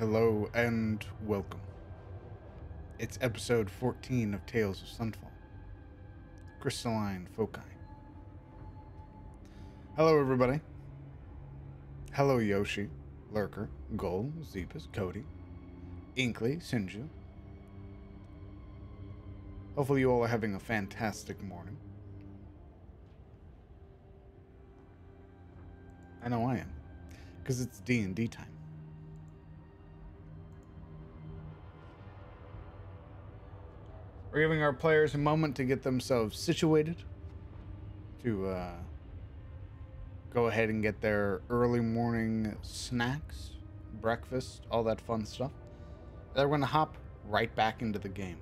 Hello and welcome. It's episode 14 of Tales of Sunfall. Crystaline, Focii. Hello everybody. Hello Yoshi, Lurker, Gol, Zebus, Cody, Inkley, Sinju. Hopefully you all are having a fantastic morning. I know I am, because it's D&D time. We're giving our players a moment to get themselves situated, to go ahead and get their early morning snacks, breakfast, all that fun stuff. Then we're going to hop right back into the game.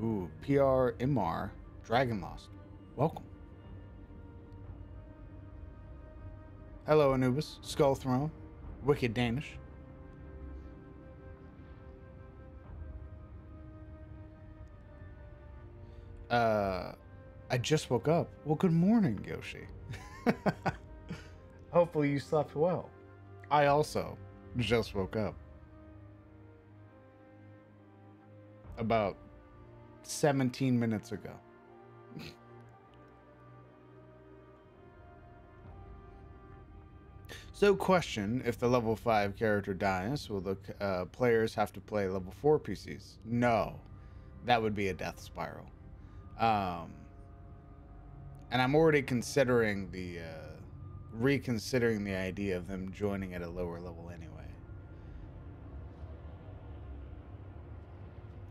Ooh, PRMR, Dragon Lost. Welcome. Hello, Anubis, Skull Throne, Wicked Danish. I just woke up. Well, good morning, Yoshi. Hopefully you slept well. I also just woke up. About 17 minutes ago. So question, if the level 5 character dies, will the players have to play level 4 PCs? No. That would be a death spiral. And I'm already considering reconsidering the idea of them joining at a lower level anyway.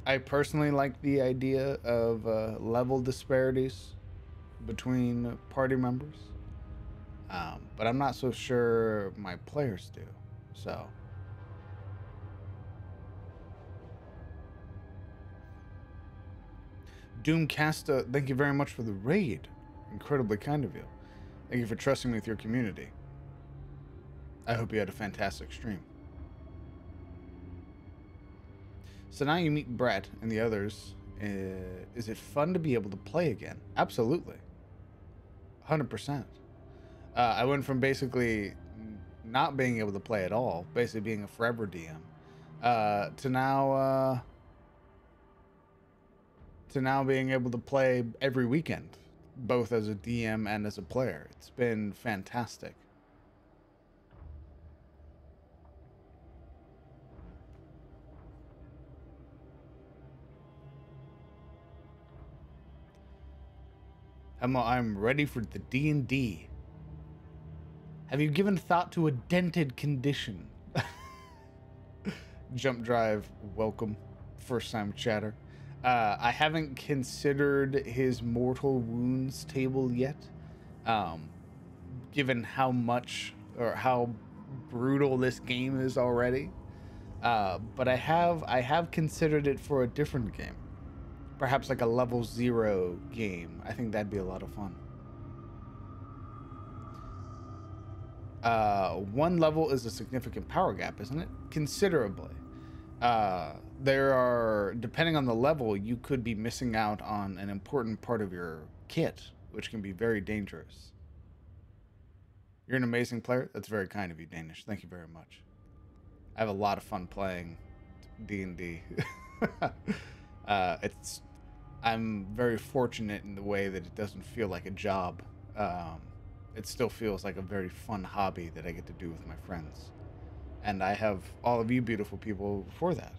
I personally like the idea of level disparities between party members. But I'm not so sure my players do. So. Doomcasta, thank you very much for the raid. Incredibly kind of you. Thank you for trusting me with your community. I hope you had a fantastic stream. So now you meet Brett and the others. Is it fun to be able to play again? Absolutely. 100%. I went from basically not being able to play at all, basically being a forever DM, to now being able to play every weekend, both as a DM and as a player. It's been fantastic. I'm ready for the D&D. Have you given thought to a dented condition? Jump Drive, welcome. First time chatter. I haven't considered his mortal wounds table yet. Given how much or how brutal this game is already. But I have considered it for a different game. Perhaps like a level 0 game. I think that'd be a lot of fun. 1 level is a significant power gap, isn't it? Considerably. There are, depending on the level, you could be missing out on an important part of your kit, which can be very dangerous. You're an amazing player. That's very kind of you, Danish. Thank you very much. I have a lot of fun playing D&D. I'm very fortunate in the way that it doesn't feel like a job. It still feels like a very fun hobby that I get to do with my friends. And I have all of you beautiful people for that.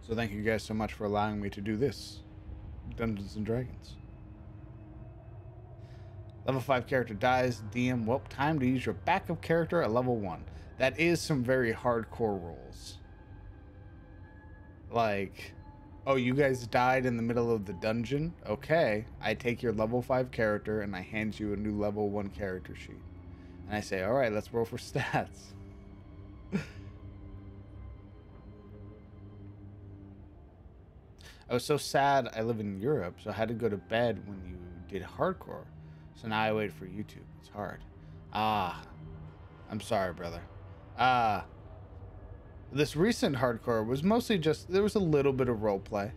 So thank you guys so much for allowing me to do this. Dungeons and Dragons. Level 5 character dies. DM, well, time to use your backup character at level 1. That is some very hardcore rules. Like, oh, you guys died in the middle of the dungeon? Okay, I take your level 5 character and I hand you a new level 1 character sheet. And I say, all right, let's roll for stats. I was so sad I live in Europe, so I had to go to bed when you did hardcore. So now I wait for YouTube. It's hard. I'm sorry, brother. This recent hardcore was mostly just, there was a little bit of role play,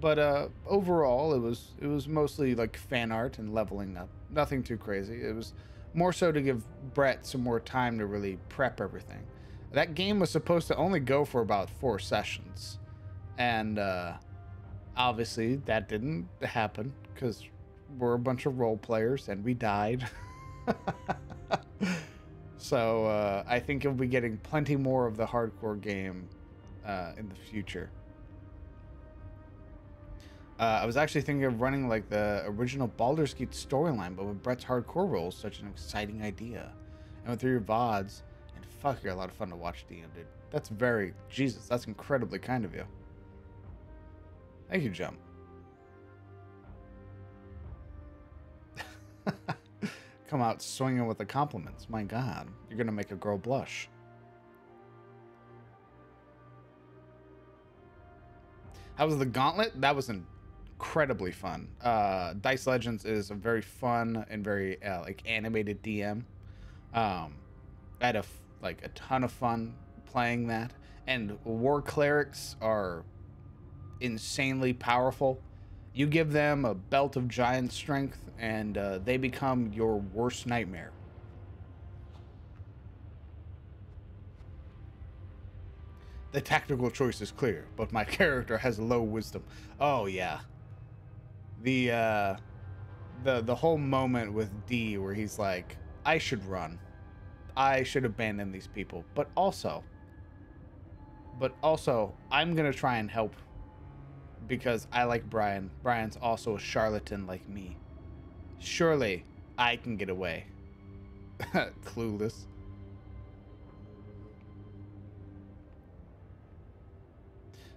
but overall it was mostly like fan art and leveling up. Nothing too crazy. It was more so to give Brett some more time to really prep everything. That game was supposed to only go for about 4 sessions, and obviously that didn't happen because we're a bunch of role players and we died. So I think you'll be getting plenty more of the hardcore game in the future. I was actually thinking of running like the original Baldur's Gate storyline, but with Brett's hardcore roles, such an exciting idea. And with 3 VODs, and fuck, you're a lot of fun to watch, DM, dude. That's very, Jesus, that's incredibly kind of you. Thank you, Jump. Come out swinging with the compliments. My God, you're gonna make a girl blush. How was the Gauntlet? That was incredibly fun. Dice Legends is a very fun and very like animated DM. I had a ton of fun playing that, and War Clerics are insanely powerful. You give them a belt of giant strength, and they become your worst nightmare. The tactical choice is clear, but my character has low wisdom. Oh yeah. The whole moment with D where he's like, I should run. I should abandon these people. But also, I'm gonna try and help because I like Brian. Brian's also a charlatan like me. Surely I can get away. Clueless.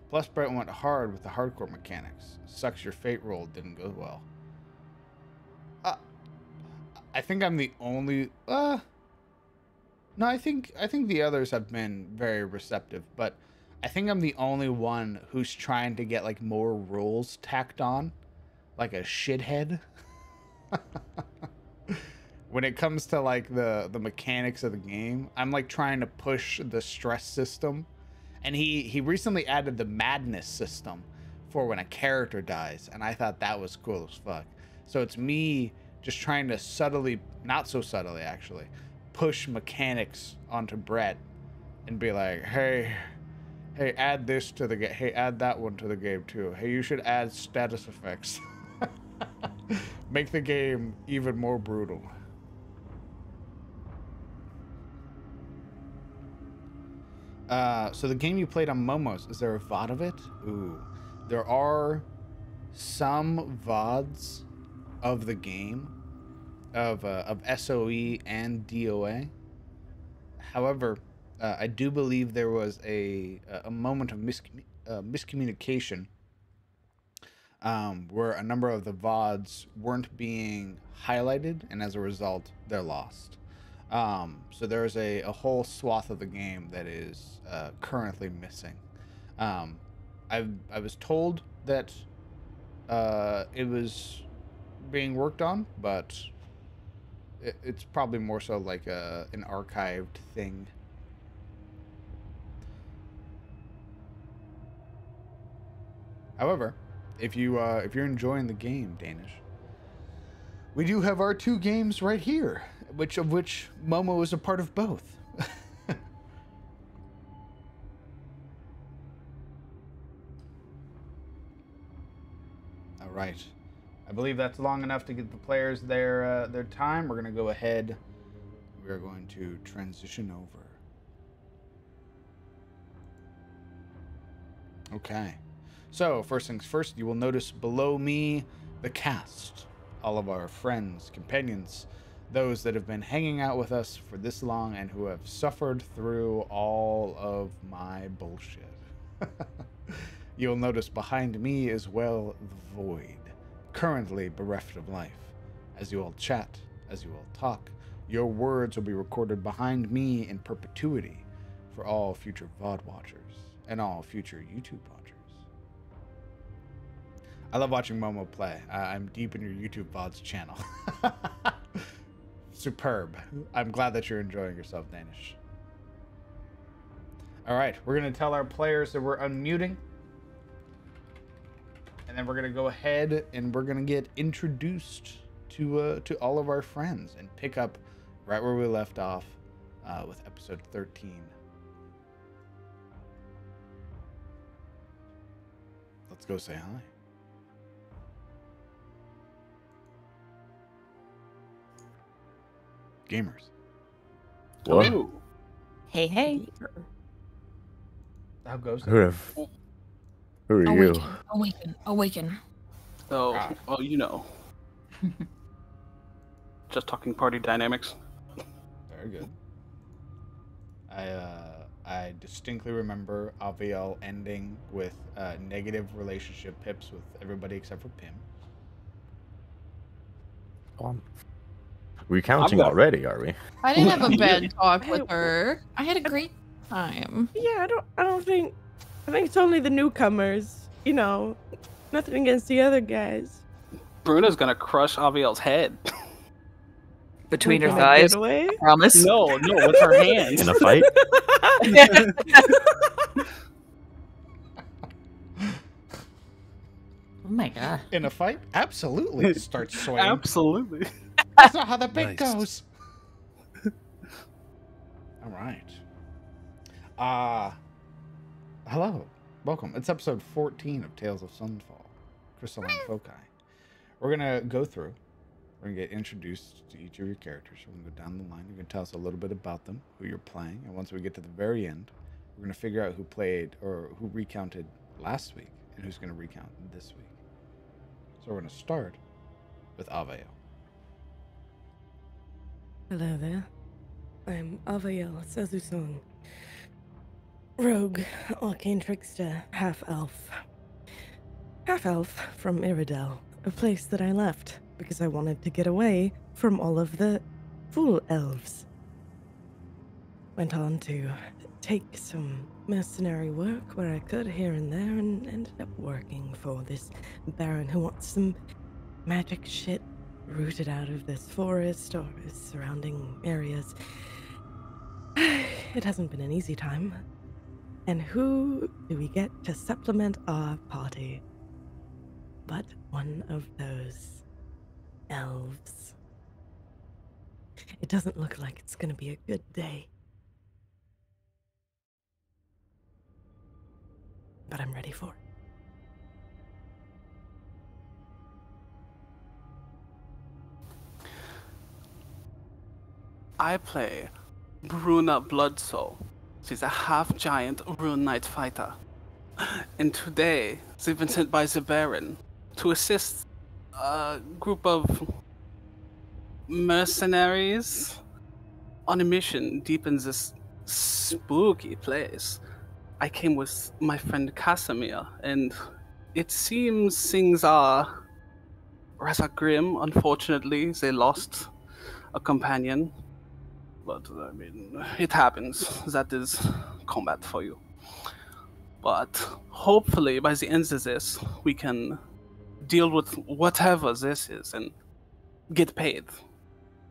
Plus, Brett went hard with the hardcore mechanics. Sucks your fate roll didn't go well. I think I'm the only... no, I think the others have been very receptive, but I think I'm the only one who's trying to get, like, more rules tacked on. Like a shithead. When it comes to, like, the mechanics of the game, I'm, like, trying to push the stress system. And he recently added the madness system for when a character dies, and I thought that was cool as fuck. So it's me just trying to subtly, not so subtly actually, push mechanics onto Brett and be like, hey, add this to the game. Hey, add that one to the game too. Hey, you should add status effects. Make the game even more brutal. So the game you played on Momos, is there a VOD of it? Ooh. There are some VODs of the game, of SOE and DOA. However, I do believe there was a moment of miscommunication where a number of the VODs weren't being highlighted, and as a result, they're lost. So there's a whole swath of the game that is currently missing. I was told that it was being worked on, but it's probably more so like an archived thing. However, if you're enjoying the game, Danish, we do have our 2 games right here, which Momo is a part of both. All right, I believe that's long enough to get the players their time. We're gonna go ahead. We're going to transition over. Okay, so first things first, you will notice below me the cast. All of our friends, companions, those that have been hanging out with us for this long and who have suffered through all of my bullshit. You'll notice behind me as well the Void, currently bereft of life. As you all chat, as you all talk, your words will be recorded behind me in perpetuity for all future VOD watchers and all future YouTube watchers. I love watching Momo play. I'm deep in your YouTube VODs channel. Superb. I'm glad that you're enjoying yourself, Danish. All right, we're gonna tell our players that we're unmuting, and then we're gonna go ahead and we're gonna get introduced to all of our friends and pick up right where we left off with episode 13. Let's go say hi. Gamers. What? Hello. Hey, hey. How goes it? Who are you? Awaken. So, well, you know. Just talking party dynamics. Very good. I distinctly remember Aviel ending with negative relationship pips with everybody except for Pim. We're counting already, are we? I didn't have a bad talk with her. I had a great time. Yeah, I don't think. I think it's only the newcomers. You know, nothing against the other guys. Bruna's gonna crush Aviel's head. Between her Can I thighs. get away? I promise. No, with her hands. In a fight? Oh my god. In a fight? Absolutely. Start swinging. Absolutely. That's not how the bit goes. All right. Hello. Welcome. It's episode 14 of Tales of Sunfall. Crystaline Focii. We're going to go through. We're going to get introduced to each of your characters. We're going to go down the line. You're going to tell us a little bit about them, who you're playing. And once we get to the very end, we're going to figure out who played or who recounted last week and who's going to recount this week. So we're going to start with Aviel. Hello there. I'm Aviel Sazusong. Rogue, arcane trickster, half-elf. Half-elf from Iridel, a place that I left because I wanted to get away from all of the full elves. Went on to take some mercenary work where I could here and there and ended up working for this baron who wants some magic shit rooted out of this forest or surrounding areas. It hasn't been an easy time. And who do we get to supplement our party but one of those elves? It doesn't look like it's gonna be a good day. But I'm ready for it. I play Bruna Bloodsoul. She's a half-giant Rune Knight fighter. And today, she's been sent by the Baron to assist a group of mercenaries on a mission deep in this spooky place. I came with my friend Casimir, and it seems things are rather grim. Unfortunately, they lost a companion. But, I mean, it happens. That is combat for you. But hopefully, by the end of this, we can deal with whatever this is and get paid.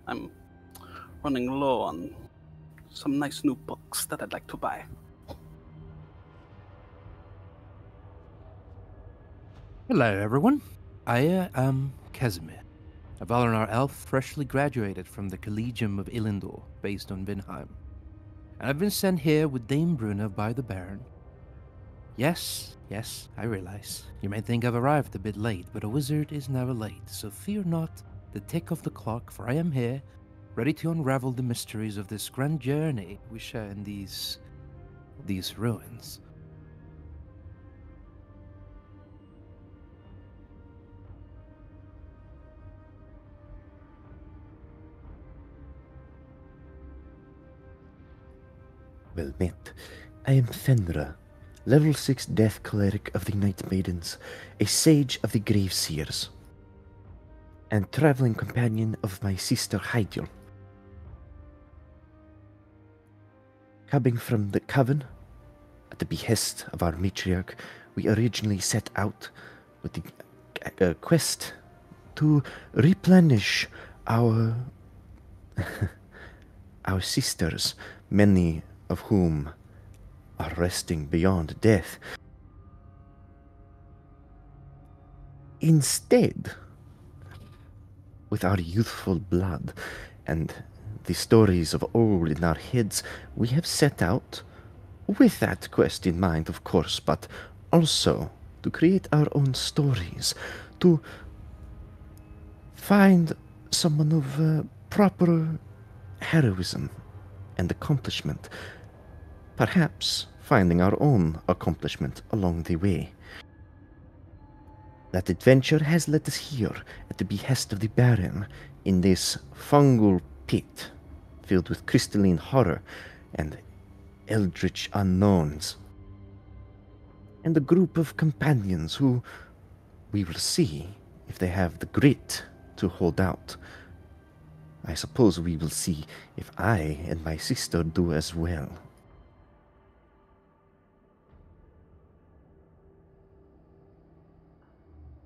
I'm running low on some nice new books that I'd like to buy. Hello, everyone. I am Casimir, a Valonar elf freshly graduated from the Collegium of Illindor, based on Vinheim. And I've been sent here with Dame Bruna by the Baron. Yes, I realize. You may think I've arrived a bit late, but a wizard is never late, so fear not the tick of the clock, for I am here, ready to unravel the mysteries of this grand journey we share in these ruins. Well met. I am Fenra, level 6 death cleric of the Night Maidens, a sage of the Grave Seers, and traveling companion of my sister Hydiel. Coming from the Coven, at the behest of our matriarch, we originally set out with the quest to replenish our our sisters, many of whom are resting beyond death. Instead, with our youthful blood and the stories of old in our heads, we have set out, with that quest in mind, of course, but also to create our own stories, to find someone of proper heroism and accomplishment, perhaps finding our own accomplishment along the way. That adventure has led us here at the behest of the Baron in this fungal pit filled with crystalline horror and eldritch unknowns, and a group of companions who we will see if they have the grit to hold out. I suppose we will see if I and my sister do as well.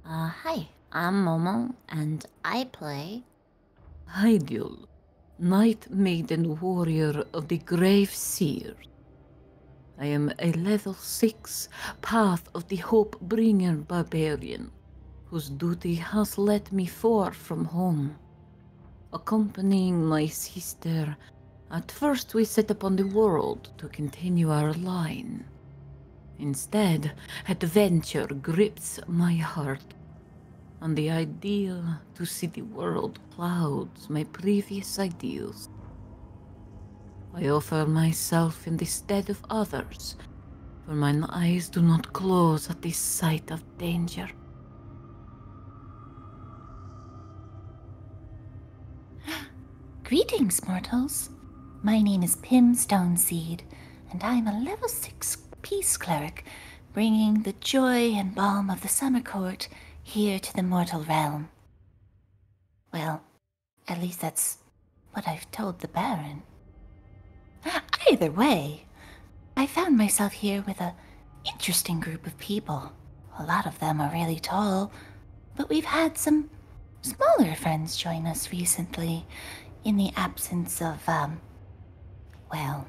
Hi, I'm Momo, and I play Hydiel, Knight Maiden Warrior of the Grave Seer. I am a level 6 Path of the Hope Bringer barbarian, whose duty has led me far from home. Accompanying my sister, at first we set upon the world to continue our line. Instead, adventure grips my heart, and the idea to see the world clouds my previous ideals. I offer myself in the stead of others, for mine eyes do not close at the sight of danger. Greetings, mortals. My name is Pim Stoneseed, and I'm a level 6 peace cleric, bringing the joy and balm of the summer court here to the mortal realm. Well, at least that's what I've told the Baron. Either way, I found myself here with an interesting group of people. A lot of them are really tall, but we've had some smaller friends join us recently in the absence of, well,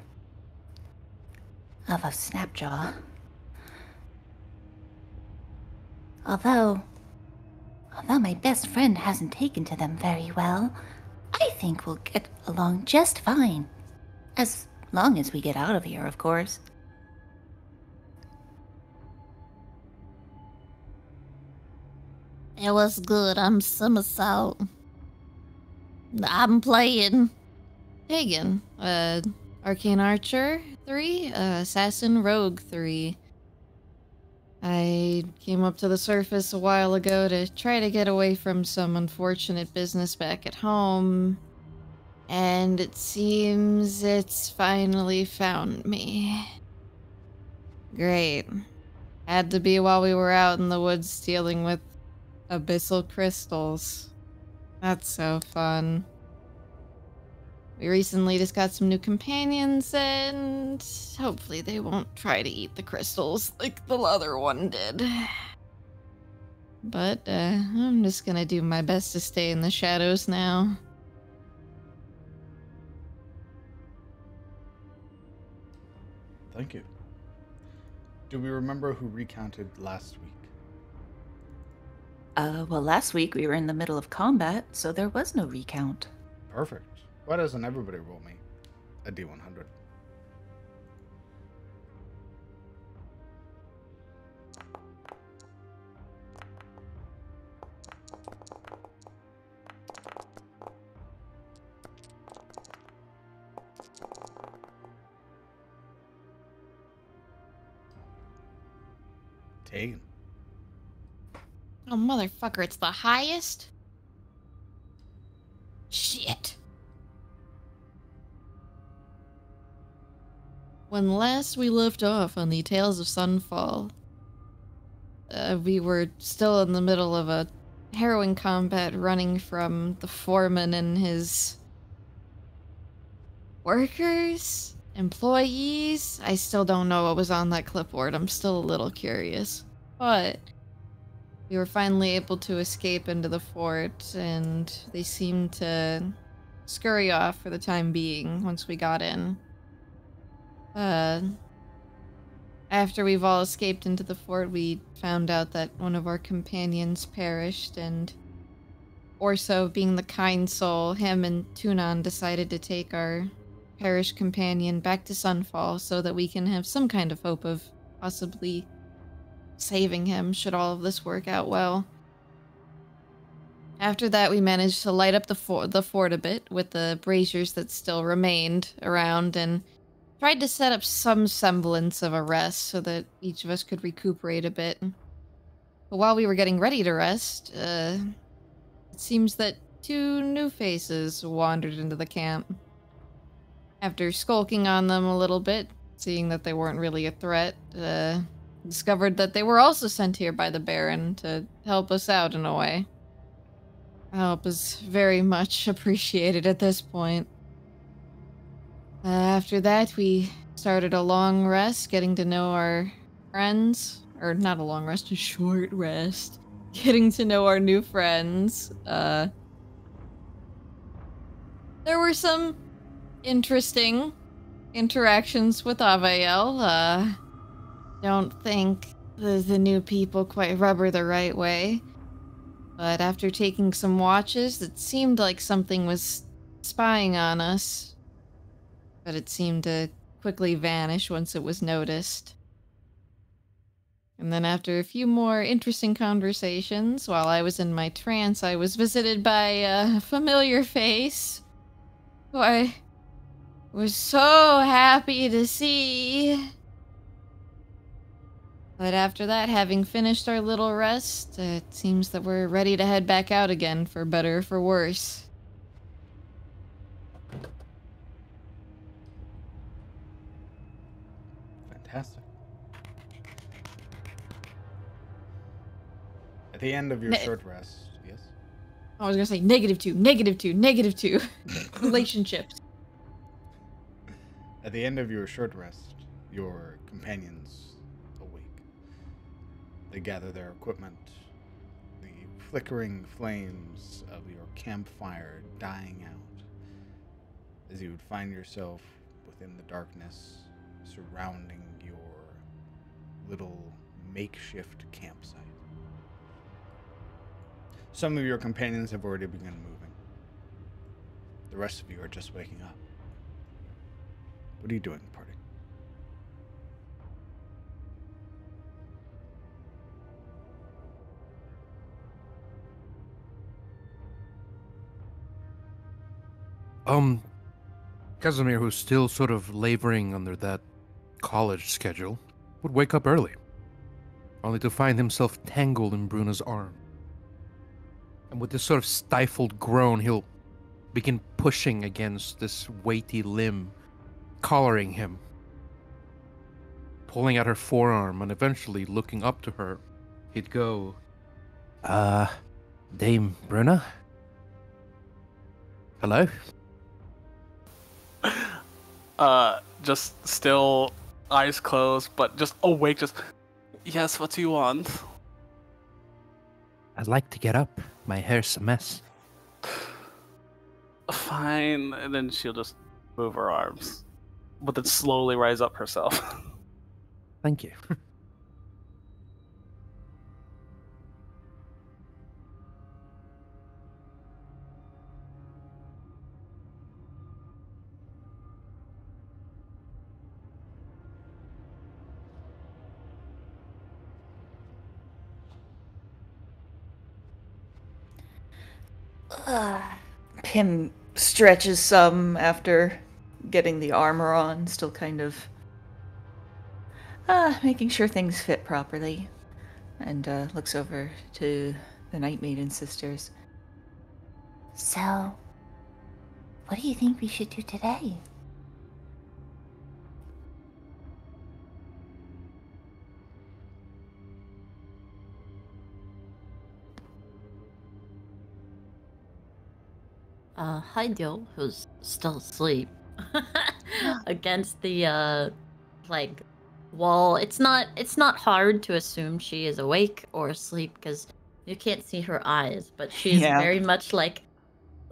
of a Snapjaw. Although my best friend hasn't taken to them very well, I think we'll get along just fine. As long as we get out of here, of course. It was good. I'm Somersault. I'm playing Pagan, Arcane Archer 3, Assassin Rogue 3. I came up to the surface a while ago to try to get away from some unfortunate business back at home, and it seems it's finally found me. Great. Had to be while we were out in the woods dealing with abyssal crystals. That's so fun. We recently just got some new companions, and hopefully they won't try to eat the crystals like the other one did. But I'm just gonna do my best to stay in the shadows now. Thank you. Do we remember who recounted last week? Well, last week we were in the middle of combat, so there was no recount. Perfect. Why doesn't everybody roll me a D100? Taken. Oh, motherfucker, it's the highest? Shit. When last we left off on the Tales of Sunfall, we were still in the middle of a harrowing combat running from the foreman and his workers? Employees? I still don't know what was on that clipboard. I'm still a little curious. But we were finally able to escape into the fort, and they seemed to scurry off for the time being once we got in. after we've all escaped into the fort, we found out that one of our companions perished, and Orso, being the kind soul, him and Tunon decided to take our perished companion back to Sunfall so that we can have some kind of hope of possibly saving him should all of this work out well. After that, we managed to light up the fort a bit with the braziers that still remained around and tried to set up some semblance of a rest so that each of us could recuperate a bit. But while we were getting ready to rest, it seems that 2 new faces wandered into the camp. After skulking on them a little bit, seeing that they weren't really a threat, discovered that they were also sent here by the Baron to help us out in a way. Help is very much appreciated at this point. After that, we started a long rest, getting to know our friends. Or not a long rest, a short rest. Getting to know our new friends. There were some interesting interactions with Avael. Don't think the new people quite rub her the right way. But after taking some watches, it seemed like something was spying on us. But it seemed to quickly vanish once it was noticed. And then after a few more interesting conversations, while I was in my trance, I was visited by a familiar face, who I was so happy to see. But after that, having finished our little rest, it seems that we're ready to head back out again, for better or for worse. Fantastic. At the end of your short rest, yes? I was gonna say -2, -2. Relationships. At the end of your short rest, your companions awake. They gather their equipment, the flickering flames of your campfire dying out, as you would find yourself within the darkness surrounding your little makeshift campsite. Some of your companions have already begun moving. The rest of you are just waking up. What are you doing, party? Casimir, who's still sort of laboring under that college schedule, would wake up early, only to find himself tangled in Bruna's arm. And with this sort of stifled groan, he'll begin pushing against this weighty limb, collaring him, pulling at her forearm, and eventually looking up to her, he'd go, Dame Bruna? Hello? Just still eyes closed, but just awake, just, yes, what do you want? I'd like to get up. My hair's a mess. Fine, and then she'll just move her arms, but then slowly rise up herself. Thank you. Pim stretches some after getting the armor on, still kind of making sure things fit properly, and looks over to the Night Maiden sisters. So, what do you think we should do today? Hydiel, who's still asleep, against the like wall. It's not hard to assume she is awake or asleep because you can't see her eyes, but she's very much like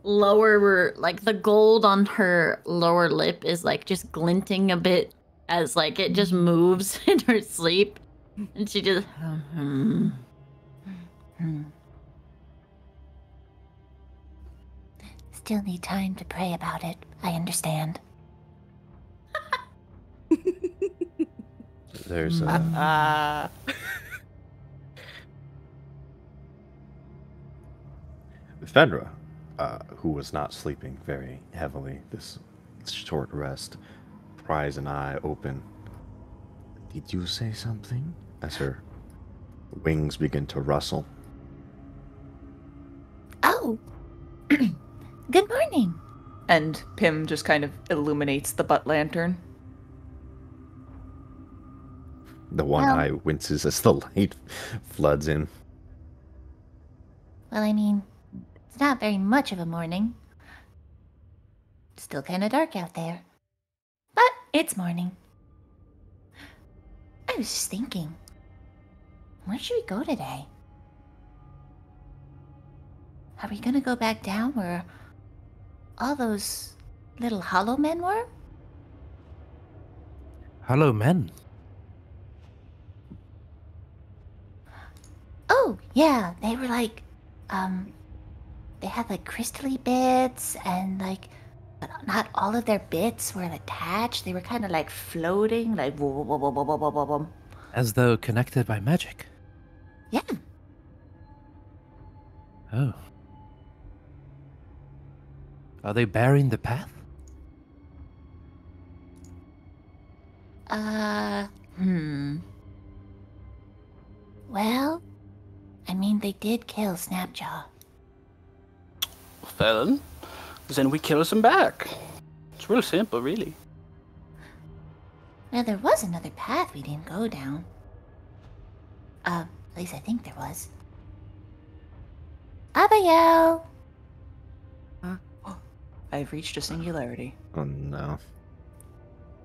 lower, like the gold on her lower lip is like just glinting a bit as like it just moves in her sleep, and she just. Still need time to pray about it. I understand. There's a. Fenra, who was not sleeping very heavily this short rest, pries an eye open. Did you say something? As her wings begin to rustle. Oh! Good morning! And Pym just kind of illuminates the butt lantern. The one eye winces as the light floods in. Well, I mean, it's not very much of a morning. It's still kind of dark out there. But it's morning. I was just thinking, where should we go today? Are we gonna go back down where all those little hollow men were? Hello, men. Oh, yeah, they were like, they had like crystally bits and like, but not all of their bits were attached. They were kind of like floating, like whoa, whoa, whoa, whoa, whoa, whoa, whoa, whoa. As though connected by magic. Yeah. Oh. Are they bearing the path? Well, I mean, they did kill Snapjaw. Well, then we kill them back. It's real simple, really. Now, there was another path we didn't go down. At least I think there was. Abigail! I've reached a singularity. Oh no.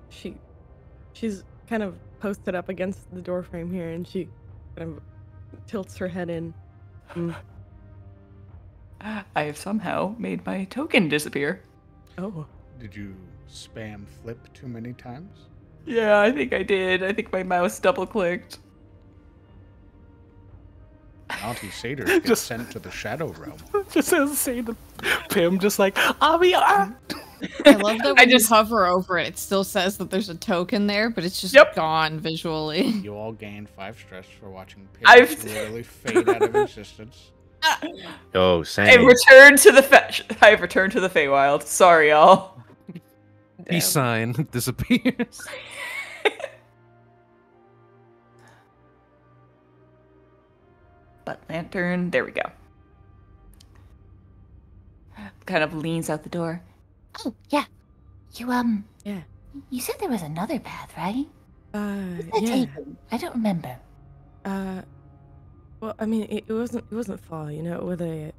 She's kind of posted up against the doorframe here, and she kind of tilts her head in. I have somehow made my token disappear. Oh. Did you spam flip too many times? Yeah, I think I did. I think my mouse double-clicked. Naughty satyrs get Just- sent to the Shadow Realm. Just as say the Pym, just like, Abby, I love that when you hover over it, it still says that there's a token there, but it's just gone visually. You all gained 5 stress for watching Pym I've- literally fade out of existence. Oh, same. I've returned to the Feywild. Sorry, y'all. Peace sign disappears. Butt lantern. There we go. Kind of leans out the door. Oh, yeah. You, Yeah. You said there was another path, right? Where's that Yeah. taken? I don't remember. Well, I mean, it wasn't far, you know, where the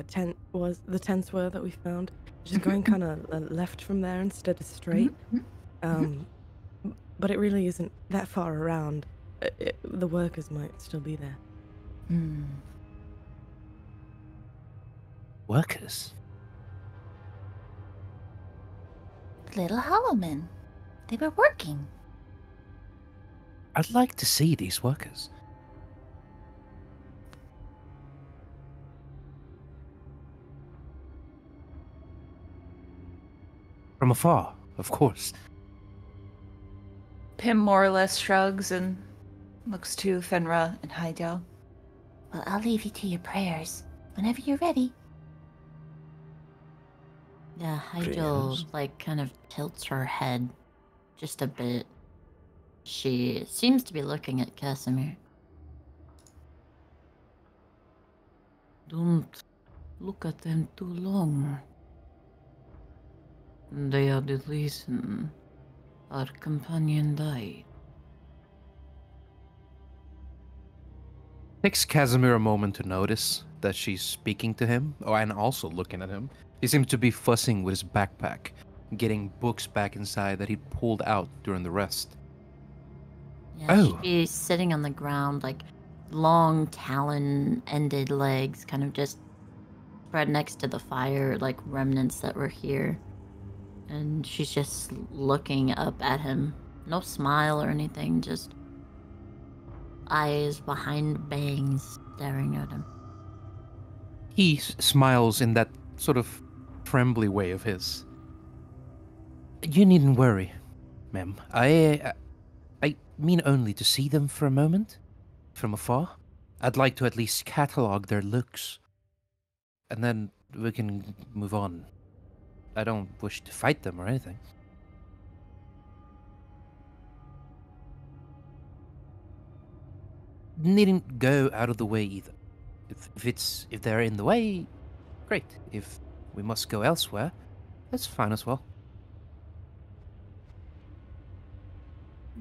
tent was, the tents were that we found. Just going kind of left from there instead of straight. But it really isn't that far around. The workers might still be there. Workers? Little hollow men. They were working. I'd like to see these workers. From afar, of course. Pym more or less shrugs and looks to Fenra and Heidel. Well, I'll leave you to your prayers. Whenever you're ready. Yeah, Hydel, like, kind of tilts her head just a bit. She seems to be looking at Casimir. Don't look at them too long. They are the reason our companion died. Takes Casimir a moment to notice that she's speaking to him, and also looking at him. He seems to be fussing with his backpack, getting books back inside that he pulled out during the rest. Yeah, she's sitting on the ground, like long talon-ended legs, kind of just spread next to the fire, like remnants that were here. And she's just looking up at him No smile or anything, just eyes behind bangs staring at him. He smiles in that sort of trembly way of his. You needn't worry, ma'am. I mean only to see them for a moment, from afar. I'd like to at least catalog their looks, and then we can move on. I don't wish to fight them or anything. Needn't go out of the way either. If they're in the way, great. If we must go elsewhere, that's fine as well.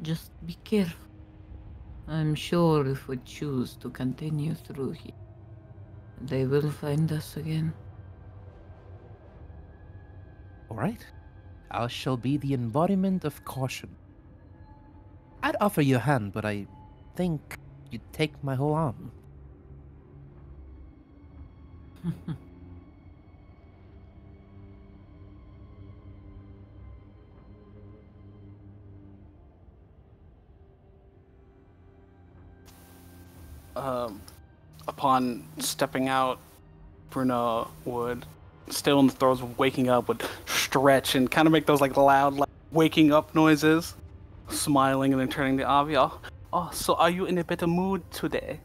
Just be careful. I'm sure if we choose to continue through here, they will find us again. All right. I shall be the embodiment of caution. I'd offer you a hand, but I think you'd take my whole arm. Upon stepping out, Bruno would, still in the throes of waking up, would stretch and kind of make those like loud, like waking up noises, smiling and then turning to Aviel. Oh, so are you in a better mood today?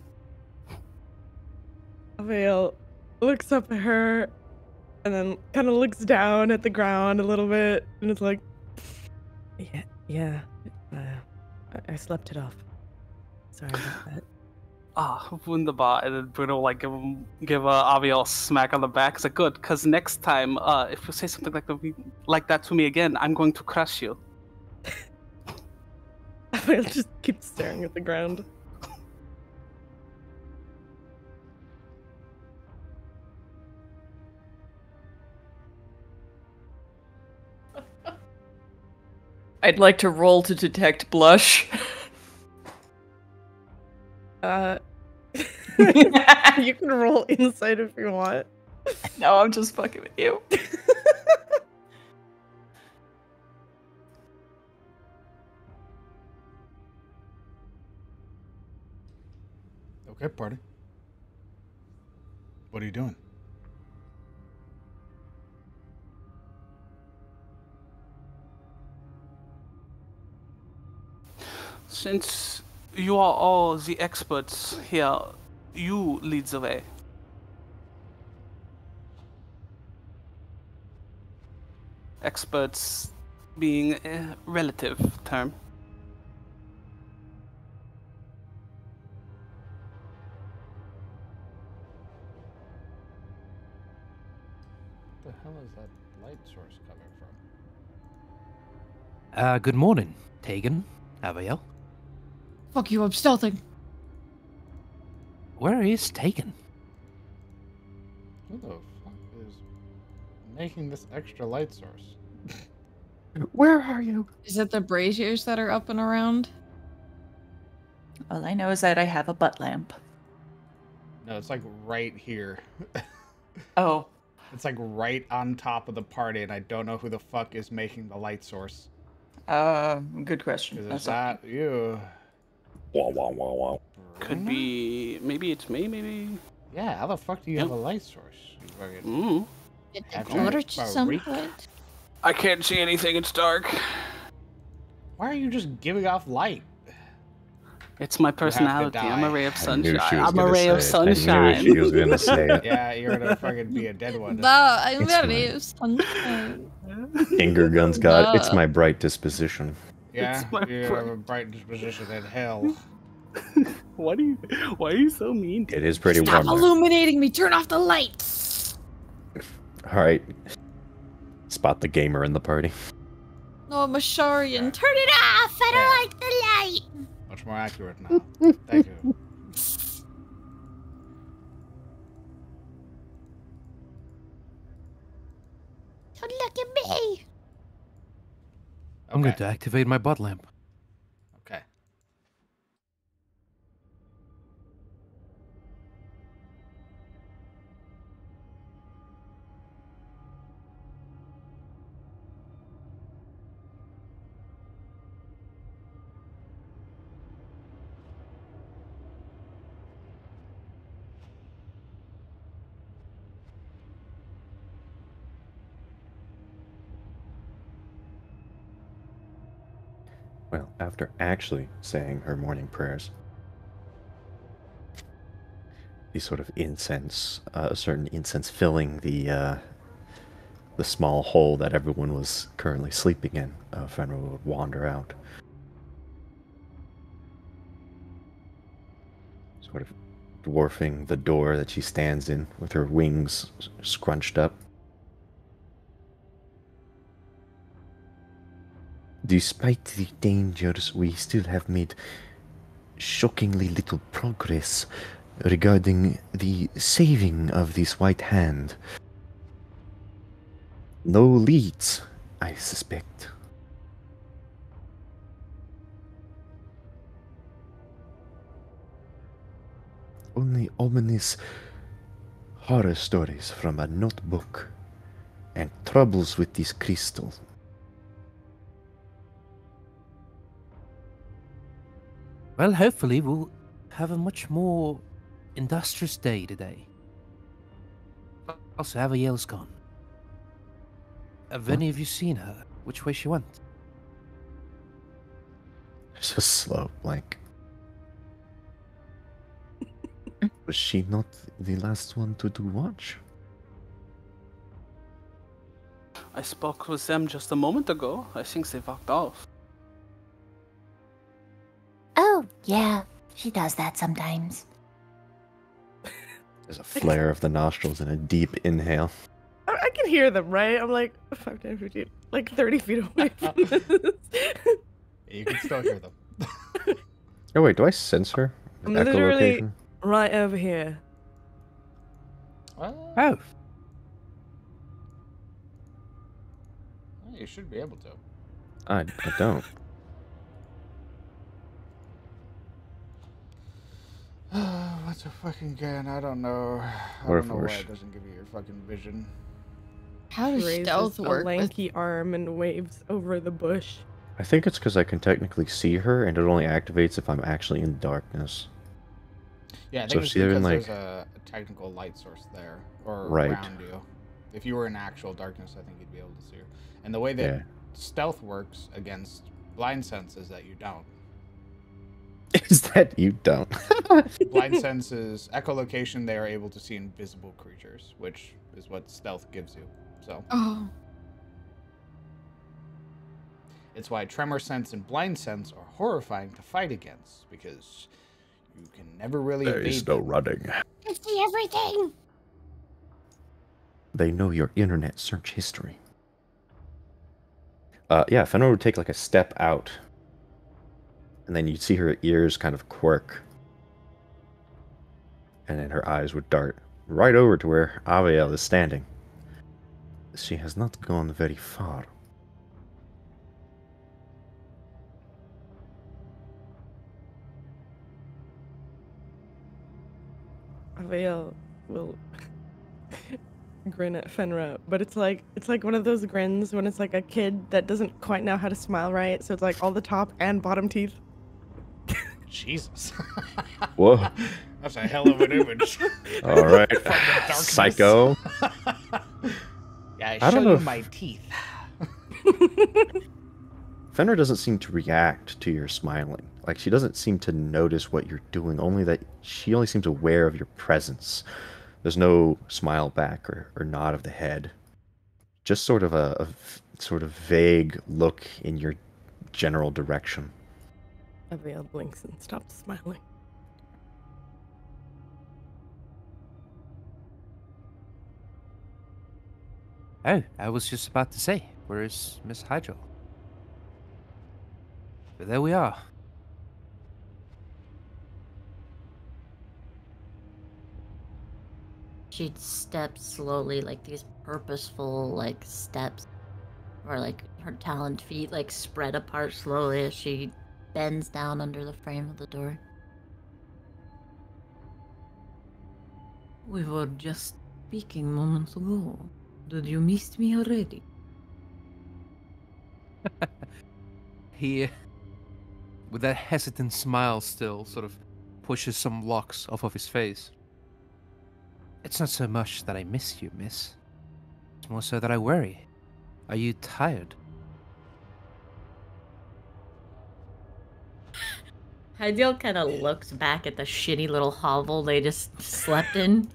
Aviel looks up at her and then kind of looks down at the ground a little bit and it's like, yeah, I slept it off. Sorry about that. Wunderbar. And then Bruno will like give Aviel a smack on the back. It's like, good, because next time, if you say something like that to me again, I'm going to crush you. Aviel just keeps staring at the ground. I'd like to roll to detect blush. You can roll insight if you want. No, I'm just fucking with you. Okay, party. What are you doing? Since you are all the experts here, you lead the way. Experts being a relative term. What the hell is that light source coming from? Good morning, Tegan, Aviel. Fuck you, I'm stealthing. Where is Tegan? Who the fuck is making this extra light source? Where are you? Is it the braziers that are up and around? All I know is that I have a butt lamp. No, it's like right here. Oh. It's like right on top of the party, and I don't know who the fuck is making the light source. Good question. Is that you? Wow, wow, wow, wow. Could be, maybe it's me, maybe. Yeah, how the fuck do you have a light source? You fucking Get the Actually, torch a some reek. point. I can't see anything, it's dark. Why are you just giving off light? It's my You have to personality. I'm a die. ray of I knew she sunshine. was I'm a gonna ray of say it. I knew sunshine. she was gonna say it. Yeah, you're gonna fucking be a dead one. No, I'm It's very fine. sunshine. Finger guns, God. It's my bright disposition. Yeah, It's my you have a bright disposition in hell. Why are you so mean? It is pretty Stop warm there. illuminating me. Turn off the lights. All right. Spot the gamer in the party. No, I'm a Sharian. Turn it off! I don't like the light! Much more accurate now. Thank you. Don't look at me! I'm going Okay. to activate my butt lamp. Okay. Well, after actually saying her morning prayers, the sort of incense, a certain incense filling the small hole that everyone was currently sleeping in, Fenrir would wander out. Sort of dwarfing the door that she stands in with her wings scrunched up. Despite the dangers, we still have made shockingly little progress regarding the saving of this white hand. No leads, I suspect. Only ominous horror stories from a notebook and troubles with this crystal. Well, hopefully we'll have a much more industrious day today. Also, Abigail's gone. Have any of you seen her? Which way she went? There's a slow blank. Was she not the last one to do watch? I spoke with them just a moment ago. I think they walked off. Oh, yeah. She does that sometimes. There's a flare of the nostrils and a deep inhale. I can hear them, right? I'm like 5, 10, 15, like 30 feet away from this. You can still hear them. Oh wait, do I sense her? I'm Echo literally location? right over here. Oh. You should be able to. I don't. What's a fucking gun? I don't know. I What don't if know we're why it doesn't give you your fucking vision. How does Raises stealth a work? lanky arm and waves over the bush. I think it's because I can technically see her, and it only activates if I'm actually in darkness. Yeah, I So think if it's she's because in, like- there's a technical light source there, or Right. around you. If you were in actual darkness, I think you'd be able to see her. And the way that Yeah. stealth works against blind sense is that you don't. Is that you don't? Blind sense is echolocation. They are able to see invisible creatures, which is what stealth gives you. So Oh. it's why tremor sense and blind sense are horrifying to fight against, because you can never really There evade is no them. running. I see everything. They know your internet search history. Yeah, Fenrir would take like a step out, and then you'd see her ears kind of quirk, and then her eyes would dart right over to where Aviel is standing. She has not gone very far. Avail will grin at Fenra, but it's like one of those grins when it's like a kid that doesn't quite know how to smile right, so it's like all the top and bottom teeth. Jesus. Whoa. That's a hell of an image. All right. From the darkness. Psycho. Yeah, I show don't know you if- my teeth. Fenrir doesn't seem to react to your smiling. Like, she doesn't seem to notice what you're doing, only that she only seems aware of your presence. There's no smile back or nod of the head. Just sort of a sort of vague look in your general direction. Avail blinks and stops smiling. Oh, I was just about to say, where is Miss Hydro? But there we are. She'd step slowly, like these purposeful, like, steps. Or, like, her taloned feet, like, spread apart slowly as she bends down under the frame of the door. We were just speaking moments ago. Did you miss me already? He, with that hesitant smile still, sort of pushes some locks off of his face. It's not so much that I miss you, miss. It's more so that I worry. Are you tired? Hydeal kind of looks back at the shitty little hovel they just slept in.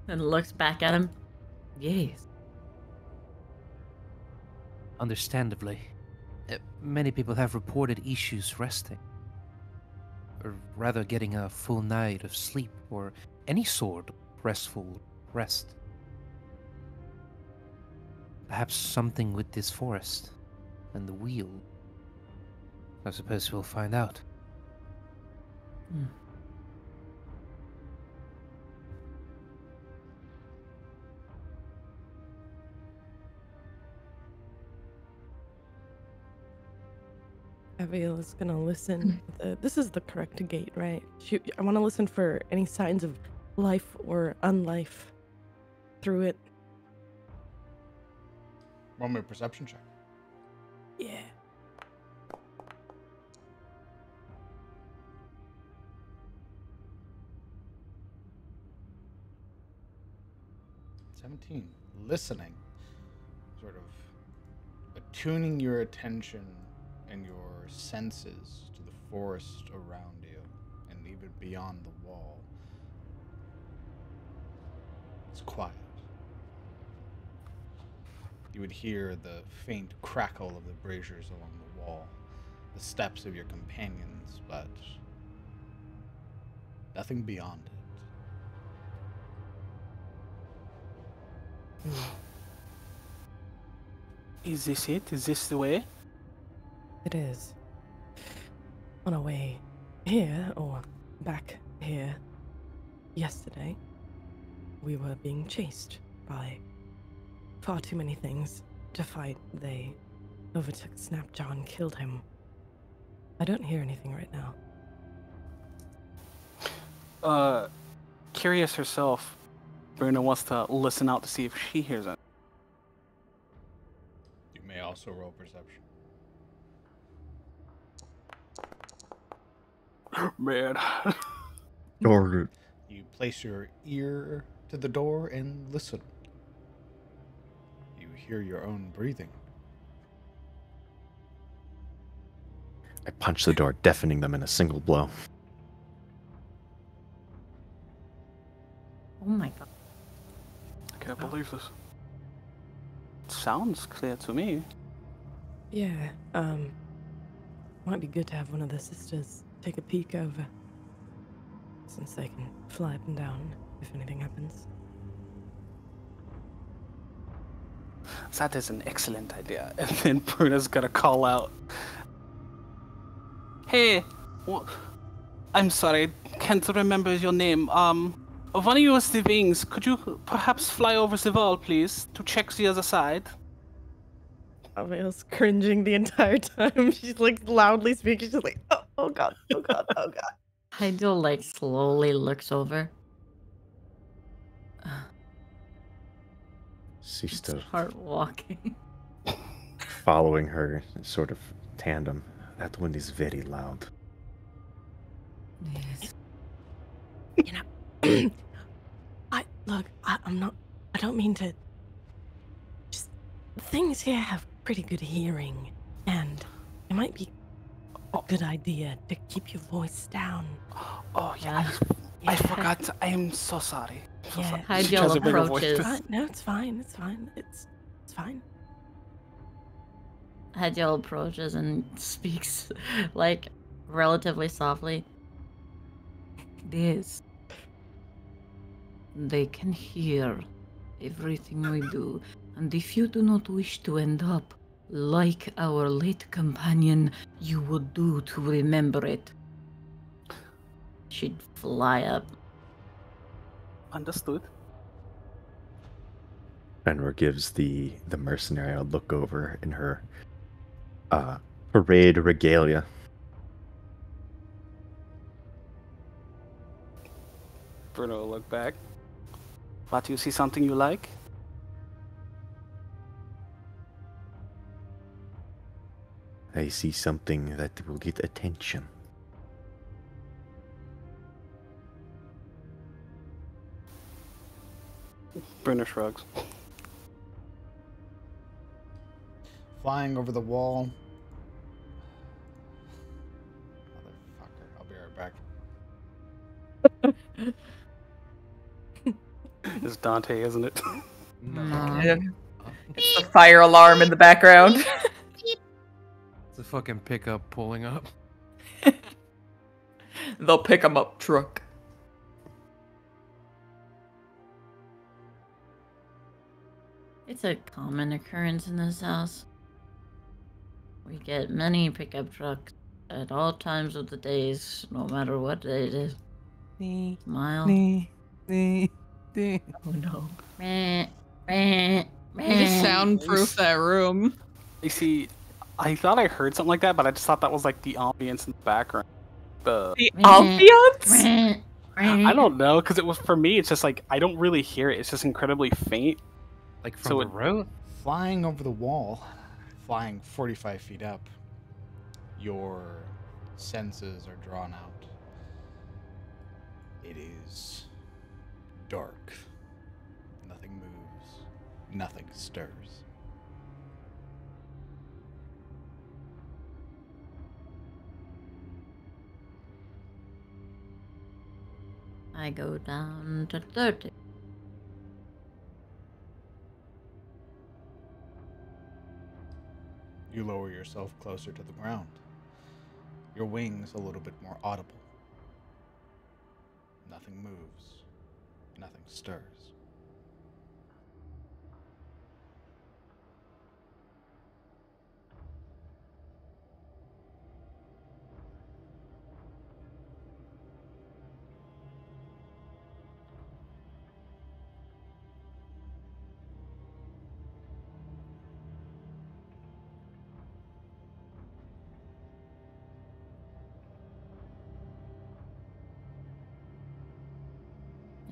And looks back at him. Yes. Understandably, many people have reported issues resting. Or rather getting a full night of sleep or any sort of restful rest. Perhaps something with this forest and the wheel. I suppose we'll find out. Abiel is gonna listen. This is the correct gate, right? I want to listen for any signs of life or unlife through it. Roll me a perception check. Yeah. Listening, sort of attuning your attention and your senses to the forest around you and even beyond the wall. It's quiet. You would hear the faint crackle of the braziers along the wall, the steps of your companions, but nothing beyond it. Is this it? Is this the way? It is. On our way here, or back here, yesterday, we were being chased by far too many things to fight. They overtook Snapjaw and killed him. I don't hear anything right now. Curious herself, Bruno wants to listen out to see if she hears it. You may also roll perception. Man. Or you place your ear to the door and listen. You hear your own breathing. I punch the door, deafening them in a single blow. Oh my god. I can't believe this. Sounds clear to me. Yeah, might be good to have one of the sisters take a peek over, since they can fly up and down if anything happens. That is an excellent idea. And then Bruno's gonna call out. Hey, I'm sorry, can't remember your name. One of your siblings, could you perhaps fly over the wall, please, to check the other side? Abiel's cringing the entire time. She's like loudly speaking. She's like, oh god, oh god, oh god. Hydeal like slowly looks over. She's still Start walking. following her, sort of tandem. That one is very loud. Yes. You know, I don't mean to. Just things here have pretty good hearing, and it might be a good idea to keep your voice down. Oh yeah, I forgot. I am so sorry. So Yeah. sorry. Hydeal approaches. No, it's fine. It's fine. It's fine. Hydeal approaches and speaks like relatively softly. This. They can hear everything we do, and if you do not wish to end up like our late companion, you would do to remember it. She'd fly up. Understood. Fenrir gives the mercenary a look over in her parade regalia. Bruno will look back. What, you see something you like? I see something that will get attention. Bruno shrugs. Flying over the wall, It's Dante, isn't it? Yeah. It's the fire alarm in the background. It's a fucking pickup pulling up. They'll pick him up truck. It's a common occurrence in this house. We get many pickup trucks at all times of the days, no matter what day it is. Smile. Oh no. You just soundproof that room. You see, I thought I heard something like that, but I just thought that was like the ambience in the background. The ambience? I don't know, because it was, for me, it's just like, I don't really hear it. It's just incredibly faint. Like from the road? Flying over the wall, flying 45 feet up, your senses are drawn out. It is dark. Nothing moves. Nothing stirs. I go down to 30. You lower yourself closer to the ground. Your wings a little bit more audible. Nothing moves. Nothing stirs.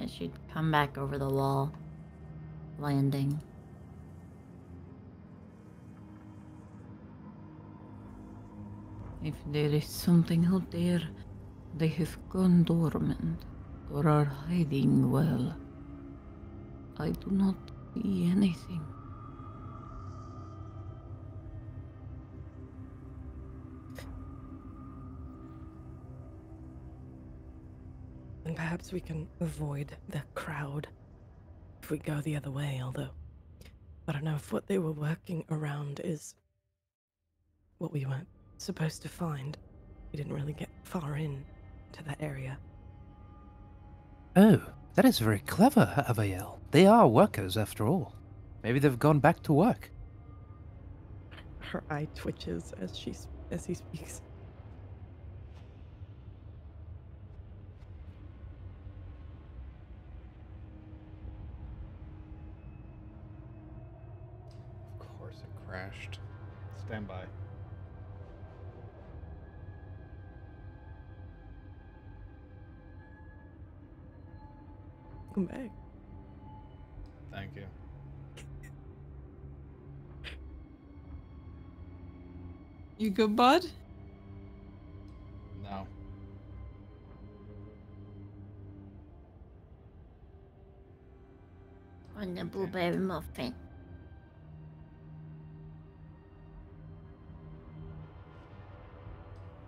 It should come back over the wall, landing. If there is something out there, they have gone dormant or are hiding well. I do not see anything. And perhaps we can avoid the crowd if we go the other way, although I don't know if what they were working around is what we were supposed to find. We didn't really get far in to that area. Oh, that is very clever, Avael. They are workers, after all. Maybe they've gone back to work. Her eye twitches as he speaks. Of course it crashed. Stand by. Come back. Thank you. You good, bud? No. On the blueberry muffin.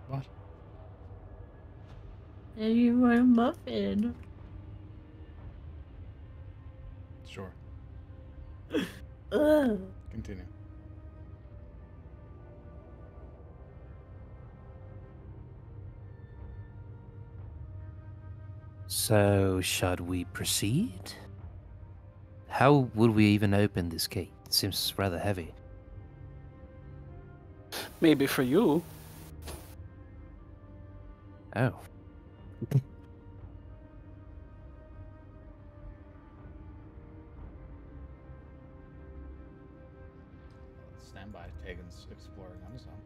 What? You want a muffin? Sure. Ugh. Continue. So, should we proceed? How would we even open this gate? It seems rather heavy. Maybe for you. Oh. Stand by. Tegan's exploring on his own.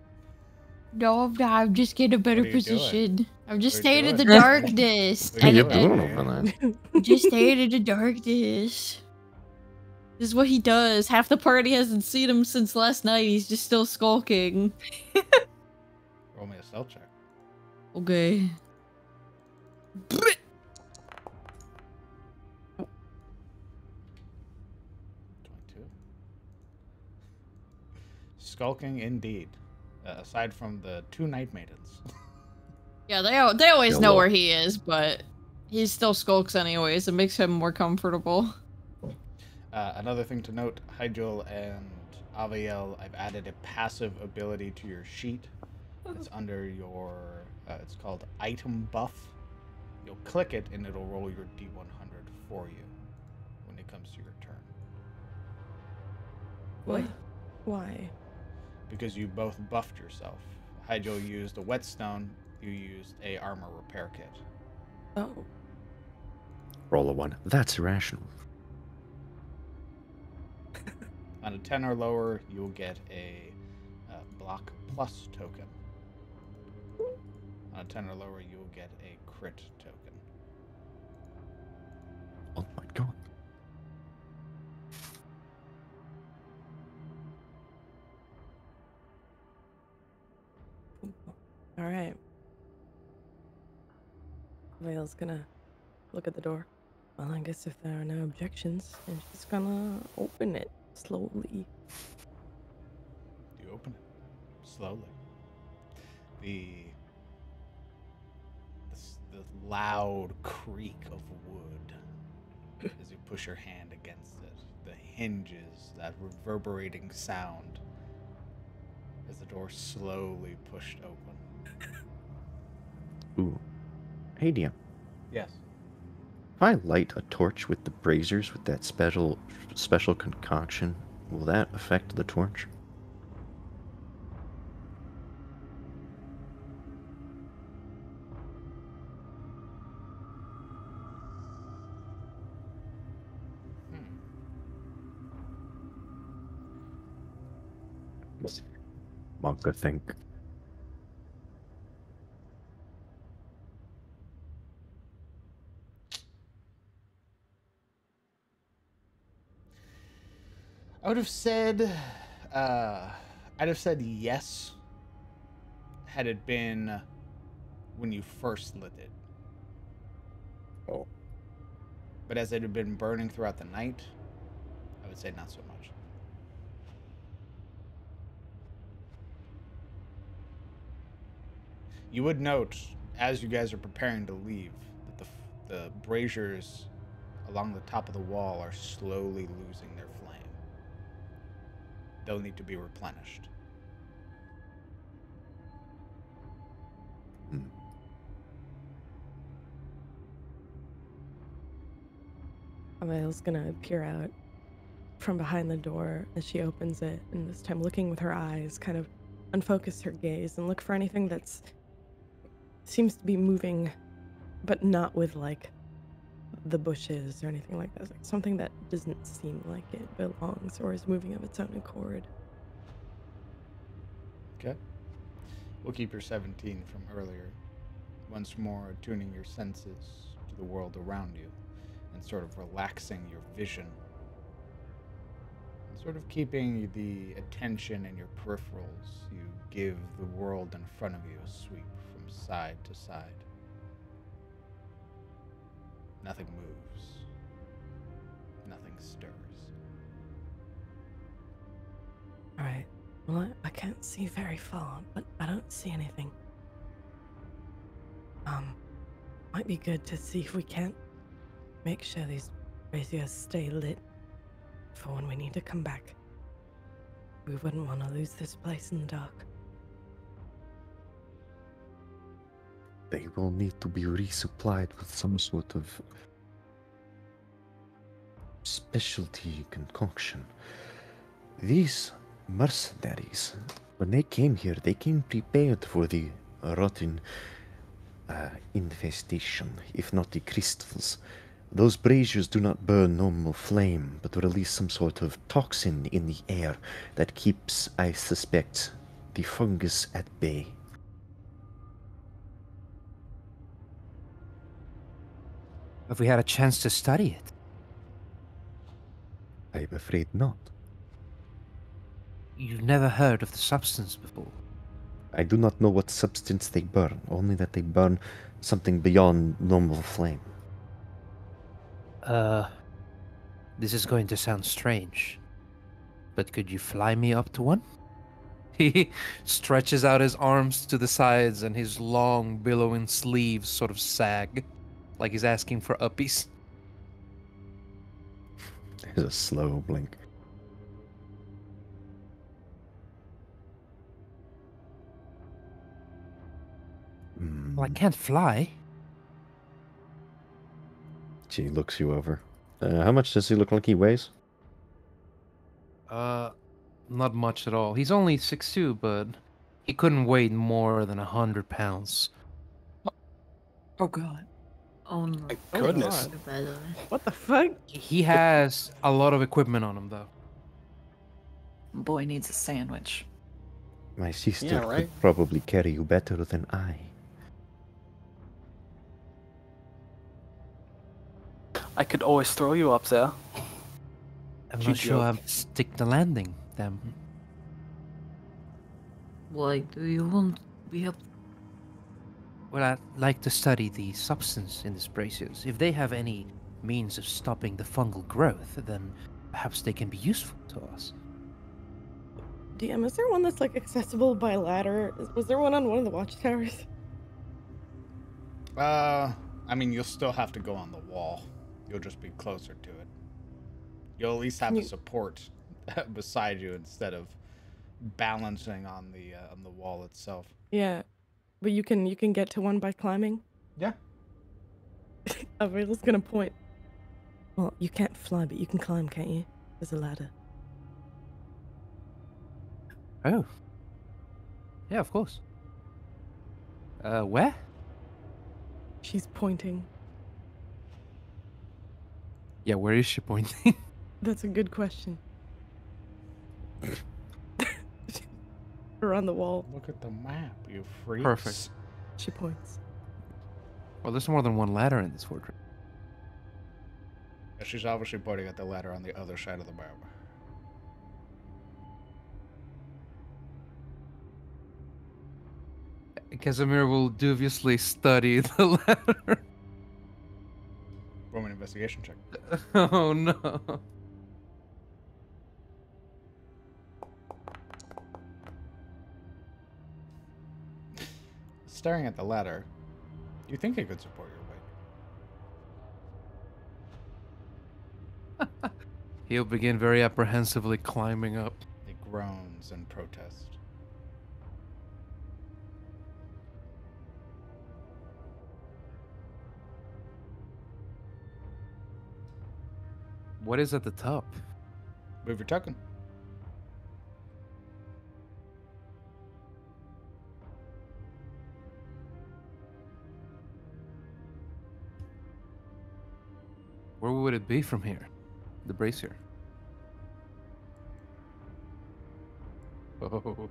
No, I'm just getting a better What are you position. doing? I'm just What are you staying in the doing? darkness. What are you doing over there? Just staying in the darkness. This is what he does. Half the party hasn't seen him since last night. He's just still skulking. Roll me a stealth check. Okay. 22. Skulking indeed. Aside from the two night maidens. Yeah, they always know Hello. where he is, but he still skulks anyways. It makes him more comfortable. Another thing to note, Hyjul and Aviel, I've added a passive ability to your sheet. It's under your, it's called Item Buff. You'll click it and it'll roll your D100 for you when it comes to your turn. What? Why? Because you both buffed yourself. Hyjul used a whetstone, you used a armor repair kit. Oh. Roll a 1. That's irrational. On a 10 or lower, you'll get a block plus token. On a 10 or lower, you'll get a crit token. Oh my god. All right. Vale's gonna look at the door. Well, I guess if there are no objections, and she's gonna open it slowly. You open it slowly. The loud creak of wood as you push your hand against it. The hinges, that reverberating sound as the door slowly pushed open. Ooh. Hey, DM. Yes. If I light a torch with the braziers with that special concoction, will that affect the torch? Monka think. I would have said, I'd have said yes, had it been when you first lit it. Oh. But as it had been burning throughout the night, I would say not so much. You would note, as you guys are preparing to leave, that the braziers along the top of the wall are slowly losing their flame. They'll need to be replenished. Vale's gonna peer out from behind the door as she opens it, and this time looking with her eyes, kind of unfocus her gaze and look for anything that's seems to be moving, but not with like the bushes or anything like that. It's like something that doesn't seem like it belongs or is moving of its own accord. Okay. We'll keep your 17 from earlier. Once more attuning your senses to the world around you and sort of relaxing your vision. And sort of keeping the attention in your peripherals. You give the world in front of you a sweep from side to side. Nothing moves. Nothing stirs. Alright. Well, I can't see very far, but I don't see anything. Might be good to see if we can't make sure these braziers stay lit for when we need to come back. We wouldn't want to lose this place in the dark. They will need to be resupplied with some sort of specialty concoction. These mercenaries, when they came here, they came prepared for the rotten infestation, if not the crystals. Those braziers do not burn normal flame, but release some sort of toxin in the air that keeps, I suspect, the fungus at bay. Have we had a chance to study it? I'm afraid not. You've never heard of the substance before? I do not know what substance they burn, only that they burn something beyond normal flame. This is going to sound strange, but could you fly me up to one? He stretches out his arms to the sides and his long, billowing sleeves sort of sag, like he's asking for uppies. There's a slow blink. Well, I can't fly. She looks you over. How much does he look like he weighs? Not much at all. He's only 6'2", but he couldn't weigh more than 100 pounds. Oh god. Oh no. Goodness. By the way. What the fuck? He has a lot of equipment on him, though. Boy needs a sandwich. My sister Yeah, right. could probably carry you better than I. I could always throw you up there. I'm You not sure joke. I'm stick the landing. Damn. Why do you want to be up? Well, I'd like to study the substance in these braziers. If they have any means of stopping the fungal growth, then perhaps they can be useful to us. DM, is there one that's like accessible by ladder? Was there one on one of the watchtowers? I mean, you'll still have to go on the wall. You'll just be closer to it. You'll at least have a support beside you instead of balancing on the wall itself. Yeah, but you can get to one by climbing. Yeah. Avril's gonna point. Well, you can't fly, but you can climb, can't you? There's a ladder. Oh. Yeah, of course. Where? She's pointing. Yeah, where is she pointing? That's a good question. Or on the wall. Look at the map, you freaks. Perfect. She points. Well, there's more than one ladder in this fortress. Yeah, she's obviously pointing at the ladder on the other side of the map. Casimir will dubiously study the ladder. Roll me an investigation check. Oh no. Staring at the ladder, you think it could support your weight. He'll begin very apprehensively climbing up. It groans in protest. What is at the top? Move your token. Where would it be from here? The brazier. Oh.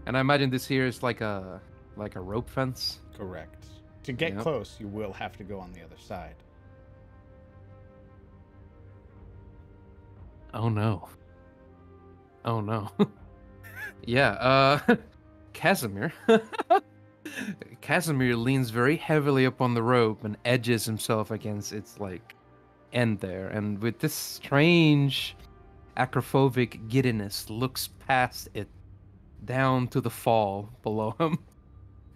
And I imagine this here is like a rope fence. Correct. To get Yep. close, you will have to go on the other side. Oh no. Oh no. Yeah, Casimir. Casimir leans very heavily upon the rope and edges himself against its end there, and with this strange acrophobic giddiness looks past it down to the fall below him.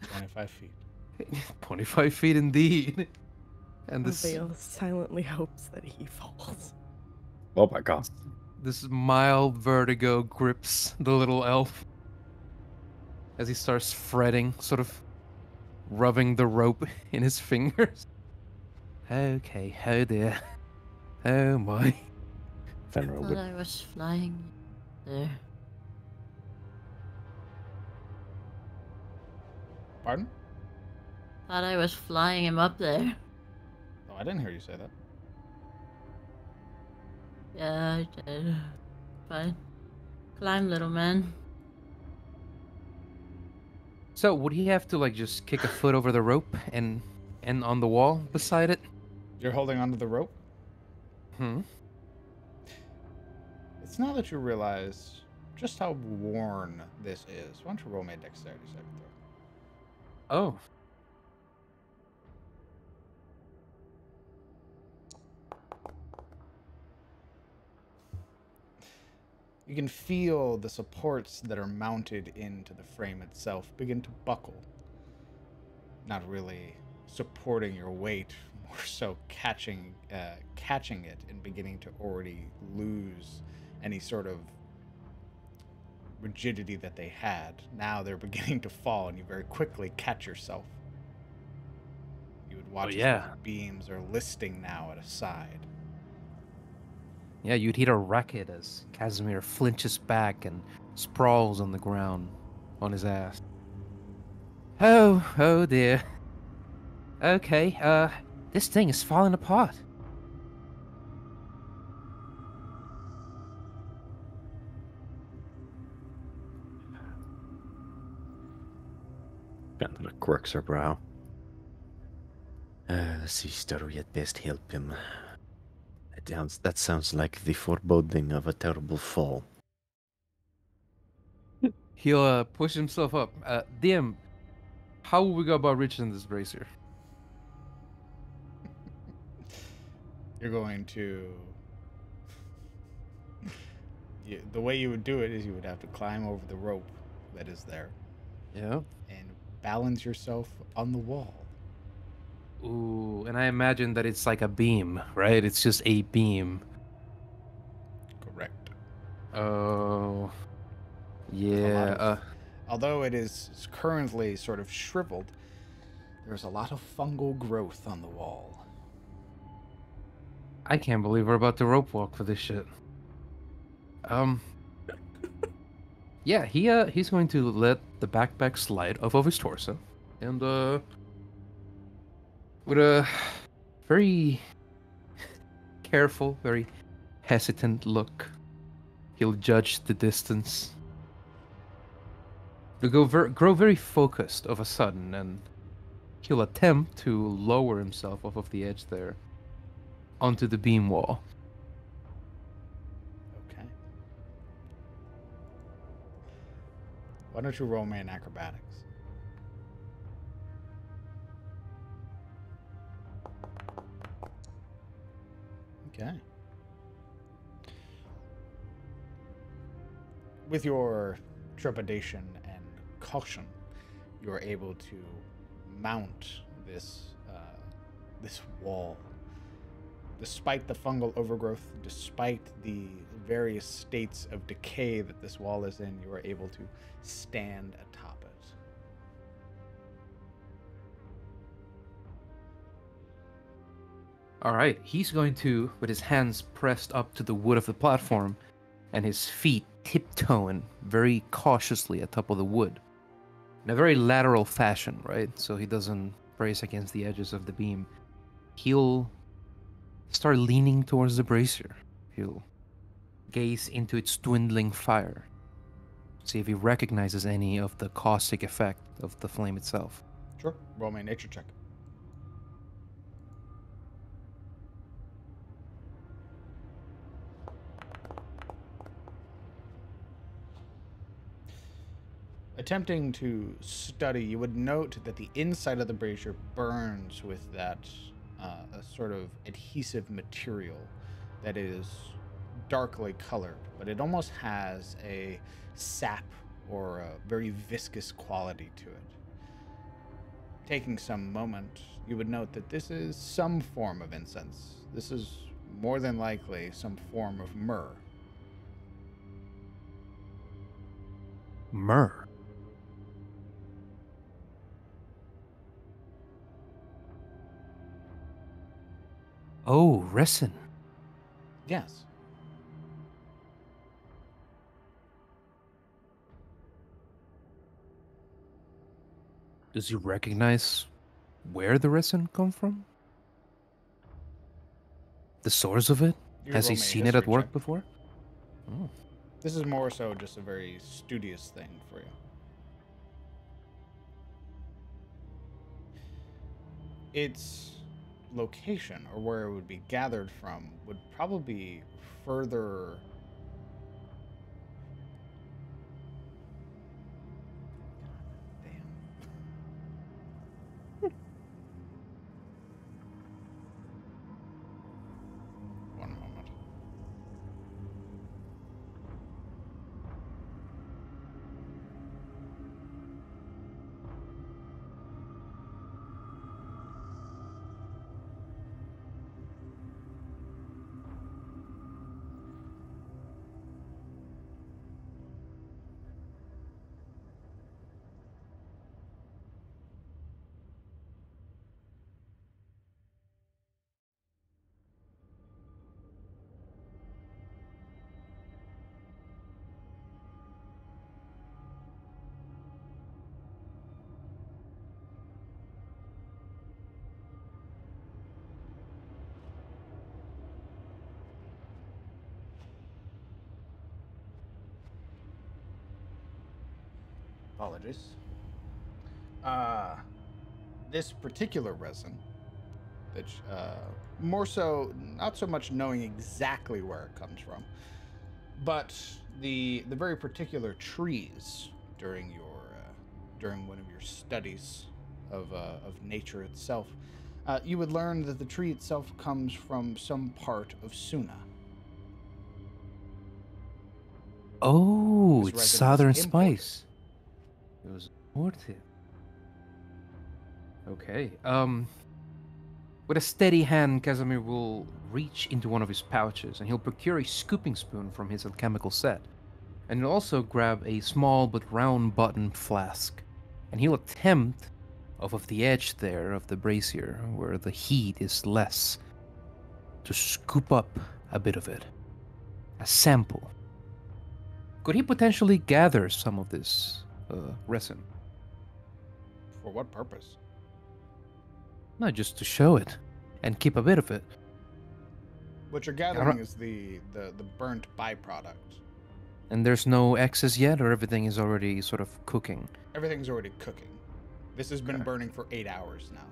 25 feet. 25 feet indeed. And this Avil silently hopes that he falls. Oh my god. this mild vertigo grips the little elf as he starts fretting, sort of rubbing the rope in his fingers. Okay, oh dear. Oh my. Fenrir Thought would I was flying there. Pardon? Thought I was flying him up there. Oh, I didn't hear you say that. Yeah, I did. Fine. Climb, little man. So would he have to just kick a foot over the rope and on the wall beside it? You're holding onto the rope? Hmm. It's now that you realize just how worn this is. Why don't you roll me a dexterity saving throw? Oh. You can feel the supports that are mounted into the frame itself begin to buckle. Not really supporting your weight, more so catching it and beginning to already lose any sort of rigidity that they had. Now they're beginning to fall, and you very quickly catch yourself. You would watch as those beams are listing now at a side. Yeah, you'd hear a racket as Casimir flinches back and sprawls on the ground on his ass. Oh dear. Okay, this thing is falling apart. Bandana quirks her brow. Sister, we had best help him. That sounds like the foreboding of a terrible fall. He'll push himself up. DM, how will we go about reaching this brazier? You're going to... the way you would do it is you would have to climb over the rope that is there. Yeah. And balance yourself on the wall. Ooh, and I imagine that it's like a beam, right? It's just a beam. Correct. Oh. Yeah. Although it is currently sort of shriveled, there's a lot of fungal growth on the wall. I can't believe we're about to rope walk for this shit. Yeah, he's going to let the backpack slide off of his torso, and with a very careful, very hesitant look, he'll judge the distance. He'll grow very focused of a sudden, and he'll attempt to lower himself off of the edge there onto the beam wall. Okay. Why don't you roll me an acrobatics? Okay. With your trepidation and caution, you are able to mount this this wall. Despite the fungal overgrowth, despite the various states of decay that this wall is in, you are able to stand atop it. All right, he's going to, with his hands pressed up to the wood of the platform and his feet tiptoeing very cautiously atop of the wood, in a very lateral fashion, right? So he doesn't brace against the edges of the beam. He'll start leaning towards the brazier. He'll gaze into its dwindling fire, see if he recognizes any of the caustic effect of the flame itself. Sure. Roll me a nature check. Attempting to study, you would note that the inside of the brazier burns with that a sort of adhesive material that is darkly colored, but it almost has a sap or a very viscous quality to it. Taking some moment, you would note that this is some form of incense. This is more than likely some form of myrrh. Myrrh? Oh, resin. Yes. Does he recognize where the resin come from? The source of it? Has he seen it at work before? Oh. This is more so just a very studious thing for you. Its location, or where it would be gathered from, would probably be further... One moment. Apologies. This particular resin, which more so, not so much knowing exactly where it comes from, but the very particular trees during one of your studies of nature itself, you would learn that the tree itself comes from some part of Suna. Oh, This it's resin southern was imported. spice. It was imported. Okay. With a steady hand, Casimir will reach into one of his pouches and he'll procure a scooping spoon from his alchemical set. And he'll also grab a small but round button flask. And he'll attempt, off of the edge there of the brazier, where the heat is less, to scoop up a bit of it. A sample. Could he potentially gather some of this resin? For what purpose? Not just to show it, and keep a bit of it. What you're gathering is the burnt byproduct. And there's no excess yet, or everything is already sort of cooking? Everything's already cooking. This has been burning for 8 hours now.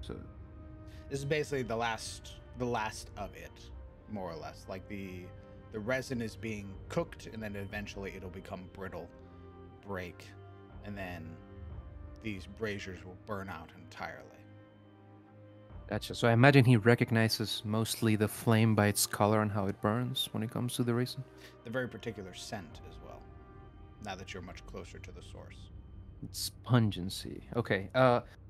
So, This is basically the last of it, more or less. Like the resin is being cooked, and then eventually it'll become brittle, break, and then these braziers will burn out entirely. gotcha. So I imagine he recognizes mostly the flame by its color and how it burns when it comes to the resin. The very particular scent as well, now that you're much closer to the source. It's pungency. Okay,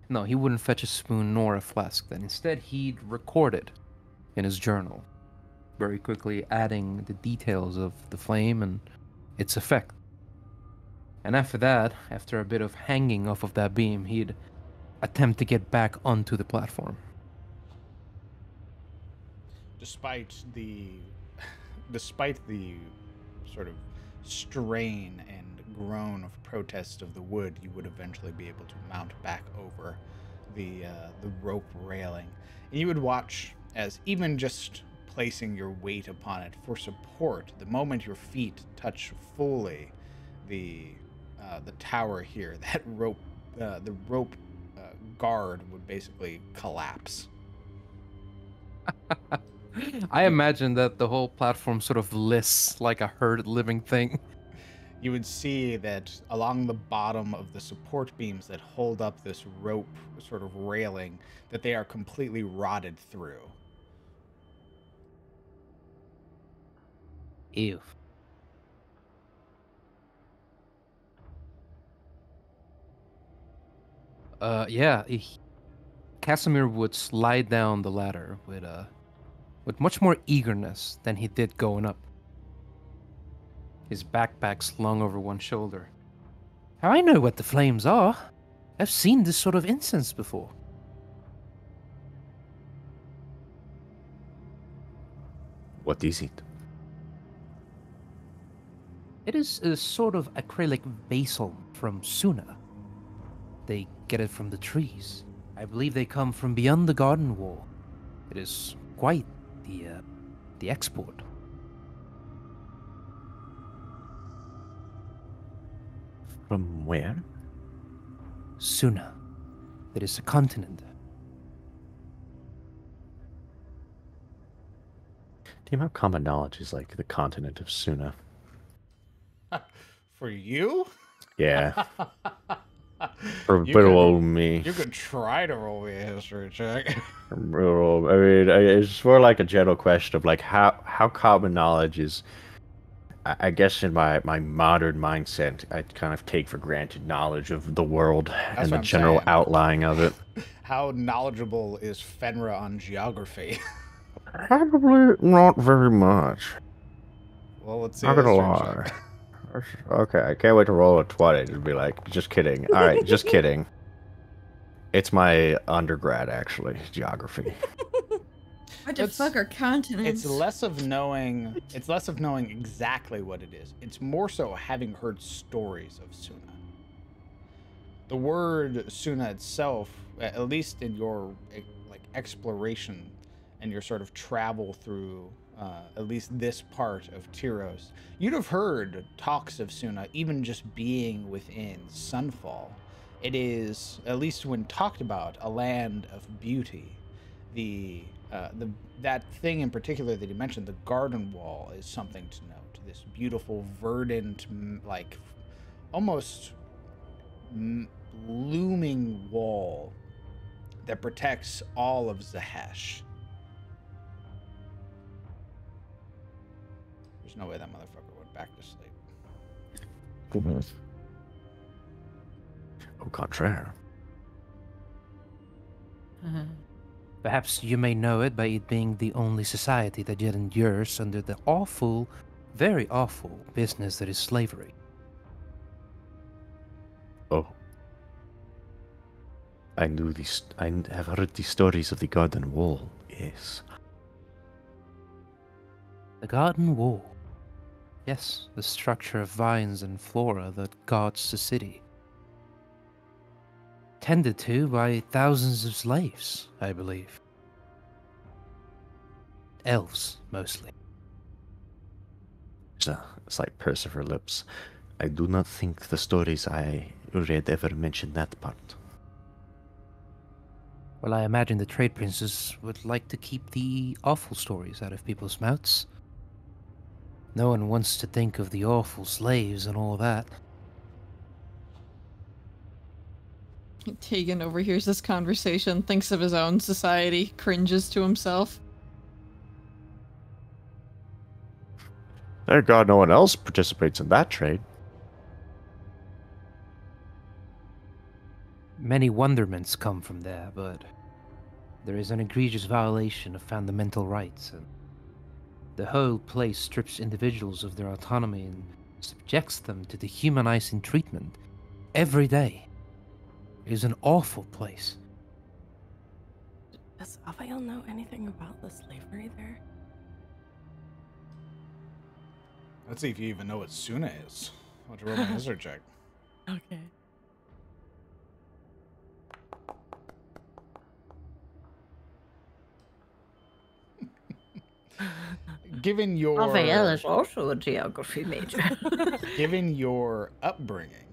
no, he wouldn't fetch a spoon nor a flask then. Instead, he'd record it in his journal, very quickly adding the details of the flame and its effect. And after that, after a bit of hanging off of that beam, he'd attempt to get back onto the platform. Despite the sort of strain and groan of protest of the wood, you would eventually be able to mount back over the rope railing, and you would watch as even just placing your weight upon it for support, the moment your feet touch fully the tower here, that the rope guard would basically collapse. I imagine that the whole platform sort of lists like a herd living thing. You would see that along the bottom of the support beams that hold up this rope sort of railing, that they are completely rotted through. Ew. Yeah, Casimir would slide down the ladder with much more eagerness than he did going up. His backpack slung over one shoulder. I know what the flames are. I've seen this sort of incense before. What is it? It is a sort of acrylic basil from Suna. They get it from the trees. I believe they come from beyond the garden wall. It is quite the export. From where? Suna. It is a continent. Do you know common knowledge is like the continent of Suna? For you? Yeah. For You little could- old me. You could try to roll me a history check. I mean, it's more like a general question of like how common knowledge is. I guess in my modern mindset, I kind of take for granted knowledge of the world and the what I'm general saying. outline of it. How knowledgeable is Fenra on geography? Probably not very much. Well, let's see. Not a gonna history lie. check. Okay, I can't wait to roll a 20 to be like, just kidding. All right, just kidding. It's my undergrad, actually, geography. What the fuck are continents? It's less of knowing exactly what it is. It's more so having heard stories of Suna. The word Suna itself, at least in your like exploration and your sort of travel through at least this part of Tyros. You'd have heard talks of Suna even just being within Sunfall. It is, at least when talked about, a land of beauty. That thing in particular that he mentioned, the garden wall, is something to note. This beautiful, verdant, like almost looming wall that protects all of Zahesh. There's no way that motherfucker went back to sleep. Au contraire. Perhaps you may know it by it being the only society that yet endures under the awful, very awful business that is slavery. Oh. I have heard the stories of the garden wall, yes. The garden wall. Yes, the structure of vines and flora that guards the city. Tended to by thousands of slaves, I believe. Elves, mostly. There's a slight purse of her lips. I do not think the stories I read ever mentioned that part. Well, I imagine the trade princes would like to keep the awful stories out of people's mouths. No one wants to think of the awful slaves and all that. Tegan overhears this conversation, thinks of his own society, cringes to himself. Thank God no one else participates in that trade. Many wonderments come from there, but there is an egregious violation of fundamental rights, and the whole place strips individuals of their autonomy and subjects them to dehumanizing treatment every day. It is an awful place. Does Avael know anything about the slavery there? Let's see if you even know what Suna is. I'll have to roll my wizard check. Okay. Given your Avael is also a geography major. given your upbringing,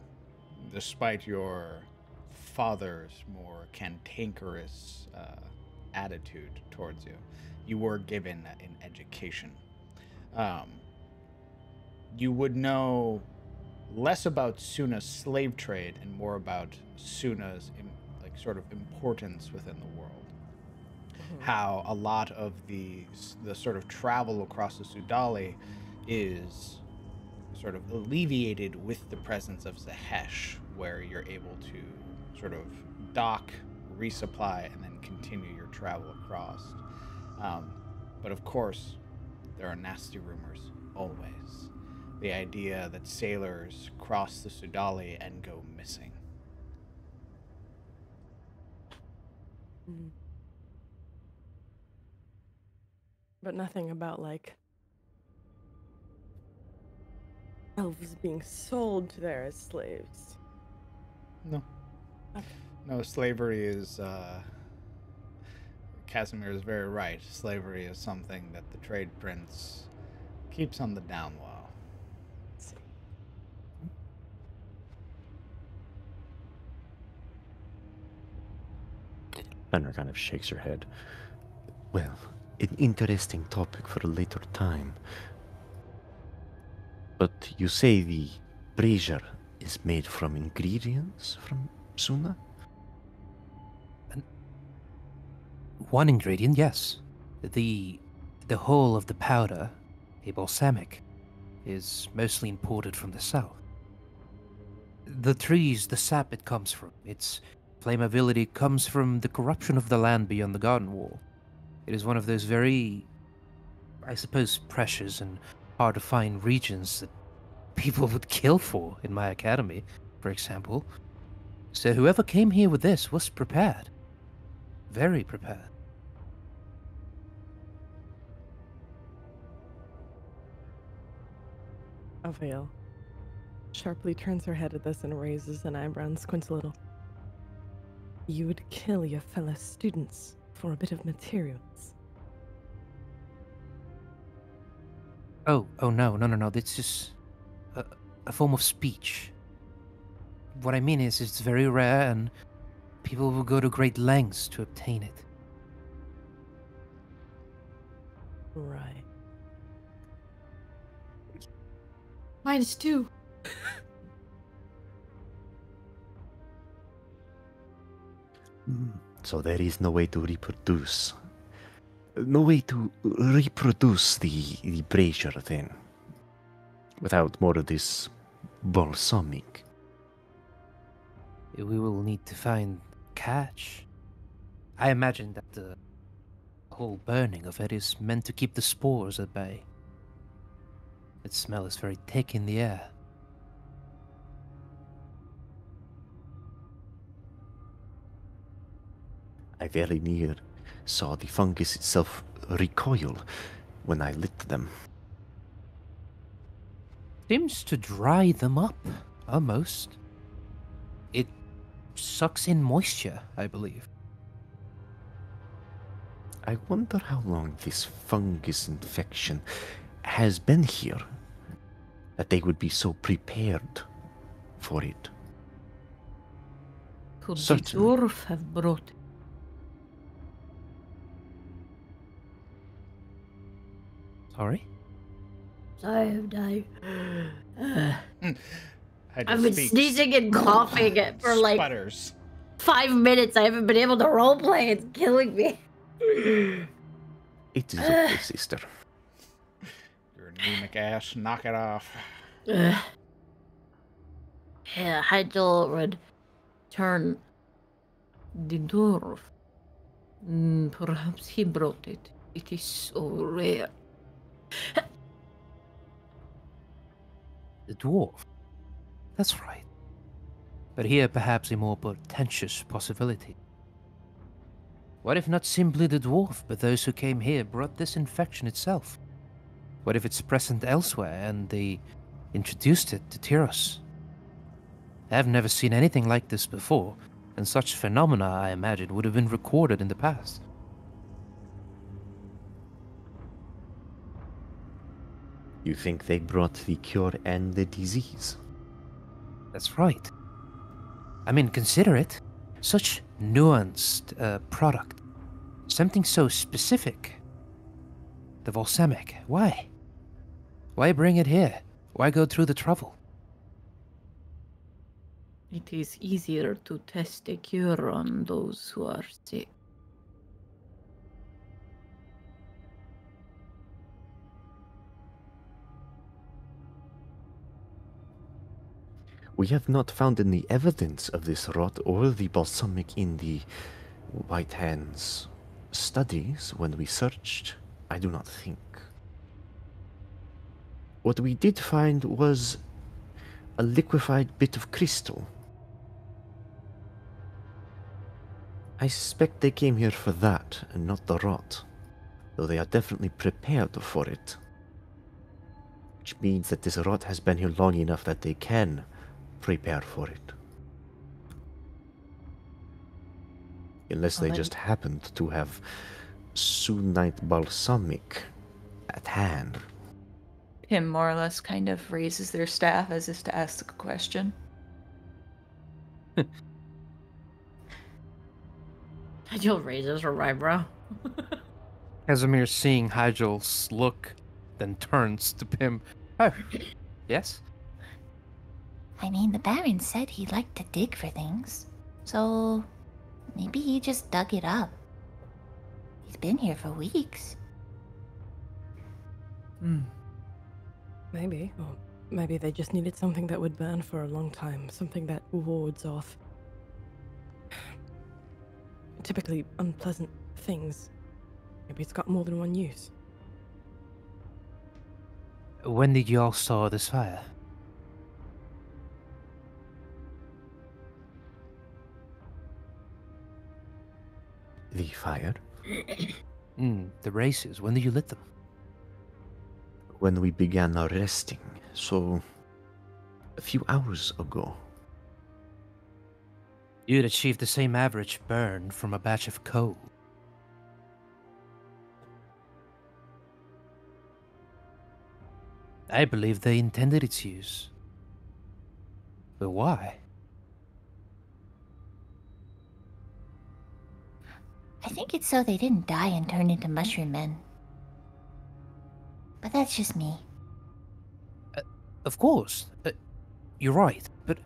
despite your father's more cantankerous attitude towards you, you were given an education. You would know less about Suna's slave trade and more about Suna's sort of importance within the world. How a lot of the sort of travel across the Sudali is sort of alleviated with the presence of Zahesh, where you're able to sort of dock, resupply, and then continue your travel across. But of course, there are nasty rumors always. The idea that sailors cross the Sudali and go missing. But nothing about, like, elves being sold there as slaves. No. Okay. No, slavery is, Casimir is very right. Slavery is something that the trade prince keeps on the down low. Fenrir kind of shakes her head. Well, an interesting topic for a later time. But you say the brazier is made from ingredients from Suna? One ingredient, yes. The whole of the powder, a balsamic, is mostly imported from the south. The trees, the sap it comes from, its flammability comes from the corruption of the land beyond the garden wall. It is one of those very, I suppose, precious and hard to find regions that people would kill for in my academy, for example. So whoever came here with this was prepared. Very prepared. Avail sharply turns her head at this and raises an eyebrow and squints a little. You would kill your fellow students for a bit of materials. Oh, no. This is a form of speech. What I mean is, it's very rare, and people will go to great lengths to obtain it. Right. -2. So there is no way to reproduce. No way to reproduce the brazier then. Without more of this balsamic. We will need to find catch. I imagine that the whole burning of it is meant to keep the spores at bay. Its smell is very thick in the air. I very near saw the fungus itself recoil when I lit them. Seems to dry them up, almost. It sucks in moisture, I believe. I wonder how long this fungus infection has been here, that they would be so prepared for it. Could the Certainly. dwarf have brought it? Sorry? I have died. Hydra I've been speaks. sneezing and coughing for like Sputters. 5 minutes. I haven't been able to roleplay. It's killing me. It is okay, sister. You're anemic ass. Knock it off. Yeah, Hydel would turn. The dwarf. Perhaps he brought it. It is so rare. The dwarf. That's right. But here perhaps a more portentous possibility. What if not simply the dwarf, but those who came here brought this infection itself? What if it's present elsewhere and they introduced it to Tyros? I've never seen anything like this before, and such phenomena, I imagine, would have been recorded in the past. You think they brought the cure and the disease? That's right. I mean, consider it. Such nuanced product. Something so specific. The balsamic. Why? Why bring it here? Why go through the trouble? It is easier to test a cure on those who are sick. We have not found any evidence of this rot or the balsamic in the White Hand's studies when we searched. I do not think. What we did find was a liquefied bit of crystal. I suspect they came here for that and not the rot, though they are definitely prepared for it. Which means that this rot has been here long enough that they can prepare for it. Unless they just happened to have Sunite balsamic at hand. Pim more or less kind of raises their staff as if to ask a question. Hydel raises her eyebrow. Casimir, seeing Hygel's look, then turns to Pim. Oh, yes? I mean, the Baron said he liked to dig for things, so maybe he just dug it up. He's been here for weeks. Maybe. Or maybe they just needed something that would burn for a long time. Something that wards off typically unpleasant things. Maybe it's got more than one use. When did you all saw this fire? The fire? The races. When did you lit them? When we began our resting, so a few hours ago. You'd achieved the same average burn from a batch of coal. I believe they intended its use. But why? I think it's so they didn't die and turn into mushroom men. But that's just me. Of course. You're right, but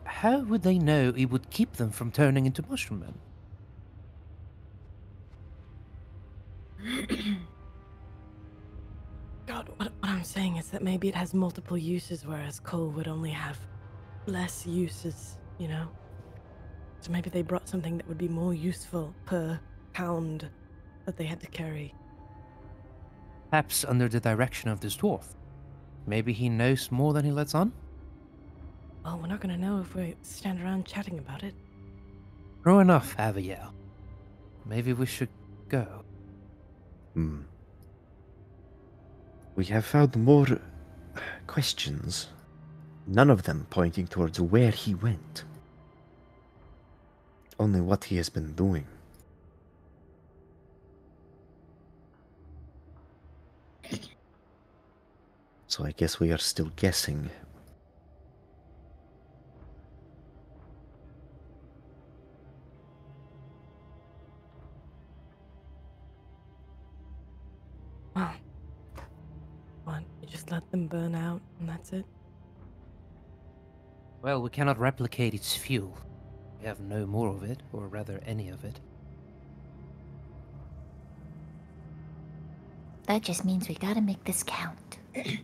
how would they know it would keep them from turning into mushroom men? God, what I'm saying is that maybe it has multiple uses, whereas coal would only have less uses, you know? So maybe they brought something that would be more useful per pound that they had to carry. Perhaps under the direction of this dwarf. Maybe he knows more than he lets on? Well, we're not gonna know if we stand around chatting about it. True enough, Aviel. Maybe we should go. We have found more questions, none of them pointing towards where he went. Only what he has been doing. So I guess we are still guessing. Well, what? You just let them burn out and that's it? Well, we cannot replicate its fuel. We have no more of it, or rather any of it. That just means we gotta make this count. Yeah,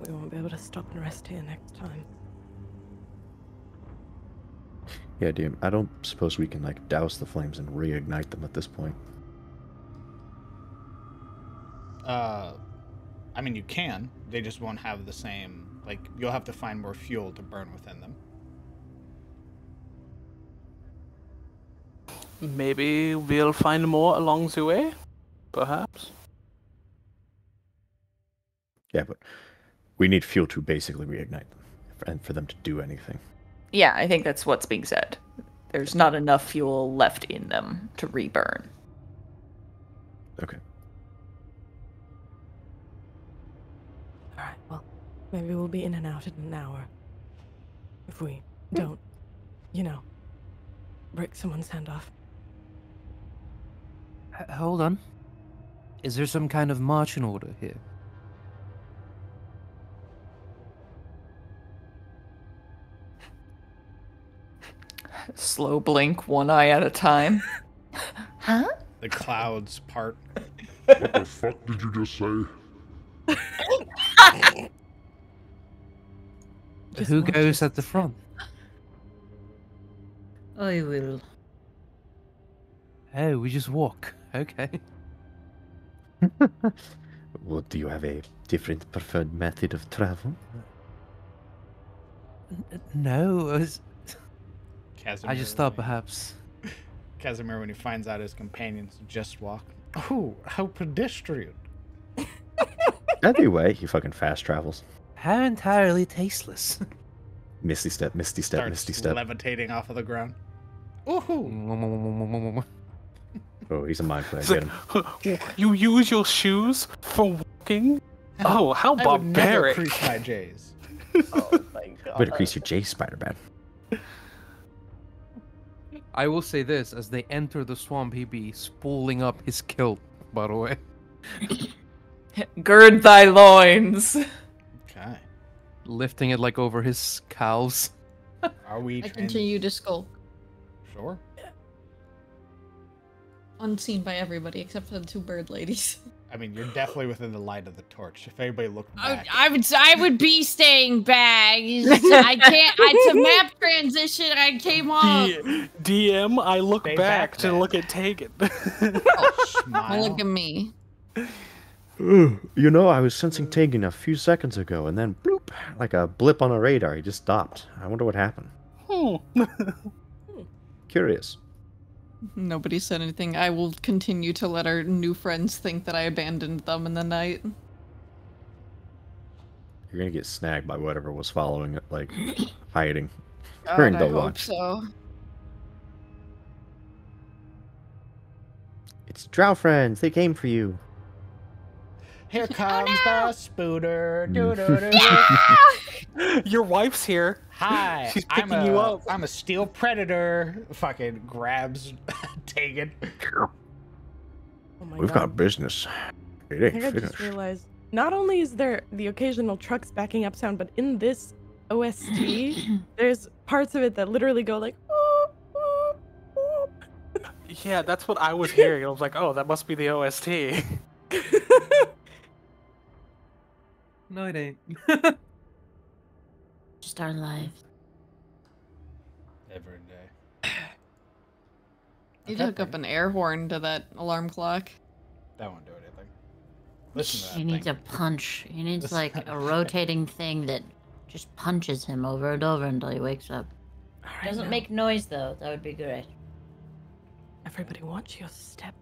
we won't be able to stop and rest here next time. Yeah, dude, I don't suppose we can, like, douse the flames and reignite them at this point. I mean, you can. They just won't have the same... Like, you'll have to find more fuel to burn within them. Maybe we'll find more along the way? Perhaps? Yeah, but we need fuel to basically reignite them, and for them to do anything. Yeah, I think that's what's being said. There's not enough fuel left in them to reburn. Okay. Alright, well, maybe we'll be in and out in an hour. If we don't, you know, break someone's hand off. Hold on. Is there some kind of marching order here? Slow blink, one eye at a time. Huh? The clouds part. What the fuck did you just say? Who goes at the front? I will. Oh, we just walk. Okay. Well, do you have a different preferred method of travel? No, Casimir, I just thought perhaps... Casimir, when he finds out his companions just walk. Oh, how pedestrian. Anyway, he fucking fast travels. How entirely tasteless. Misty step, misty step, Starts misty step. levitating off of the ground. Ooh. Oh, he's a mind player. It's Get like, him. you use your shoes for walking? Oh, how I would never barbaric. crease my J's. Oh my god. Better crease your J, Spider-Man. I will say this, as they enter the swamp, he be spooling up his kilt, by the way. Gird thy loins. Okay. Lifting it like over his cows. Are we I trans- continue to skulk, Sure. unseen by everybody except for the two bird ladies. I mean, you're definitely within the light of the torch. If anybody looked back. I would be staying back. I can't. It's a map transition. I came off. DM, I look Stay back back to then. look at Tegan. Smile. Look at me. You know, I was sensing Tegan a few seconds ago, and then bloop, like a blip on a radar, he just stopped. I wonder what happened. Curious. Nobody said anything. I will continue to let our new friends think that I abandoned them in the night. You're gonna get snagged by whatever was following it, like hiding God, during I the hope watch. so. It's Drow friends. They came for you. Here comes the spooter. Doo-doo-doo. Your wife's here. Hi, She's picking you up. I'm a steel predator. Fucking grabs Tegan. Oh my We've God. got business. It I ain't think I just finished. realized not only is there the occasional trucks backing up sound, but in this OST, there's parts of it that literally go like. Yeah, that's what I was hearing. I was like, oh, that must be the OST. No, it ain't. Just our lives. Every day. You'd Okay, hook up an air horn to that alarm clock. That won't do anything. Listen to that He needs thing. a punch. He needs like a rotating thing that just punches him over and over until he wakes up. Doesn't make noise though. That would be great. Everybody wants your step.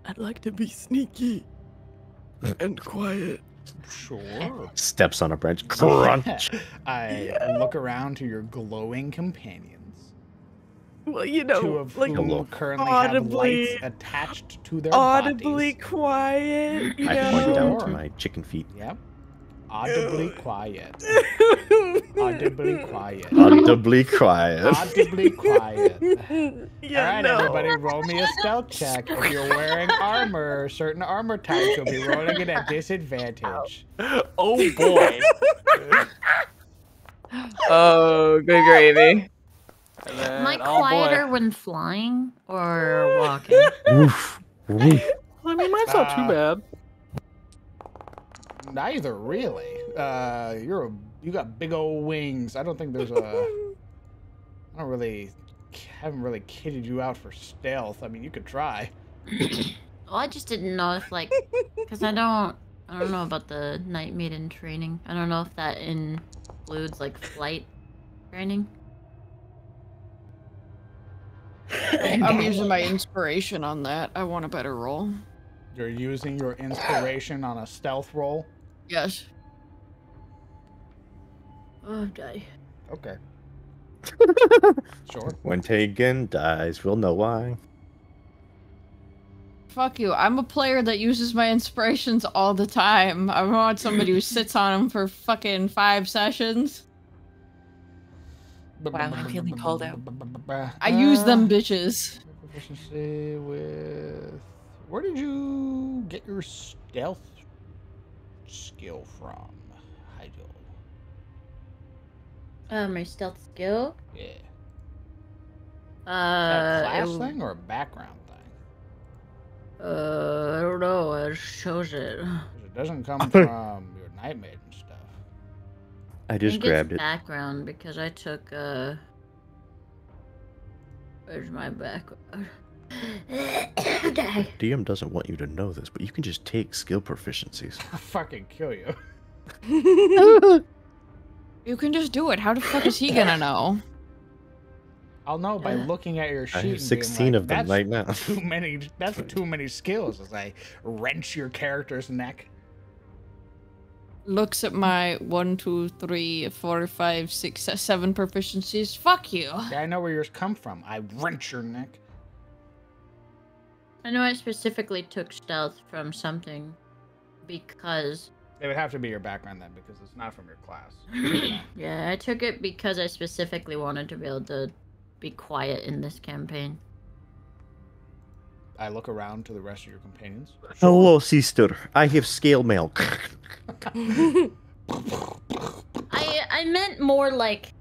I'd like to be sneaky and quiet. Sure. Steps on a branch. Crunch. I look around to your glowing companions. Well, you Two know, of like whom currently audibly, have lights attached to their audibly bodies. quiet. You I know? point down to my chicken feet. Yep. Audibly quiet. Audibly quiet. Audibly quiet. Audibly quiet. Yeah, All right, no. everybody, roll me a stealth check. If you're wearing armor, certain armor types, you'll be rolling it at disadvantage. Oh boy. Oh, good gravy. And Am I then, oh, boy. quieter when flying or walking? Oof. Oof. I mean, mine's not too bad. Neither really. You got big old wings. I don't think there's a. I haven't really kitted you out for stealth. I mean, you could try. Well, I just didn't know if like, because I don't know about the Night Maiden training. I don't know if that includes like flight training. I'm using my inspiration on that. I want a better roll. You're using your inspiration on a stealth roll. Yes. Oh, die. Okay. Sure. When Tegan dies, we'll know why. Fuck you. I'm a player that uses my inspirations all the time. I want somebody who sits on them for fucking 5 sessions. Wow, I'm feeling called out. I use them bitches. Proficiency with. Where did you get your stealth skill from, Hydel? My stealth skill. Yeah. Is that a class it- thing or a background thing? I don't know. I just chose it. 'Cause it doesn't come from your Night Maiden stuff. I I just think it's grabbed it. background because I took where's my background? Die. DM doesn't want you to know this, but you can just take skill proficiencies. I'll fucking kill you. You can just do it. How the fuck is he gonna know? I'll know by looking at your sheet. I have and 16 being like, of them "That's right now." Too many. That's too many skills. As I wrench your character's neck. Looks at my 1, 2, 3, 4, 5, 6, 7 proficiencies. Fuck you. Yeah, I know where yours come from. I wrench your neck. I know I specifically took stealth from something because It would have to be your background then, because it's not from your class. yeah, I took it because I specifically wanted to be able to be quiet in this campaign. I look around to the rest of your companions. Hello, sister. I have scale mail. I meant more like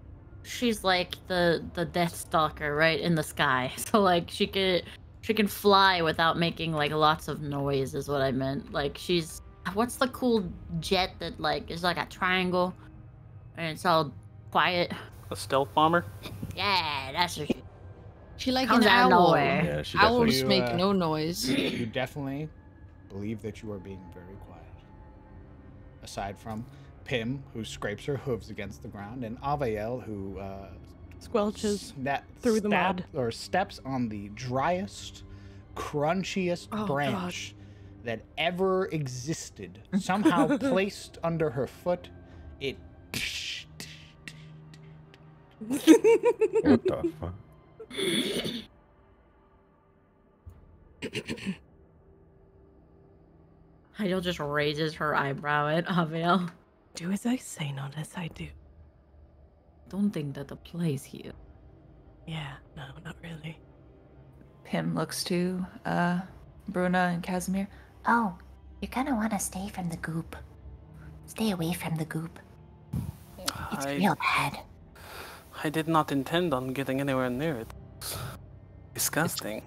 she's like the Death Stalker, right, in the sky. So like she can fly without making like lots of noise is what I meant. Like she's what's the cool jet that like is like a triangle and it's all quiet? A stealth bomber? Yeah, that's her. She like Comes an out of owl. nowhere. Yeah, she Owls definitely. make no noise. You definitely believe that you are being very quiet. Aside from Pim, who scrapes her hooves against the ground, and Avael, who Squelches through the mud. or steps on the driest, crunchiest Oh, branch that ever existed, somehow placed under her foot. It. What the fuck? Heidel just raises her eyebrow at Aviel. Do as I say, not as I do. Don't think that applies here. Yeah, no, not really. Pim looks to Bruna and Casimir. Oh, you're gonna want to stay from the goop. Stay away from the goop. It's real bad. I did not intend on getting anywhere near it. Disgusting.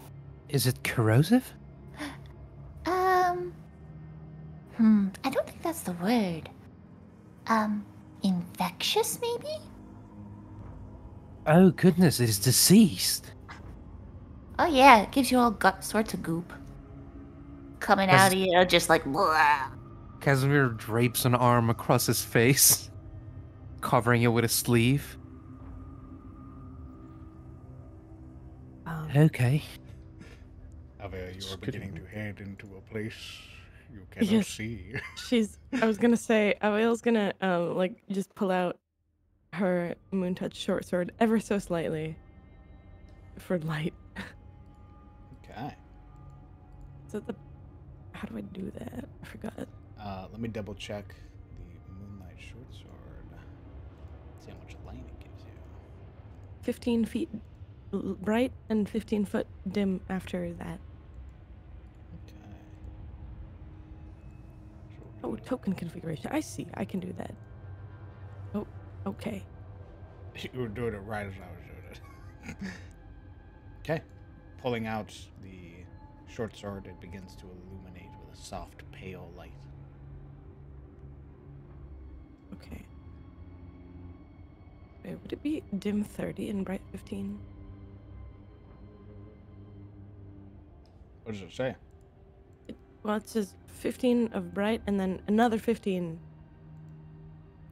Is it corrosive? I don't think that's the word. Infectious, maybe? Oh goodness, it is deceased. Oh yeah, it gives you all sorts of goop. Coming out of you, just like, blah. Casimir drapes an arm across his face, covering it with a sleeve. Okay. Avia, you are beginning to head into a place you cannot see. I was gonna say, Aviel's gonna, just pull out her Moon Touch short sword ever so slightly for light. Okay. So how do I do that? I forgot. Let me double check the Moonlight Short Sword. See how much light it gives you. 15 feet bright and 15 foot dim after that. Okay. Oh, token configuration. I see. I can do that. Oh, okay. You were doing it right as I was doing it. Okay. Pulling out the short sword, it begins to illuminate with a soft, pale light. Okay. Wait, would it be dim 30 and bright 15? What does it say? Well, it says 15 of bright and then another 15.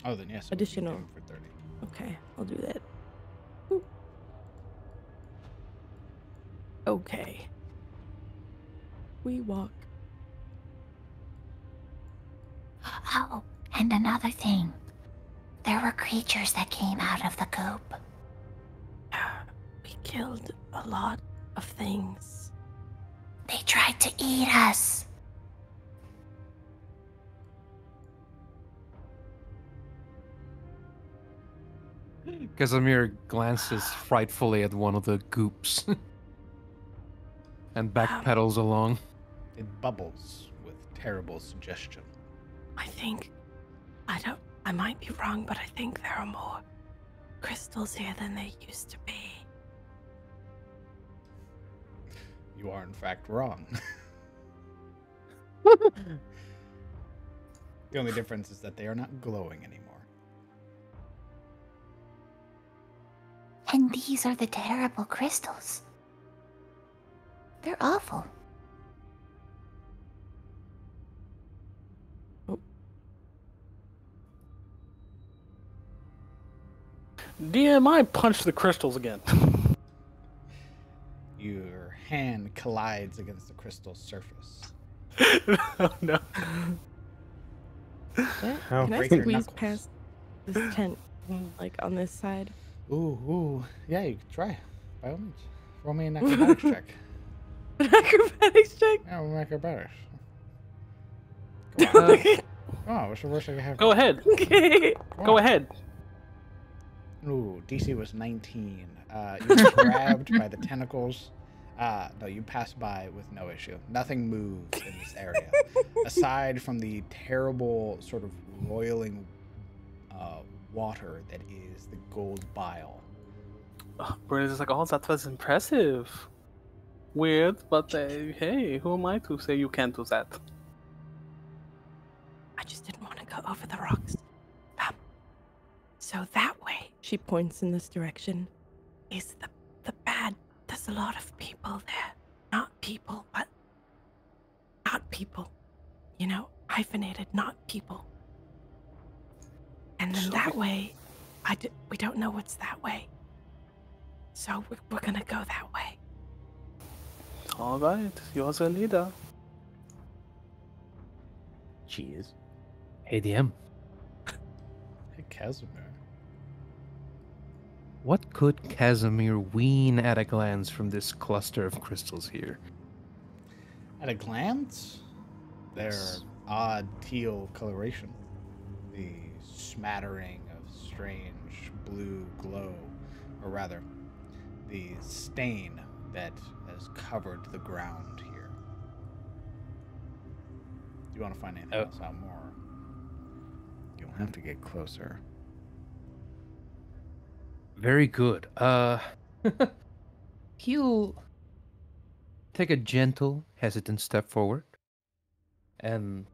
Oh, then yes. Additional. For 30. Okay, I'll do that. Ooh. Okay. We walk. Oh, and another thing. There were creatures that came out of the goop. We killed a lot of things. They tried to eat us. Casimir glances frightfully at one of the goops and backpedals along. It bubbles with terrible suggestion. I think, I might be wrong, but I think there are more crystals here than there used to be. You are, in fact, wrong. The only difference is that they are not glowing anymore. And these are the terrible crystals. They're awful. DMI punch the crystals again. Your hand collides against the crystal surface. Oh no. Can I squeeze past this tent, like on this side? Ooh. Yeah, you can try. By all means. Roll me an acrobatics check. An acrobatics check? Yeah, roll me acrobatics. Come on. Oh, what's the worst I can have? Go ahead. Okay. Go ahead. Ooh, DC was 19. You were grabbed by the tentacles. No, you passed by with no issue. Nothing moved in this area. Aside from the terrible sort of roiling water that is the gold bile. Brandon's just like, oh, that was impressive. Weird, but hey, who am I to say you can't do that? I just didn't want to go over the rocks. So that way, she points in this direction, is the bad. There's a lot of people there. Not people, but not people. You know, hyphenated, not people. And then that way, we don't know what's that way. So we're gonna go that way. All right, you're the leader. Cheers. Hey, DM. Hey, Casimir. What could Casimir wean at a glance from this cluster of crystals here? At a glance, they're odd teal coloration. The smattering of strange blue glow, or rather, the stain that has covered the ground here. Do you want to find anything else out more? You'll have to get closer. Very good. He'll take a gentle, hesitant step forward, and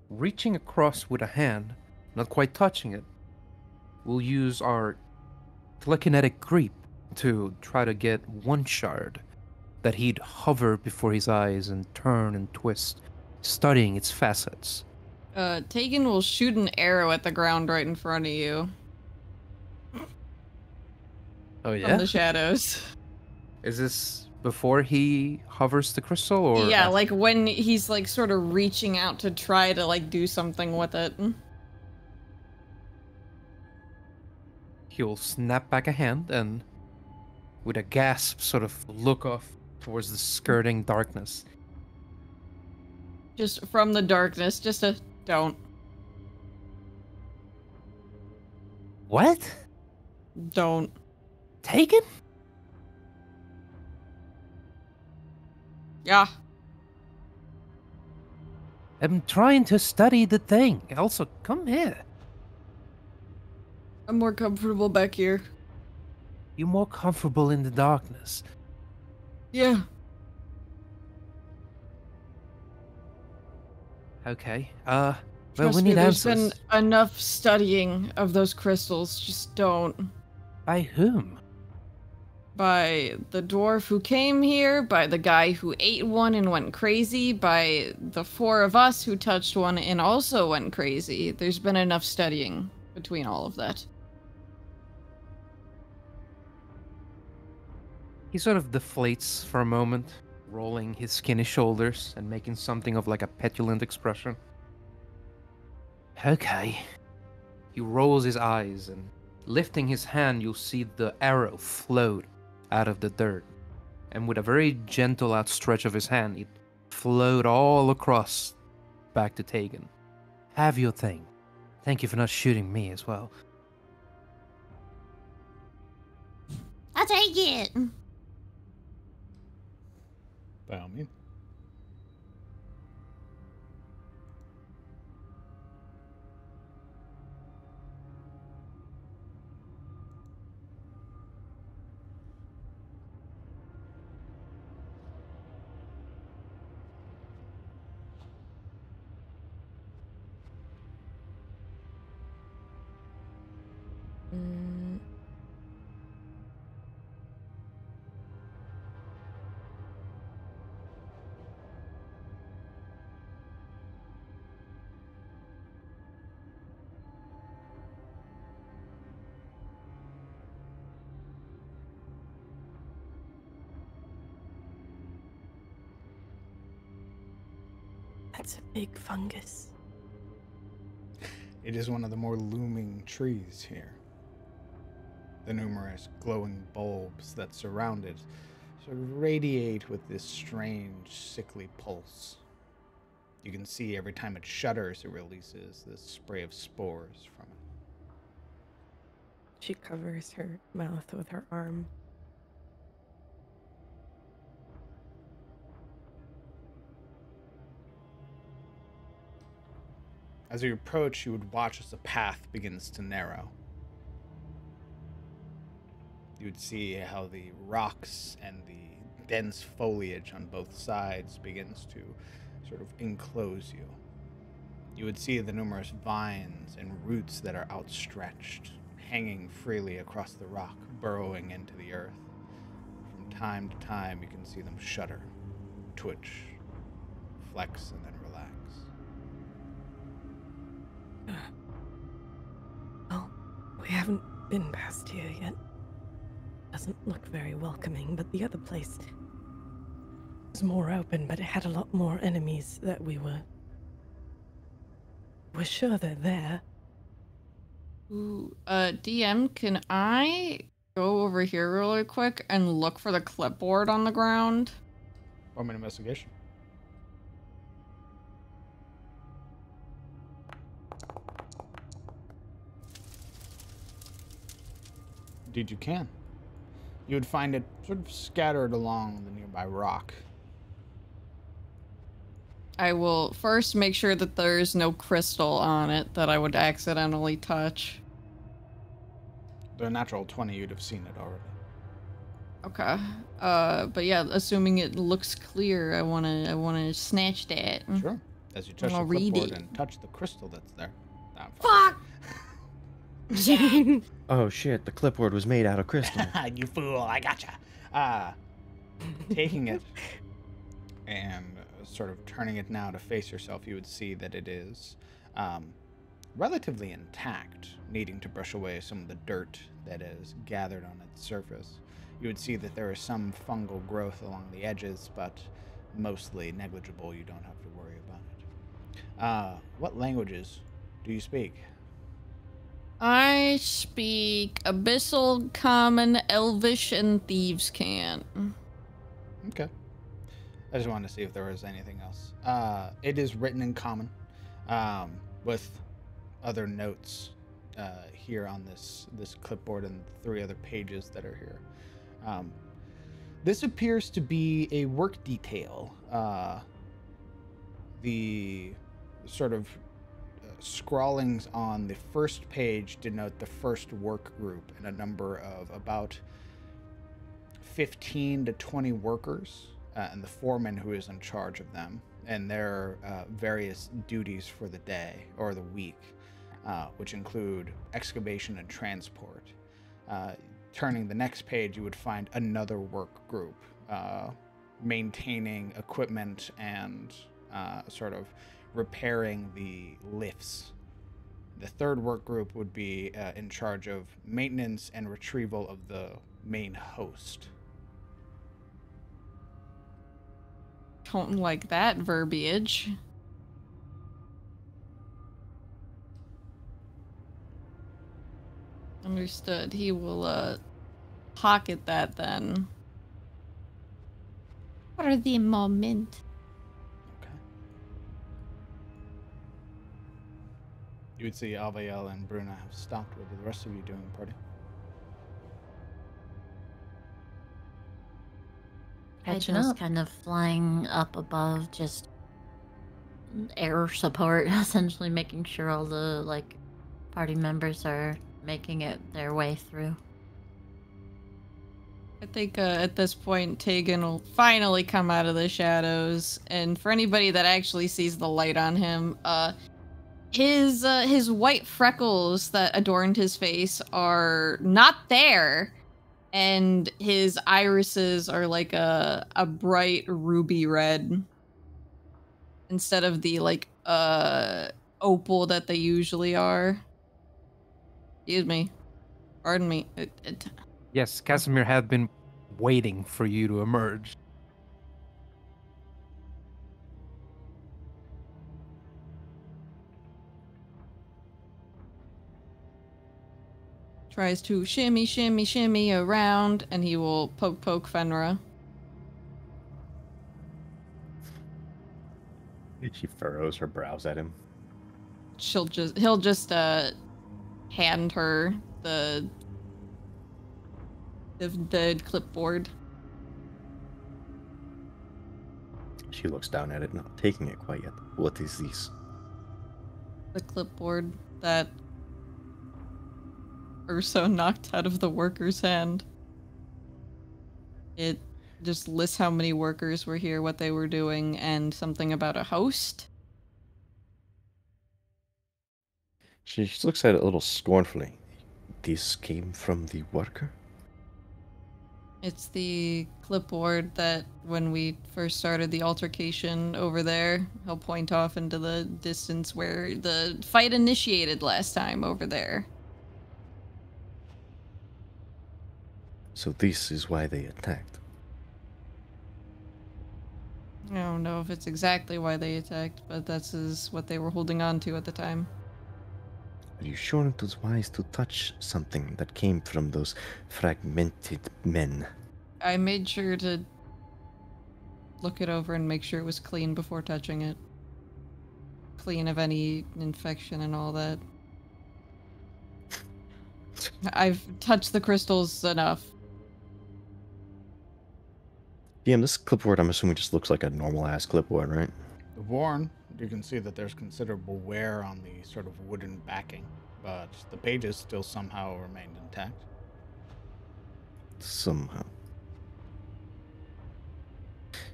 reaching across with a hand, not quite touching it, we'll use our telekinetic creep to try to get one shard that he'd hover before his eyes and turn and twist, studying its facets. Tegan will shoot an arrow at the ground right in front of you. Oh yeah? From the shadows. Is this before he hovers the crystal, or yeah, after? like when he's like sort of reaching out to try to like do something with it. He'll snap back a hand and, with a gasp, sort of look off towards the skirting darkness. Just from the darkness, just a don't. What? Don't. Taken? Yeah. I'm trying to study the thing. Also, come here. I'm more comfortable back here. You're more comfortable in the darkness. Yeah. Okay. Well, Trust we me, need there's answers. been enough studying of those crystals. Just don't. By whom? By the dwarf who came here, by the guy who ate one and went crazy, by the four of us who touched one and also went crazy. There's been enough studying between all of that. He sort of deflates for a moment, rolling his skinny shoulders and making something of like a petulant expression. Okay. He rolls his eyes and, lifting his hand, you'll see the arrow float out of the dirt. And with a very gentle outstretch of his hand, it flowed all across back to Tegan. Have your thing. Thank you for not shooting me as well. I'll take it. By all means. That's a big fungus. It is one of the more looming trees here. The numerous glowing bulbs that surround it sort of radiate with this strange, sickly pulse. You can see every time it shudders, it releases this spray of spores from it. She covers her mouth with her arm. As you approach, you would watch as the path begins to narrow. You would see how the rocks and the dense foliage on both sides begins to sort of enclose you. You would see the numerous vines and roots that are outstretched, hanging freely across the rock, burrowing into the earth. From time to time, you can see them shudder, twitch, flex, and then relax. Well, we haven't been past here yet. Doesn't look very welcoming, but the other place was more open, but it had a lot more enemies that we're sure they're there. Ooh, DM, can I go over here really quick and look for the clipboard on the ground? Roll an investigation. Indeed you can. You would find it sort of scattered along the nearby rock. I will first make sure that there's no crystal on it that I would accidentally touch. The natural 20, you'd have seen it already. Okay. But yeah, assuming it looks clear, I wanna snatch that. Sure. As you touch the I'll read clipboard it. and touch the crystal that's there. Fuck! Oh shit, the clipboard was made out of crystal. You fool, I gotcha. Taking it and sort of turning it now to face yourself, you would see that it is relatively intact, needing to brush away some of the dirt that is gathered on its surface. You would see that there is some fungal growth along the edges, but mostly negligible. You don't have to worry about it. What languages do you speak? I speak Abyssal, Common, Elvish, and Thieves' Cant. Okay. I just wanted to see if there was anything else. It is written in Common, with other notes here on this clipboard and 3 other pages that are here. This appears to be a work detail. The sort of scrawlings on the first page denote the first work group and a number of about 15 to 20 workers and the foreman who is in charge of them and their various duties for the day or the week, which include excavation and transport. Turning the next page, you would find another work group maintaining equipment and sort of repairing the lifts. The third work group would be in charge of maintenance and retrieval of the main host. Don't like that verbiage. Understood. He will pocket that then. For the moment. You would see Alvael and Bruna have stopped. What are the rest of you doing, party? Edna's kind of flying up above, just air support, essentially making sure all the party members are making it their way through. I think at this point, Tegan will finally come out of the shadows, and for anybody that actually sees the light on him, his white freckles that adorned his face are not there, and his irises are like a bright ruby red instead of the opal that they usually are. Excuse me. Pardon me. Yes, Casimir had been waiting for you to emerge. Tries to shimmy, shimmy, shimmy around, and he will poke Fenra. She furrows her brows at him. He'll just hand her the clipboard. She looks down at it, not taking it quite yet. What is this? The clipboard that Urso knocked out of the worker's hand. It just lists how many workers were here, what they were doing, and something about a host. She looks at it a little scornfully. This came from the worker? It's the clipboard that when we first started the altercation over there, he'll point off into the distance where the fight initiated last time over there. So this is why they attacked. I don't know if it's exactly why they attacked, but that's what they were holding on to at the time. Are you sure it was wise to touch something that came from those fragmented men? I made sure to look it over and make sure it was clean before touching it. Clean of any infection and all that. I've touched the crystals enough. DM, this clipboard, I'm assuming, just looks like a normal-ass clipboard, right? Worn, you can see that there's considerable wear on the sort of wooden backing, but the pages still somehow remained intact. Somehow.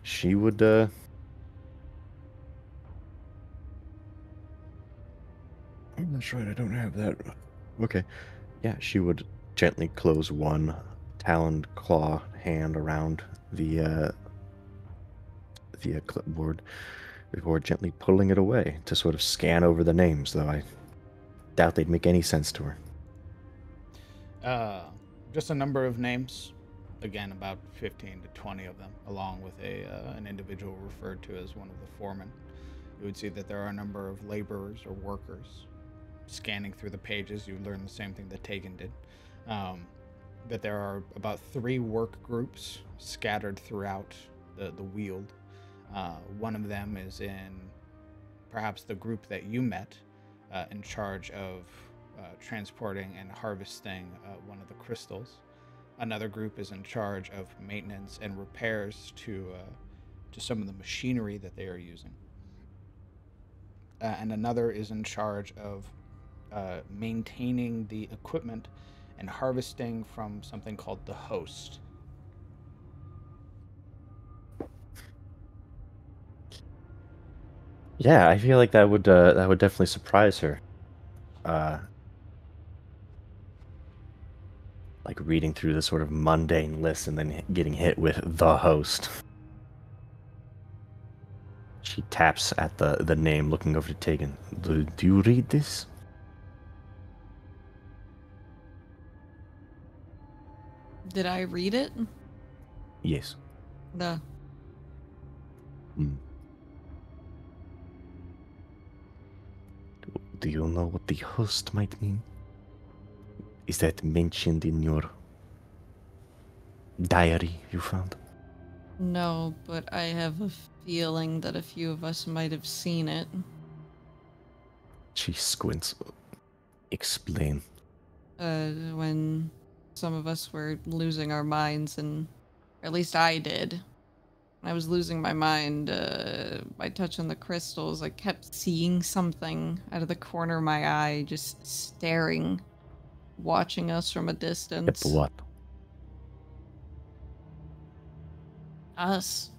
She would, that's right, I don't have that. Okay. Yeah, she would gently close one taloned claw hand around the clipboard before gently pulling it away to sort of scan over the names, though I doubt they'd make any sense to her. Just a number of names, again about 15 to 20 of them, along with an individual referred to as one of the foremen. You would see that there are a number of laborers or workers. Scanning through the pages, you learn the same thing that Tegan did. That there are about 3 work groups scattered throughout the Weald. One of them is in perhaps the group that you met, in charge of transporting and harvesting one of the crystals. Another group is in charge of maintenance and repairs to some of the machinery that they are using. And another is in charge of maintaining the equipment and harvesting from something called the host. Yeah, I feel like that would definitely surprise her. Like reading through the sort of mundane list and then getting hit with the host. She taps at the name, looking over to Tegan. Do you read this? Did I read it? Yes. No. Do you know what the host might mean? Is that mentioned in your diary you found? No, but I have a feeling that a few of us might have seen it. She squints. Explain. When some of us were losing our minds, and or at least I did. When I was losing my mind by touching the crystals, I kept seeing something out of the corner of my eye, just staring, watching us from a distance. What? Us.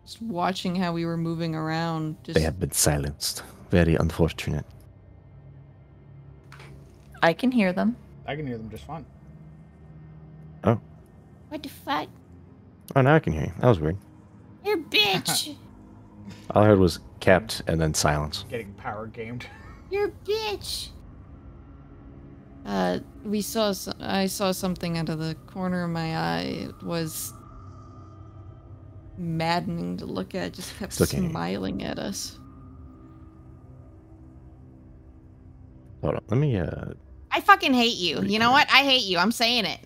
Just watching how we were moving around. Just... They have been silenced. Very unfortunate. I can hear them. I can hear them just fine. Oh. What the fuck? Oh, now I can hear you. That was weird. You're bitch. All I heard was kept and then silence. Getting power gamed. You're bitch. I saw something out of the corner of my eye. It was maddening to look at. Just kept smiling at us. Hold on, let me I fucking hate you. You know what? I hate you. I'm saying it.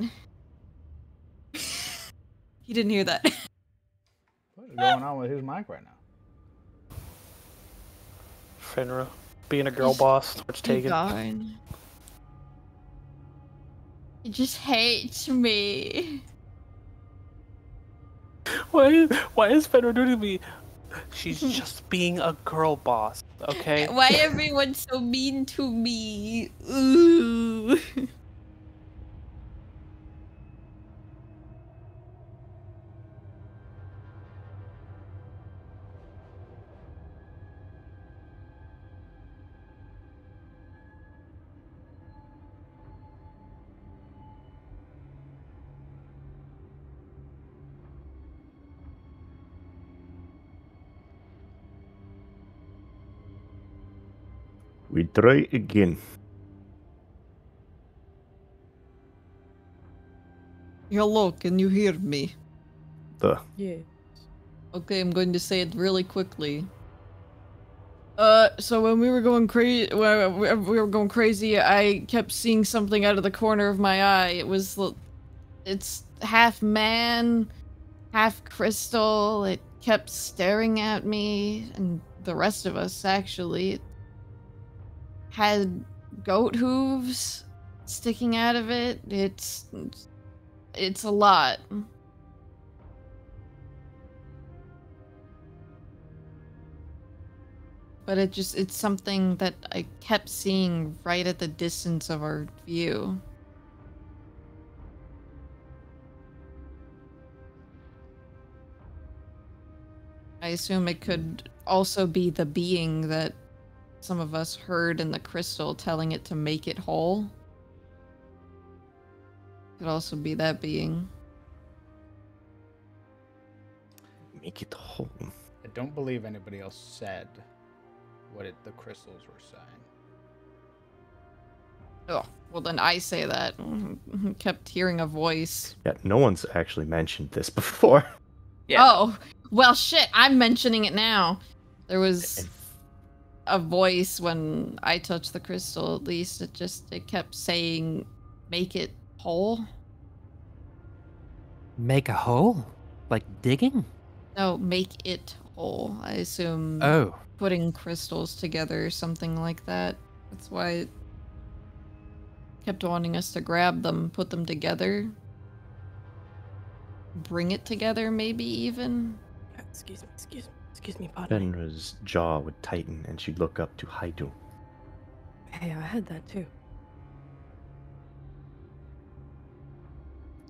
You didn't hear that. What is going on with his mic right now? Finra being a girl boss towards Tegan. He just hates me. Why is Finra doing to me? She's just being a girl boss, okay? Why everyone so mean to me? Ooh. We try again. Hello, can you hear me? Yeah. Okay, I'm going to say it really quickly. So when we were going crazy, I kept seeing something out of the corner of my eye. It's half man, half crystal. It kept staring at me and the rest of us, actually. It had goat hooves, sticking out of it. It's a lot. But it's something that I kept seeing right at the distance of our view. I assume it could also be the being that some of us heard in the crystal telling it to make it whole. Could also be that being. Make it whole. I don't believe anybody else said what the crystals were saying. Oh, well then I say that. Kept hearing a voice. Yeah, no one's actually mentioned this before. Yeah. Oh, well shit, I'm mentioning it now. There was a voice when I touched the crystal, at least. It kept saying, make it whole. Make a hole? Like digging? No, make it whole. I assume Oh. putting crystals together, something like that. That's why it kept wanting us to grab them, put them together. Bring it together, maybe even. Excuse me, pardon. Benra's jaw would tighten and she'd look up to Haidu. Hey, I had that too.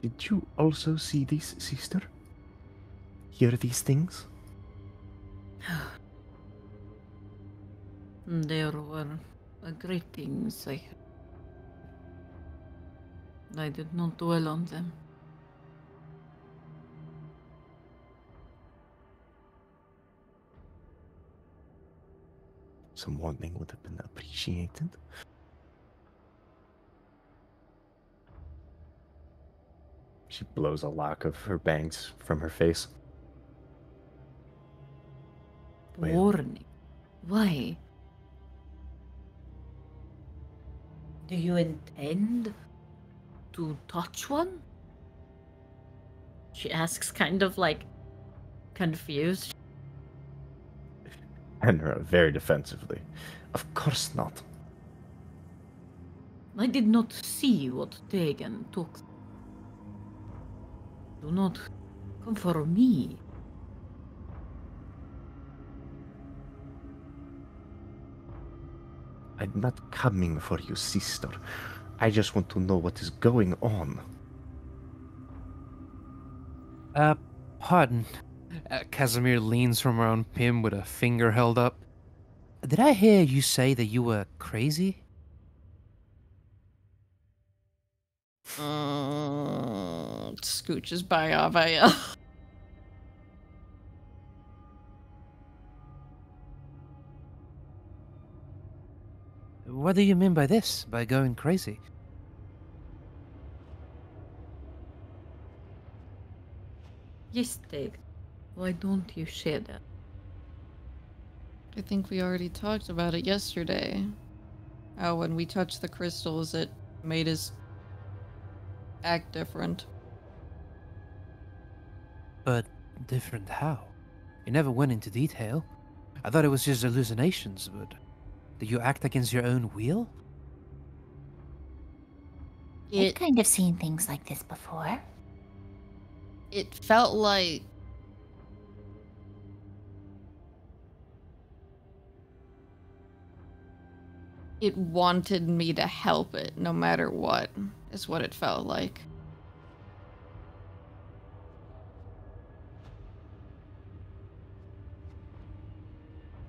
Did you also see this, sister? Hear these things? There were great things I heard. I did not dwell on them. Some warning would have been appreciated. She blows a lock of her bangs from her face. Well, Warning? Why? Do you intend to touch one? She asks, kind of like confused. Benra very defensively. Of course not. I did not see what Tegan took. Do not come for me. I'm not coming for you, sister. I just want to know what is going on. Pardon. Casimir leans from around Pim with a finger held up. Did I hear you say that you were crazy? Scooches by Avaya. What do you mean by this? By going crazy? Yes, Tegan. Why don't you share that? I think we already talked about it yesterday. How when we touched the crystals, it made us act different. But different how? You never went into detail. I thought it was just hallucinations, but did you act against your own will? I've kind of seen things like this before. It felt like it wanted me to help it, no matter what, is what it felt like.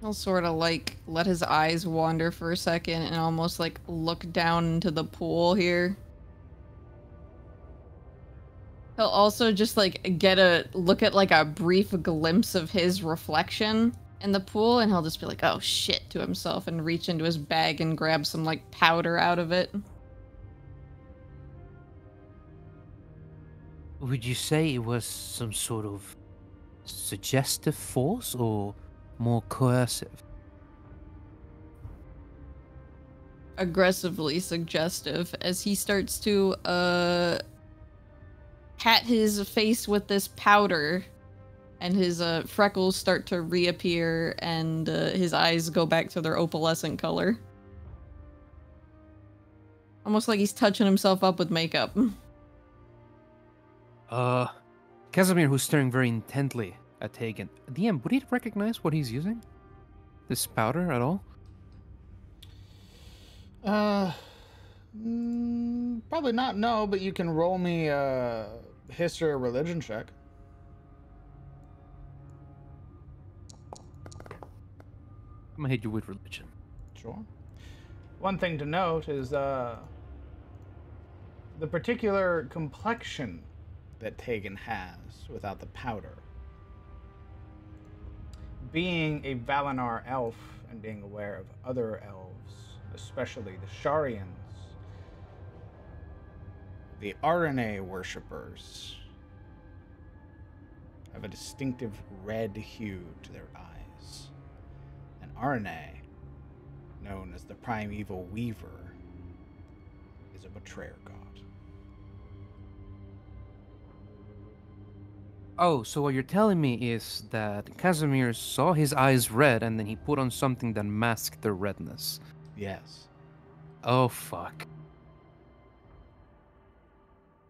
He'll sort of like let his eyes wander for a second and almost like look down into the pool here. He'll also just like get a look at like a brief glimpse of his reflection in the pool, and he'll just be like, oh shit, to himself and reach into his bag and grab some like powder out of it. Would you say it was some sort of suggestive force or more coercive? Aggressively suggestive, as he starts to pat his face with this powder, and his freckles start to reappear, and his eyes go back to their opalescent color. Almost like he's touching himself up with makeup. Casimir, who's staring very intently at Hagen. DM, would he recognize what he's using? This powder at all? Probably not, no, but you can roll me a history or religion check. I'm gonna hit you with religion. Sure. One thing to note is the particular complexion that Tegan has without the powder. Being a Valinor elf and being aware of other elves, especially the Sharians, the RNA worshippers have a distinctive red hue to their eyes. And RNA, known as the primeval weaver, is a betrayer god. Oh, so what you're telling me is that Casimir saw his eyes red and then he put on something that masked the redness. Yes. Oh, fuck.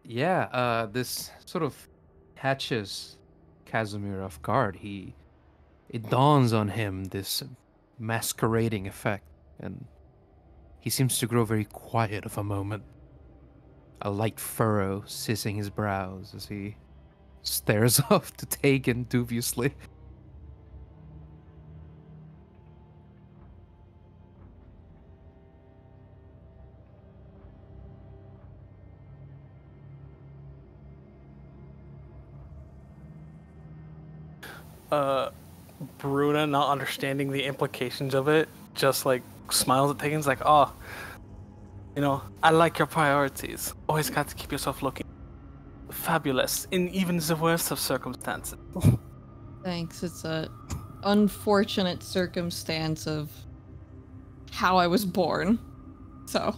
Yeah, this sort of catches Casimir off guard. It dawns on him, this masquerading effect, and he seems to grow very quiet of a moment. A light furrow sissing his brows as he stares off to Tegan dubiously. Bruna, not understanding the implications of it, just like smiles at Tegan's like, oh, you know, I like your priorities. Always got to keep yourself looking fabulous in even the worst of circumstances. Thanks. It's a unfortunate circumstance of how I was born. So,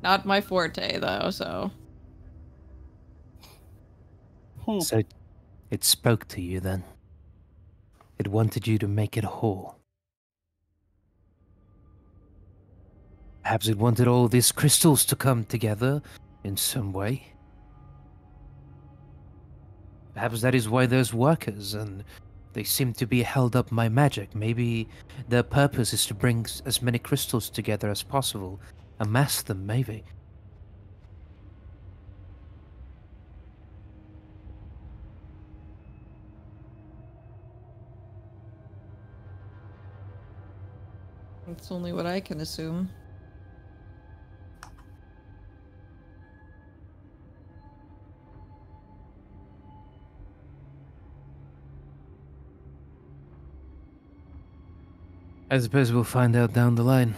not my forte though, so. So it spoke to you then. It wanted you to make it whole. Perhaps it wanted all these crystals to come together in some way. Perhaps that is why there's workers and they seem to be held up by magic. Maybe their purpose is to bring as many crystals together as possible. Amass them, maybe. It's only what I can assume. I suppose we'll find out down the line.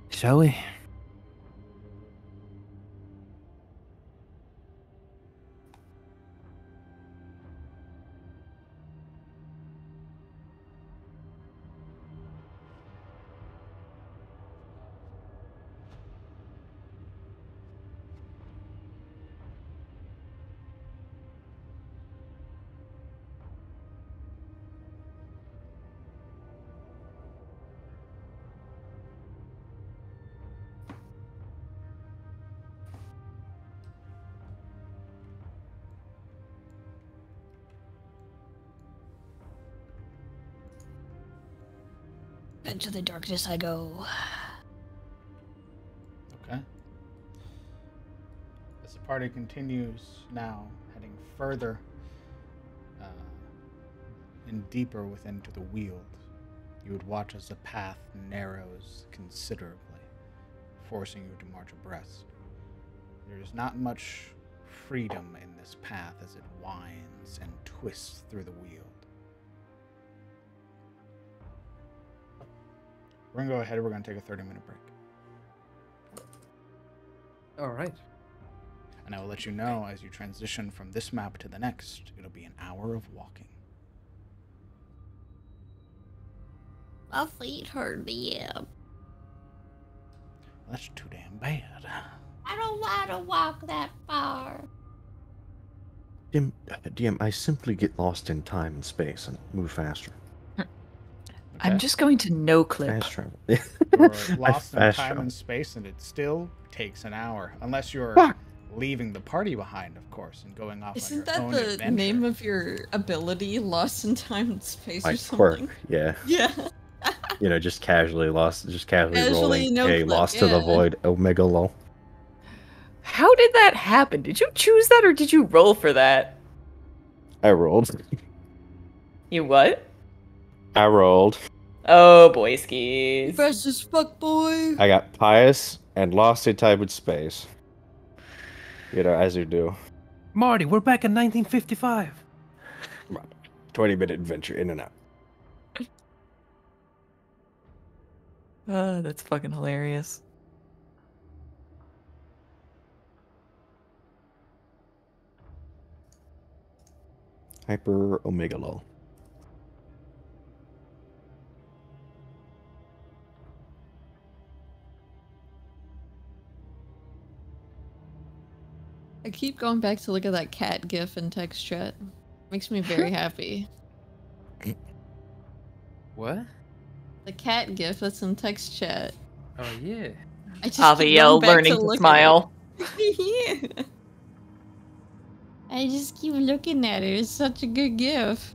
Shall we? Into the darkness I go. Okay. As the party continues now, heading further and deeper within to the Weald, you would watch as the path narrows considerably, forcing you to march abreast. There is not much freedom in this path as it winds and twists through the Weald. We're going to go ahead. We're going to take a 30-minute break. All right. And I will let you know as you transition from this map to the next, it'll be an hour of walking. My feet hurt, DM. That's too damn bad. I don't want to walk that far. DM, I simply get lost in time and space and move faster. I'm just going to no clip. Fast travel. You're lost in fast time travel. and space, and it still takes an hour, unless you're Fuck. leaving the party behind, of course, and going off Isn't on that your own the adventure. name of your ability, Lost in Time and Space or My something? quirk, yeah. Yeah. You know, just casually Casually, rolling. no Hey, clip, lost to the yeah. void, Omega lol. How did that happen? Did you choose that or did you roll for that? I rolled. You what? I rolled. Oh, boy skis. Fresh as fuck, boy. I got pious and lost in time and space. You know, as you do. Marty, we're back in 1955. 20-minute adventure in and out. That's fucking hilarious. Hyper Omega lol. I keep going back to look at that cat gif in text chat. Makes me very happy. What? The cat gif that's in text chat. Oh, yeah. I just keep Aviel going back learning to look at smile. it. Yeah. I just keep looking at it. It's such a good gif.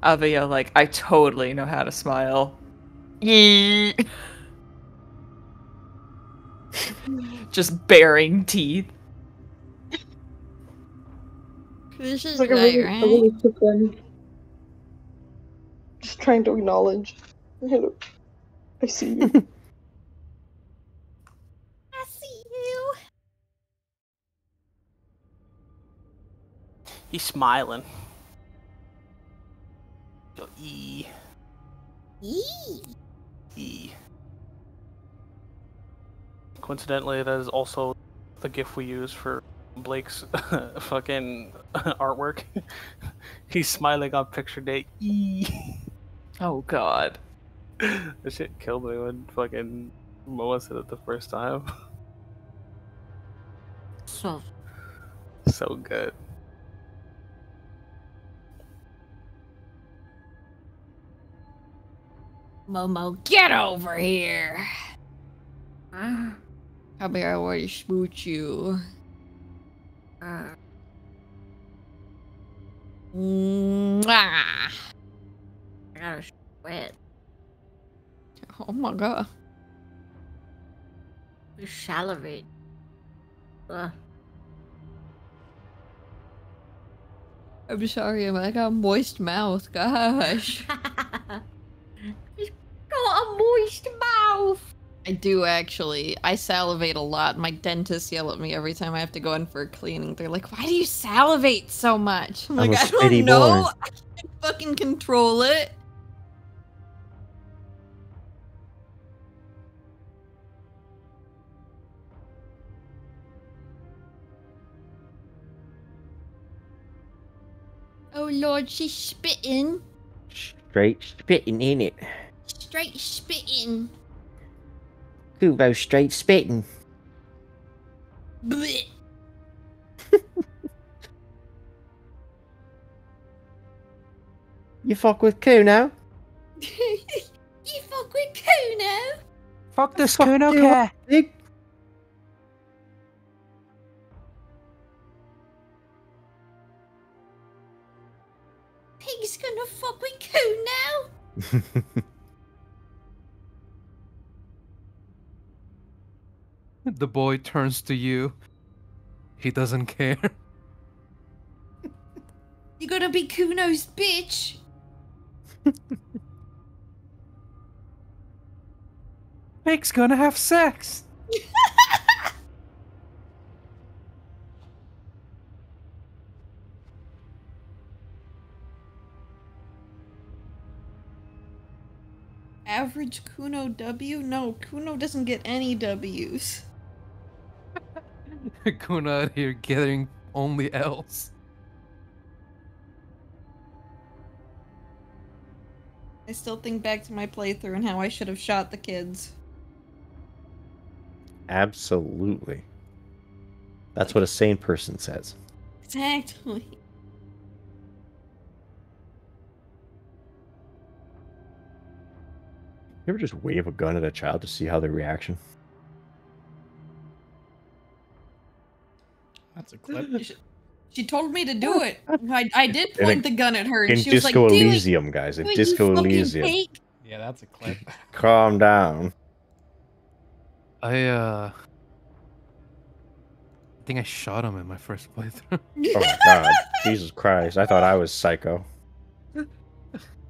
Aviel, like, I totally know how to smile. Just baring teeth. This is Like a right, really, right? a really quick one. Just trying to acknowledge. Hello. I see you. I see you. He's smiling. Go E. Yee. E. Coincidentally, that is also the GIF we use for Blake's fucking artwork. He's smiling on picture day. E. Oh god. This shit killed me when fucking Moa said it the first time. So, So good. Momo, get over here. How about I want to smooch you? Mwah. I gotta sweat. Oh my god. You salivate. Ugh. I'm sorry, I got a moist mouth. Gosh. He's got a moist mouth. I do actually. I salivate a lot. My dentists yell at me every time I have to go in for a cleaning. They're like, "Why do you salivate so much?" I'm like, a "I spitty don't know. boy. I can't fucking control it." Oh Lord, she's spitting. Straight spitting in it. Straight spitting. Kubo straight spitting. Blech. You fuck with Kuno? You fuck with Kuno? Fuck this Fuck Kuno you, cat. pig. Pig's gonna fuck with Kuno? The boy turns to you. He doesn't care. You gonna be Kuno's bitch? Pig's gonna have sex. Average Kuno W? No, Kuno doesn't get any W's. Kuna out here getting only L's. I still think back to my playthrough and how I should have shot the kids. Absolutely. That's what a sane person says. Exactly. You ever just wave a gun at a child to see how their reaction? That's a clip. She told me to do it. I did point the gun at her, and In she was like, Disco "Do Elysium, guys. In it, you Disco fucking Elysium. pig." Yeah, that's a clip. Calm down. I think I shot him in my first playthrough. Oh my god. Jesus Christ. I thought I was psycho.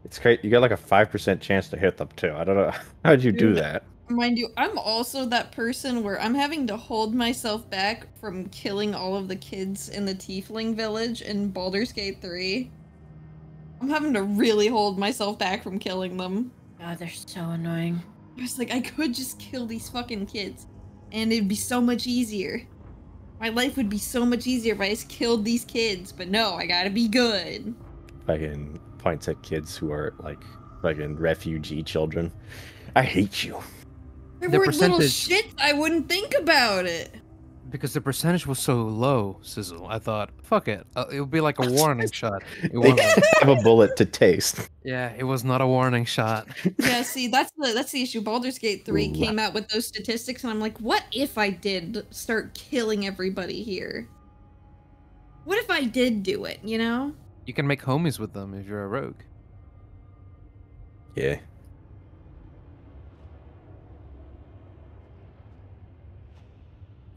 It's crazy. You got like a 5% chance to hit them too. I don't know. How'd you do that? Mind you, I'm also that person where I'm having to hold myself back from killing all of the kids in the Tiefling village in Baldur's Gate 3. I'm having to really hold myself back from killing them. God, they're so annoying. I was like, I could just kill these fucking kids, and it'd be so much easier. My life would be so much easier if I just killed these kids, but no, I gotta be good. Fucking points at kids who are like fucking refugee children. I hate you. There The were little percentage- shits, I wouldn't think about it. Because the percentage was so low, Sizzle, I thought, fuck it. It would be like a warning shot. It They wasn't. have a bullet to taste. Yeah, it was not a warning shot. Yeah, see, that's the issue. Baldur's Gate 3 Ooh. came out with those statistics, and I'm like, what if I did start killing everybody here? What if I did do it, you know? You can make homies with them if you're a rogue. Yeah.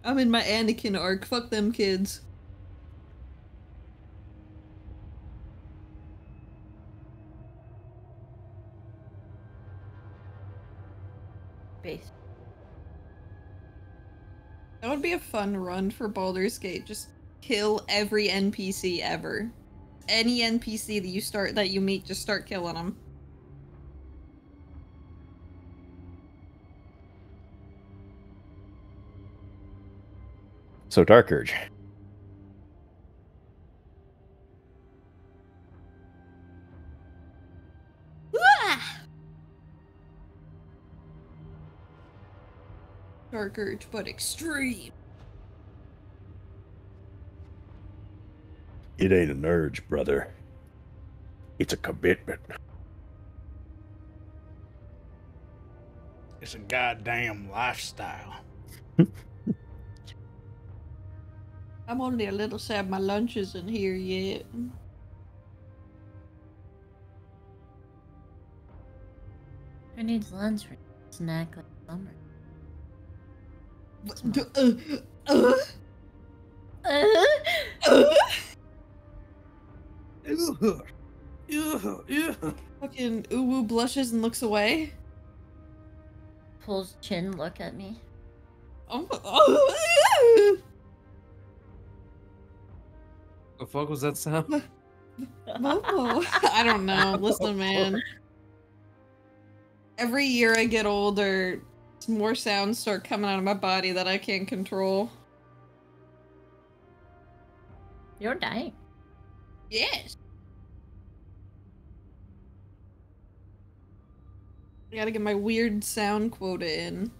I'm in my Anakin arc. Fuck them kids. Base. That would be a fun run for Baldur's Gate. Just kill every NPC ever. Any NPC that you meet, just start killing them. So Dark Urge. Dark Urge, but extreme. It ain't an urge, brother. It's a commitment. It's a goddamn lifestyle. I'm only a little sad my lunch isn't here yet. Who needs lunch for a snack like summer? Fucking Uwu blushes and looks away. Pulls chin, look at me. The fuck was that sound? I don't know. Listen, man. Every year I get older, more sounds start coming out of my body that I can't control. You're dying. Yes. I gotta get my weird sound quota in.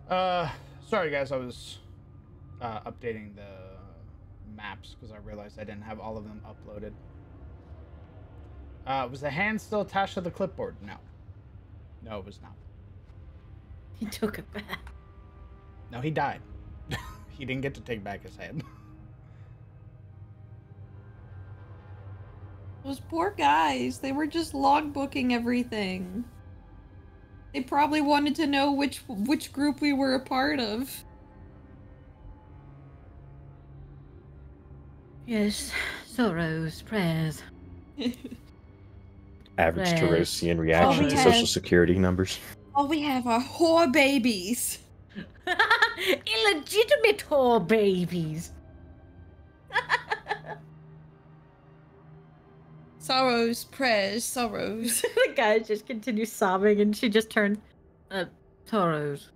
Sorry guys, I was updating the maps because I realized I didn't have all of them uploaded. Was the hand still attached to the clipboard? No. No, it was not. He took it back. No, he died. He didn't get to take back his head. Those poor guys, they were just logbooking everything. They probably wanted to know which group we were a part of. Yes, sorrows, prayers. Average Right. Terosian reaction we to have- social security numbers. All we have are whore babies. Illegitimate whore babies. Sorrows, prayers, sorrows. The guy just continues sobbing and she just turned sorrows.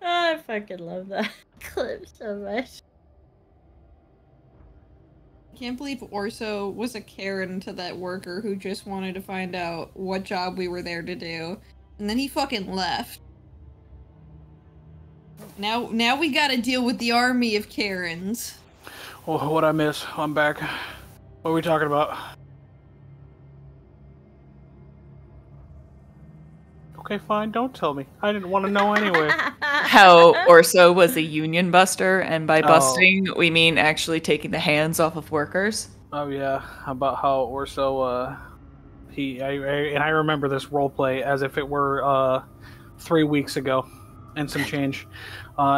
I fucking love that clip so much. I can't believe Orso was a Karen to that worker who just wanted to find out what job we were there to do. And then he fucking left. Now we gotta deal with the army of Karens. Oh, what'd I miss? I'm back. What are we talking about? Okay, fine. Don't tell me. I didn't want to know anyway. How Orso was a union buster, and by busting, we mean actually taking the hands off of workers. Oh yeah, about how Orso, I remember this roleplay as if it were 3 weeks ago, and some change.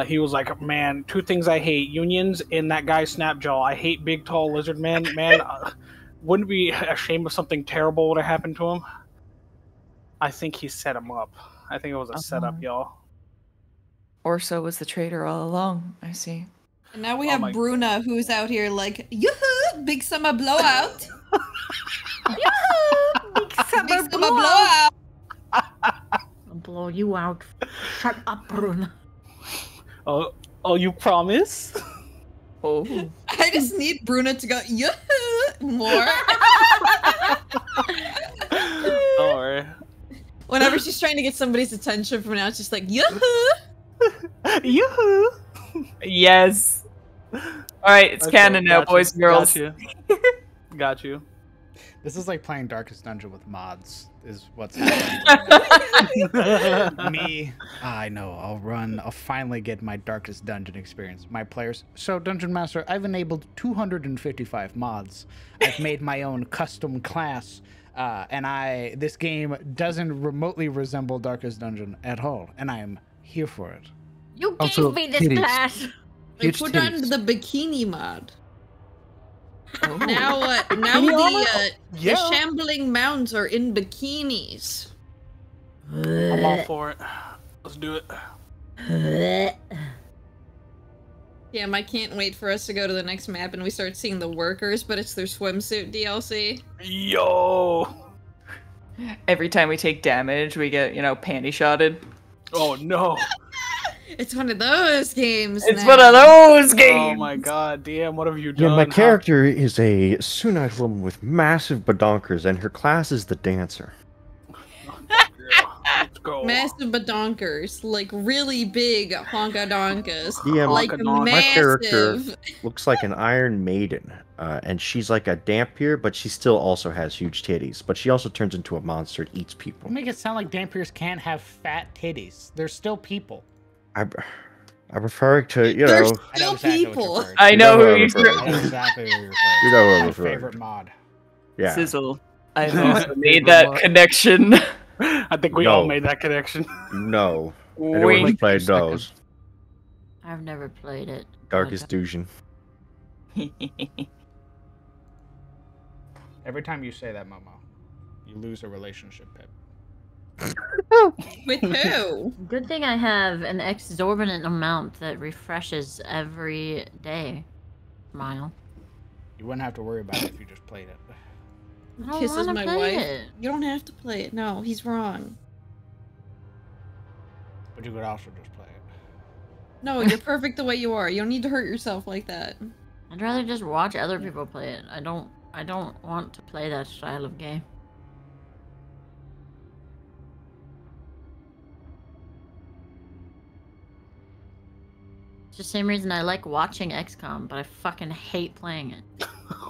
He was like, "Man, 2 things I hate: unions and that guy Snapjaw. I hate big, tall lizard man. Man, wouldn't it be a shame if something terrible would have happened to him?" I think he set him up. I think it was a setup, y'all. Orso was the traitor all along. I see. And now we have Bruna, who's out here like, yoo-hoo, big summer blowout. Yoo-hoo, big summer blowout. I'll blow you out. Shut up, Bruna. Oh, you promise? Oh. I just need Bruna to go, yoo-hoo, more. Don't worry. Whenever she's trying to get somebody's attention from now, it's just like, yoo-hoo. Yoo-hoo. Yes. All right, it's canon now, boys and girls. Got you. This is like playing Darkest Dungeon with mods, is what's happening. Me, I know, I'll finally get my Darkest Dungeon experience. My players, so Dungeon Master, I've enabled 255 mods. I've made my own custom class, and this game doesn't remotely resemble Darkest Dungeon at all, and I am here for it. You gave me this class. I put on the bikini mod. Oh. Now the shambling mounds are in bikinis. I'm all for it. Let's do it. Yeah, I can't wait for us to go to the next map and we start seeing the workers, but it's their swimsuit DLC. Yo! Every time we take damage, we get, panty shotted. Oh no! It's one of those games. It's one of those games. Oh my god, DM, what have you done? Yeah, my character is a Sunite woman with massive badonkers, and her class is the dancer. Let's go. Massive badonkers, like really big honkadonkas. Yeah, like my character looks like an Iron Maiden, and she's like a Dampier, but she still also has huge titties. But she also turns into a monster and eats people. You make it sound like Dampiers can't have fat titties. They're still people. I'm referring to, They're still people. I know who you're referring to. Exactly who you're referring to. You know who I'm My referring favorite mod. Yeah. Sizzle. I've also made that connection. I think we all made that connection. No. Anyone who's played knows. I've never played it. Darkest Dungeon. Every time you say that, Momo, you lose a relationship, Pip. With who? Good thing I have an exorbitant amount that refreshes every day. Smile. You wouldn't have to worry about it if you just played it. Kisses my wife. It. You don't have to play it. No, he's wrong. But you could also just play it. No, you're perfect the way you are. You don't need to hurt yourself like that. I'd rather just watch other people play it. I don't want to play that style of game. It's the same reason I like watching XCOM, but I fucking hate playing it.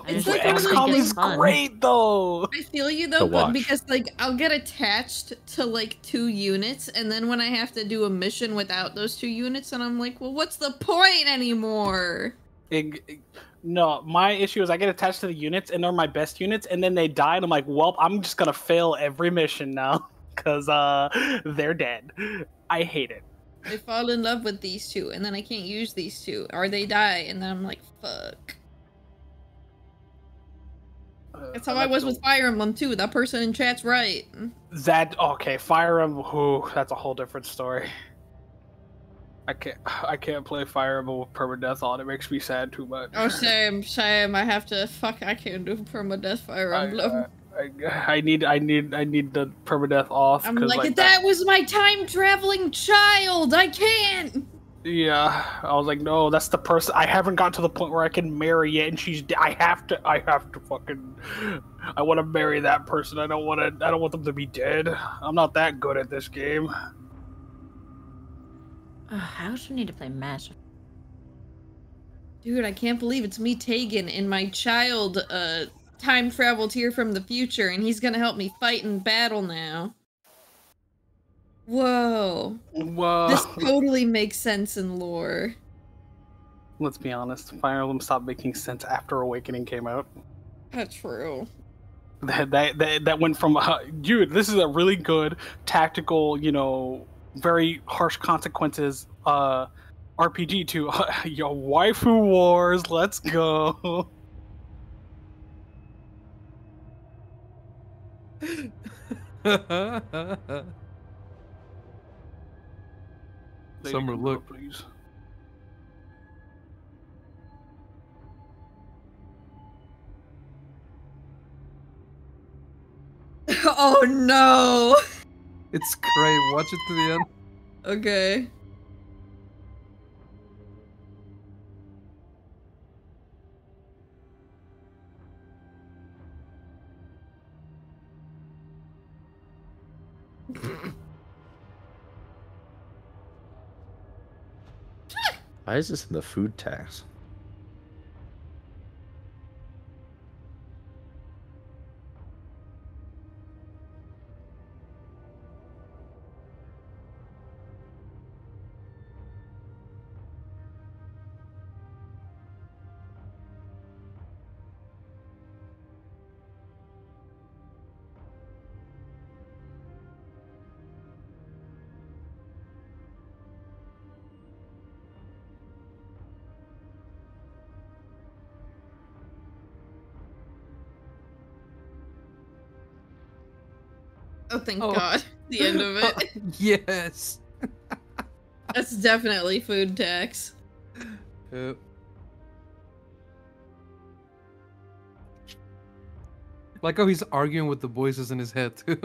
XCOM is great though. I feel you though, but because like I'll get attached to like 2 units, and then when I have to do a mission without those 2 units, and I'm like, well, what's the point anymore? No, my issue is I get attached to the units, and they're my best units, and then they die, and I'm like, well, I'm just gonna fail every mission now, because they're dead. I hate it. I fall in love with these 2, and then I can't use these 2, or they die, and then I'm like, fuck. That's how I was with Fire Emblem too. That person in chat's right. Okay, Fire Emblem. That's a whole different story. I can't play Fire Emblem with permadeath on. It makes me sad too much. Oh, same. I have to. Fuck, I can't do permadeath Fire Emblem. I need the permadeath off. I'm like that was my time traveling child. I can't. Yeah, I was like, no, that's the person. I haven't got to the point where I can marry yet, and she's. I have to fucking. I want to marry that person. I don't want them to be dead. I'm not that good at this game. I also need to play Mass. Dude, I can't believe it's me, Tegan, in my child time traveled here from the future, and he's gonna help me fight in battle now. Whoa. Whoa. This totally makes sense in lore. Let's be honest, Fire Emblem stopped making sense after Awakening came out. That's true. That went from, dude, this is a really good tactical, very harsh consequences RPG to, yo, waifu wars, let's go. Summer, look. Please. Oh no! It's great. Watch it to the end. Okay. Why is this in the food tax? Oh, thank God. The end of it. Yes. That's definitely food tax. Like how he's arguing with the voices in his head, too.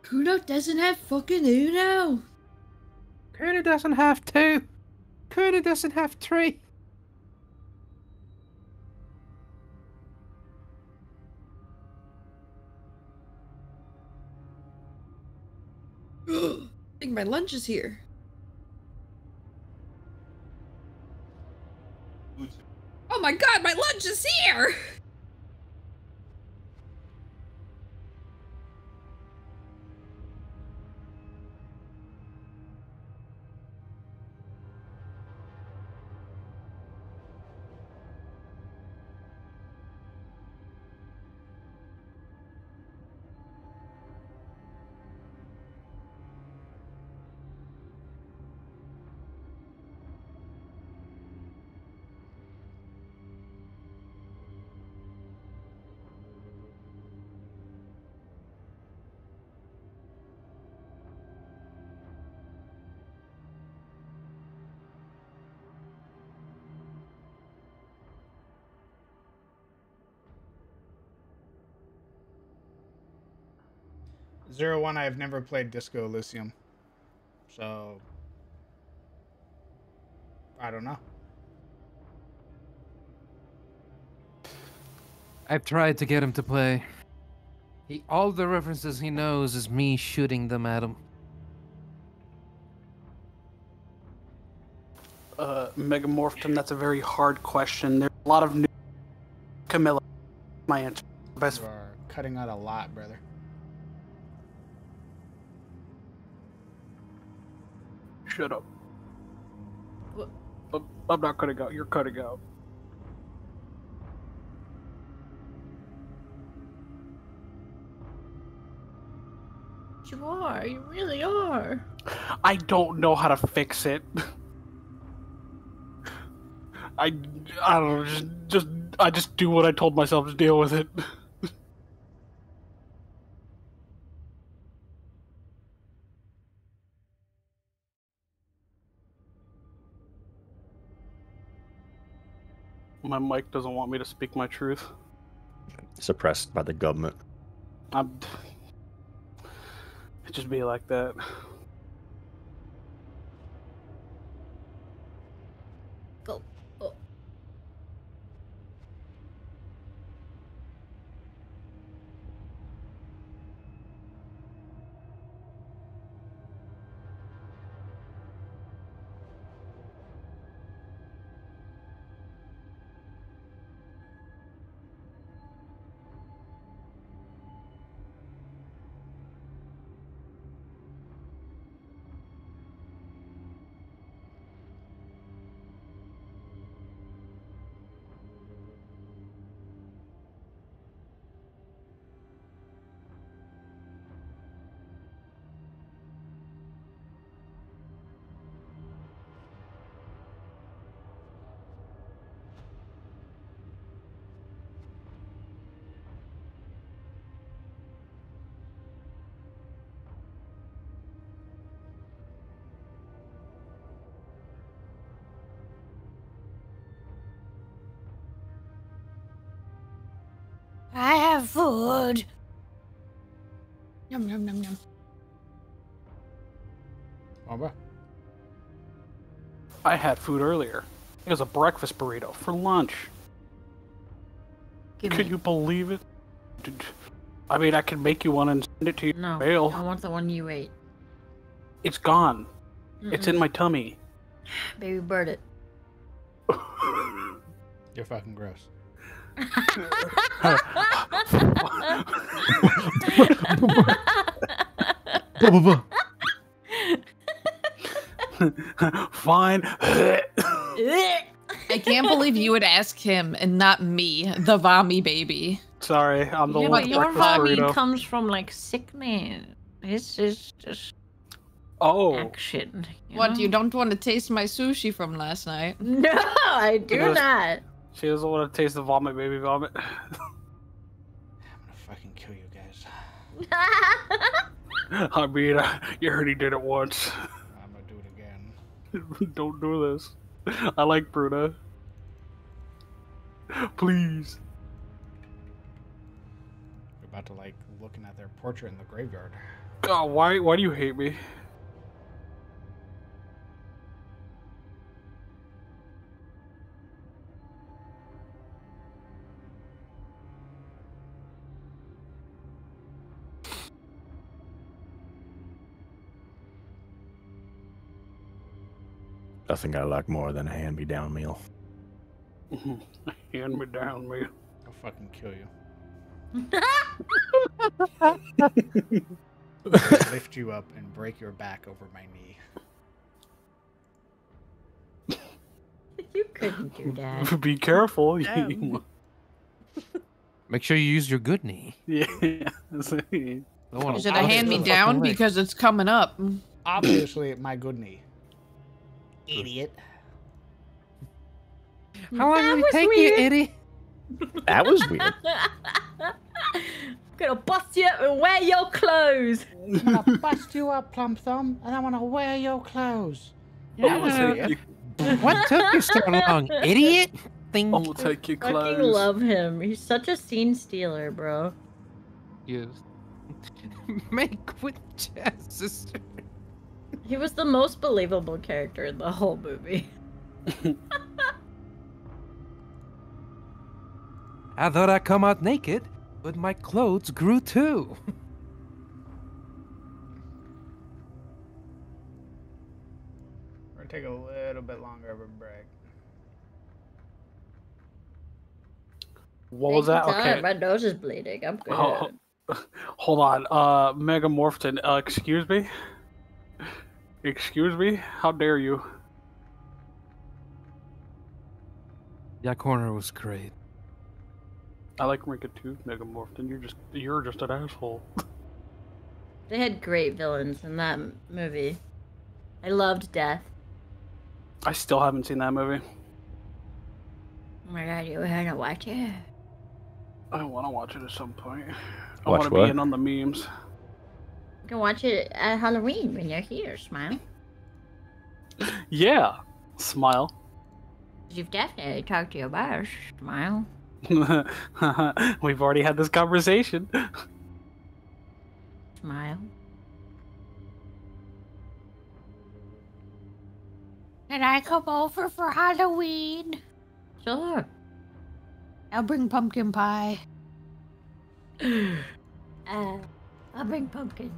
Kuno doesn't have fucking Uno. Kuno doesn't have 2. Kuno doesn't have 3. I think my lunch is here. Oh my God, my lunch is here! Zero One, I have never played Disco Elysium, so I don't know. I've tried to get him to play. All the references he knows is me shooting them at him. Megamorphin, that's a very hard question. There's a lot of new... Camilla, my answer. Best. You are cutting out a lot, brother. Shut up. I'm not cutting out. You're cutting out. You are. You really are. I don't know how to fix it. I don't know. I just do what I told myself to deal with it. My mic doesn't want me to speak my truth. Suppressed by the government. It just be like that. Go. Oh. I have food. Yum, yum, yum, yum. Baba? I had food earlier. It was a breakfast burrito for lunch. Can you believe it? I mean, I can make you one and send it to you. No, mail. I want the one you ate. It's gone. It's in my tummy. Baby bird it. You're fucking gross. Fine. I can't believe you would ask him and not me, the Vommy baby. Sorry, I'm the Yeah, one. but your breakfast vomit burrito. comes from like sickness. It's just action. What, you don't want to taste my sushi from last night? No, I do Yes. not. She doesn't want to taste the vomit, baby vomit. I'm gonna fucking kill you guys. I mean, you already did it once. I'm gonna do it again. Don't do this. I like Bruna. Please. You're about to like looking at their portrait in the graveyard. God, why do you hate me? Nothing I like more than a hand-me-down meal. Hand me down, me. I'll fucking kill you. Lift you up and break your back over my knee. You couldn't do that. Be careful. Make sure you use your good knee. Yeah. Is it a hand-me-down? Because it's coming up. Obviously, my good knee. Idiot. How long did it take you, idiot? That was weird. I'm gonna bust you up and wear your clothes. I'm gonna bust you up, Plump Thumb, and I wanna wear your clothes. Yeah. What took you so long, idiot? I'm gonna take your Fucking clothes. love him. He's such a scene stealer, bro. Yes. Make with jazz, sister. He was the most believable character in the whole movie. I thought I'd come out naked, but my clothes grew too. We're gonna take a little bit longer of a break. What was that? Okay. My nose is bleeding. I'm good. Oh, hold on. Megamorphin, excuse me? Excuse me? How dare you? That corner was great. I like Rinka too, Megamorphin. You're just an asshole. They had great villains in that movie. I loved Death. I still haven't seen that movie. Oh my god, you had to watch it? I want to watch it at some point. I Watch want to be what? in on the memes. You can watch it at Halloween when you're here, Smile. Yeah. Smile. You've definitely talked to your boss, Smile. We've already had this conversation. Smile. Can I come over for Halloween? Sure. I'll bring pumpkin pie. I'll bring pumpkin.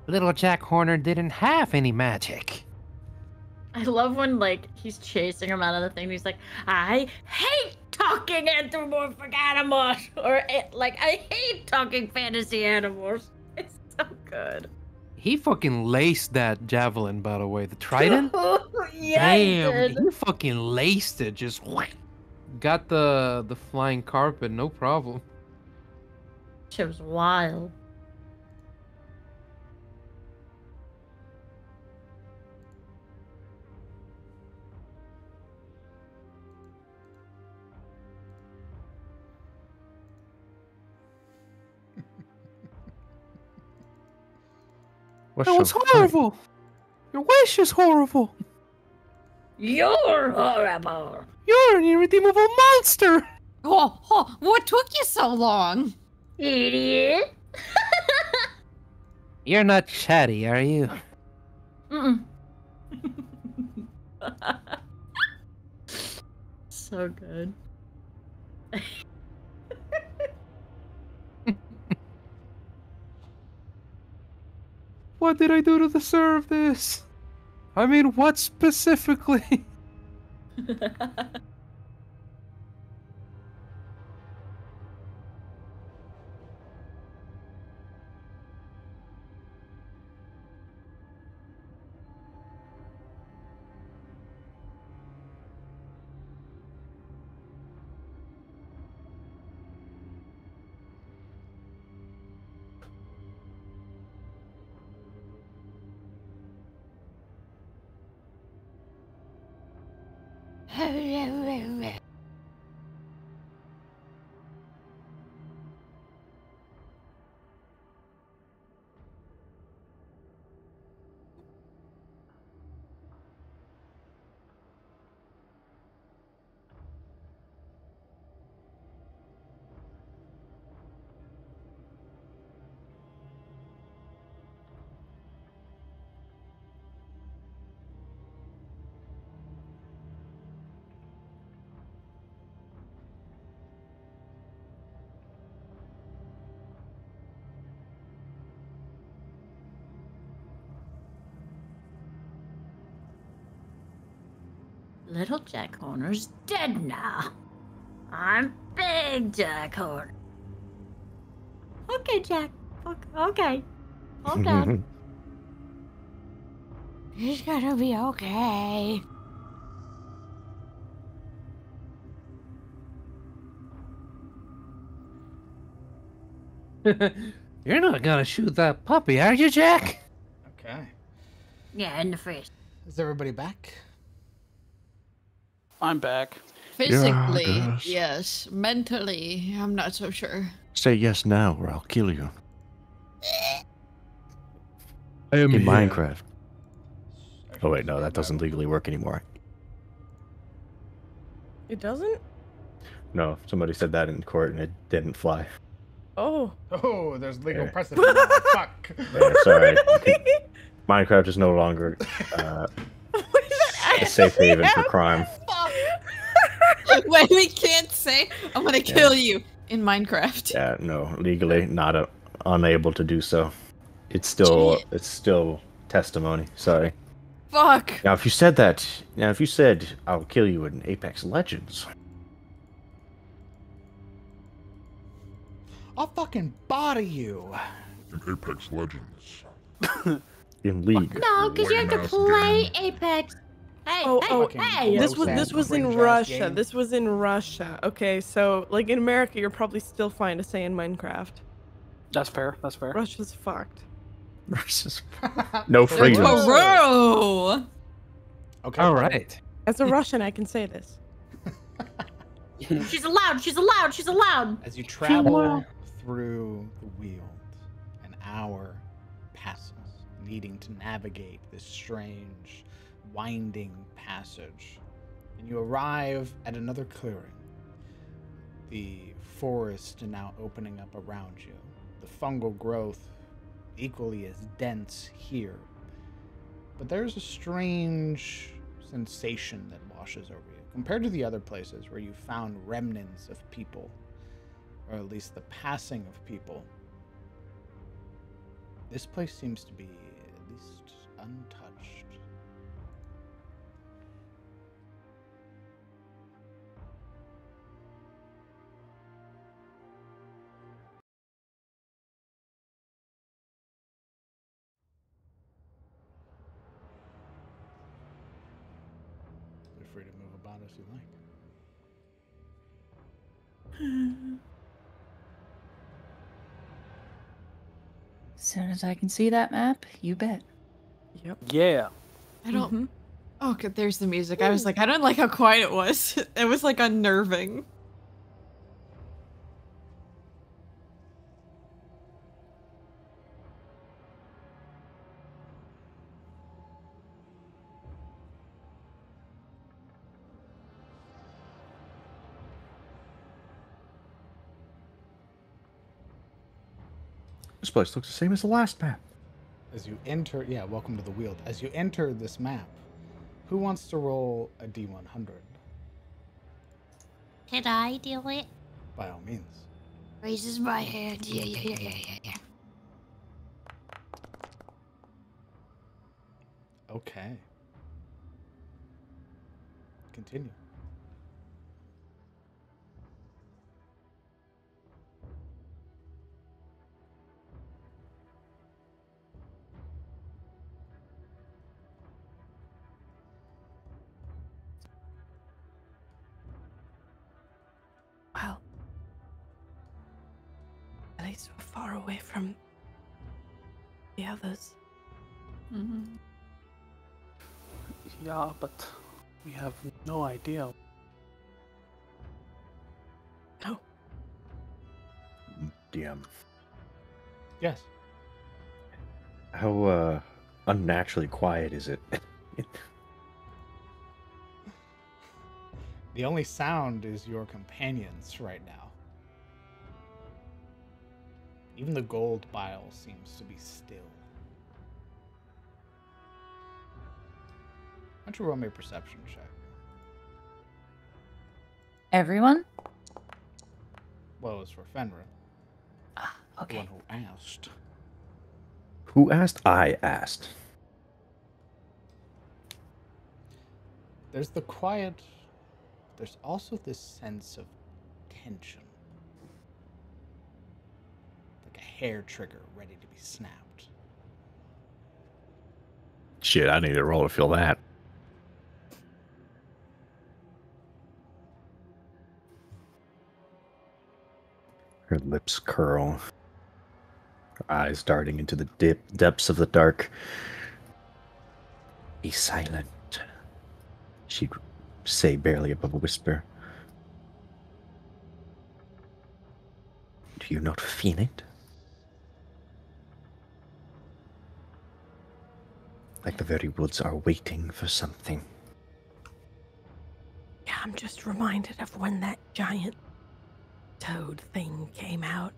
Little Jack Horner didn't have any magic. I love when, like, he's chasing him out of the thing. He's like, I hate talking anthropomorphic animals. Or, like, I hate talking fantasy animals. It's so good. He fucking laced that javelin, by the way. The trident? Yeah, he Damn, did. he fucking laced it. Just got the flying carpet, no problem. Shit was wild. What's That was so funny? horrible. Your wish is horrible. You're horrible. You're an irredeemable monster. Oh, what took you so long? Idiot. You're not chatty, are you? Mm-mm. So good. What did I do to deserve this? I mean, what specifically? Little Jack Horner's dead now. I'm big Jack Horner. Okay, Jack. Okay. Okay. He's gonna be okay. You're not gonna shoot that puppy, are you, Jack? Okay. Yeah, in the face. Is everybody back? I'm back. Physically, Yes. yes. Mentally, I'm not so sure. Say yes now, or I'll kill you. I am In here. Minecraft. Oh wait, no, that doesn't legally work anymore. It doesn't? No, somebody said that in court and it didn't fly. Oh. Oh, there's legal Yeah. precedent now. Fuck. Yeah, sorry. Minecraft is no longer a safe haven for crime. When we can't say, I'm gonna kill you in Minecraft. Yeah, no, legally not unable to do so. It's still testimony. Sorry. Fuck. Now, if you said I'll kill you in Apex Legends, I'll fucking body you. In Apex Legends. in League. No, because you have to play Apex. Hey, hey. This was in Russia. This was in Russia. Okay, so like in America, you're probably still fine to say in Minecraft. That's fair. That's fair. Russia's fucked. Russia's no freedom. Peru. Okay. All right. As a Russian, I can say this. She's allowed. She's allowed. She's allowed. As you travel through the Weald, an hour passes, needing to navigate this strange, winding passage, and you arrive at another clearing. The forest is now opening up around you. The fungal growth equally as dense here, but there's a strange sensation that washes over you compared to the other places where you found remnants of people, or at least the passing of people. This place seems to be at least untouched. Feel free to move about as you like. As soon as I can see that map, you bet. Yep. Yeah. I don't. Oh, good. There's the music. I was like, I don't like how quiet it was. It was like unnerving. This place looks the same as the last map. As you enter, yeah, welcome to the Weald. As you enter this map, who wants to roll a D100? Did I do it? By all means. Raises my hand. Yeah. Okay. Continue. Well, at least we're far away from the others. Yeah, but we have no idea. No. DM. Yes. How unnaturally quiet is it? The only sound is your companions right now. Even the gold bile seems to be still. Why don't you roll me a perception check? Everyone? Well, it was for Fenrir. Okay. The one who asked. Who asked? I asked. There's the quiet. There's also this sense of tension. Like a hair trigger ready to be snapped. Shit, I need a roll to feel that. Her lips curl. Her eyes darting into the depths of the dark. Be silent, she'd say barely above a whisper. Do you not feel it? Like the very woods are waiting for something. Yeah, I'm just reminded of when that giant toad thing came out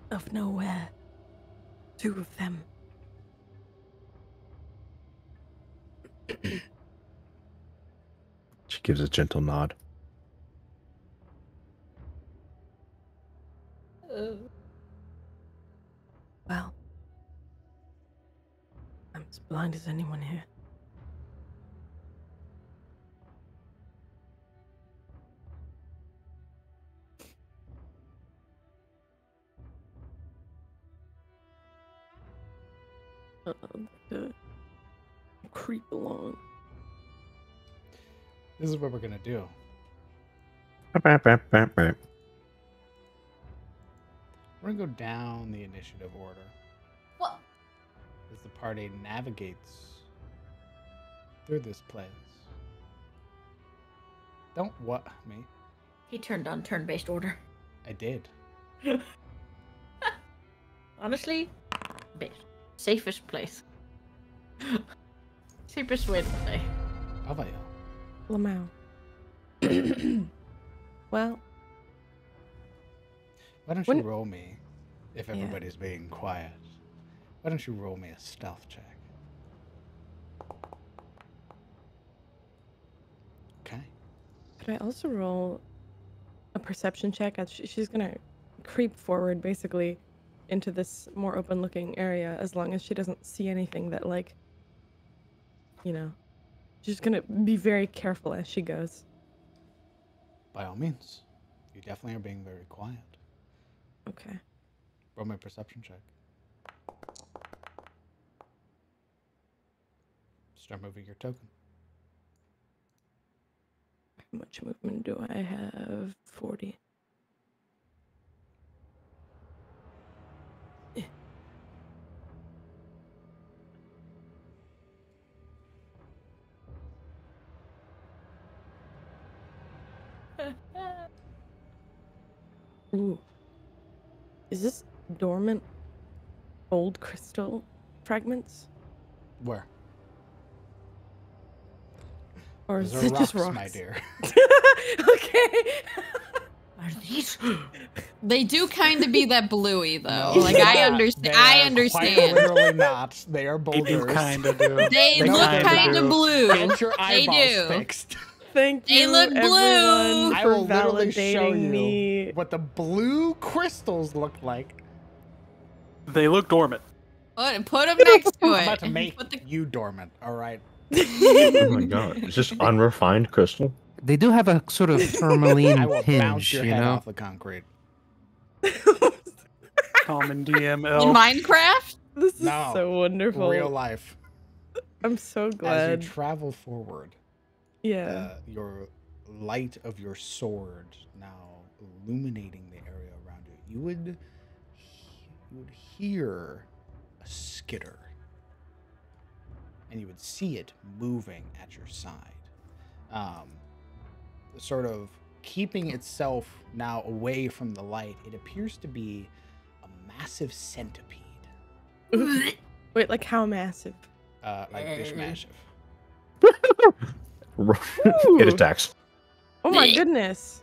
of nowhere. 2 of them. She gives a gentle nod. Well, I'm as blind as anyone here. Creep along. This is what we're gonna do. Right. We're gonna go down the initiative order. What? As the party navigates through this place. Don't what me? He turned on turn-based order. I did. Honestly, best. Safest place. Safest way to play. Avayo. Lamau. Well, Why don't you roll me, if Yeah. everybody's being quiet? Why don't you roll me a stealth check? Okay. could I also roll a perception check? As she's gonna creep forward, basically, into this more open-looking area. As long as she doesn't see anything that, like, you know, she's gonna be very careful as she goes. By all means. You definitely are being very quiet. Okay. Roll my perception check. Start moving your token. How much movement do I have? 40. Ooh. Is this dormant old crystal fragments? Where? Or is Those are it just rocks, rocks? my dear. Okay. Are these? They do kind of be that bluey though. No, like they're I not. understand. They I are understand. Quite literally not. They are They boulders. do kind of do. They No, look they're kind not. of blue. Get your They eyeballs do. fixed. Thank They you, look blue. everyone, I for will literally show validating you me. what the blue crystals look like. They look dormant. Put them next to it. I'm about to make Put the... you dormant. All right. Oh my god. Is this unrefined crystal? They do have a sort of I tourmaline will bounce tinge, your you head know? off the concrete. Common DML. In Minecraft? This is No, so wonderful. Real life. I'm so As glad. you travel forward, Yeah. your light of your sword now illuminating the area around you, you would hear a skitter, and you would see it moving at your side, sort of keeping itself now away from the light. It appears to be a massive centipede. Wait, like how massive? Like this massive. It attacks. Oh my goodness.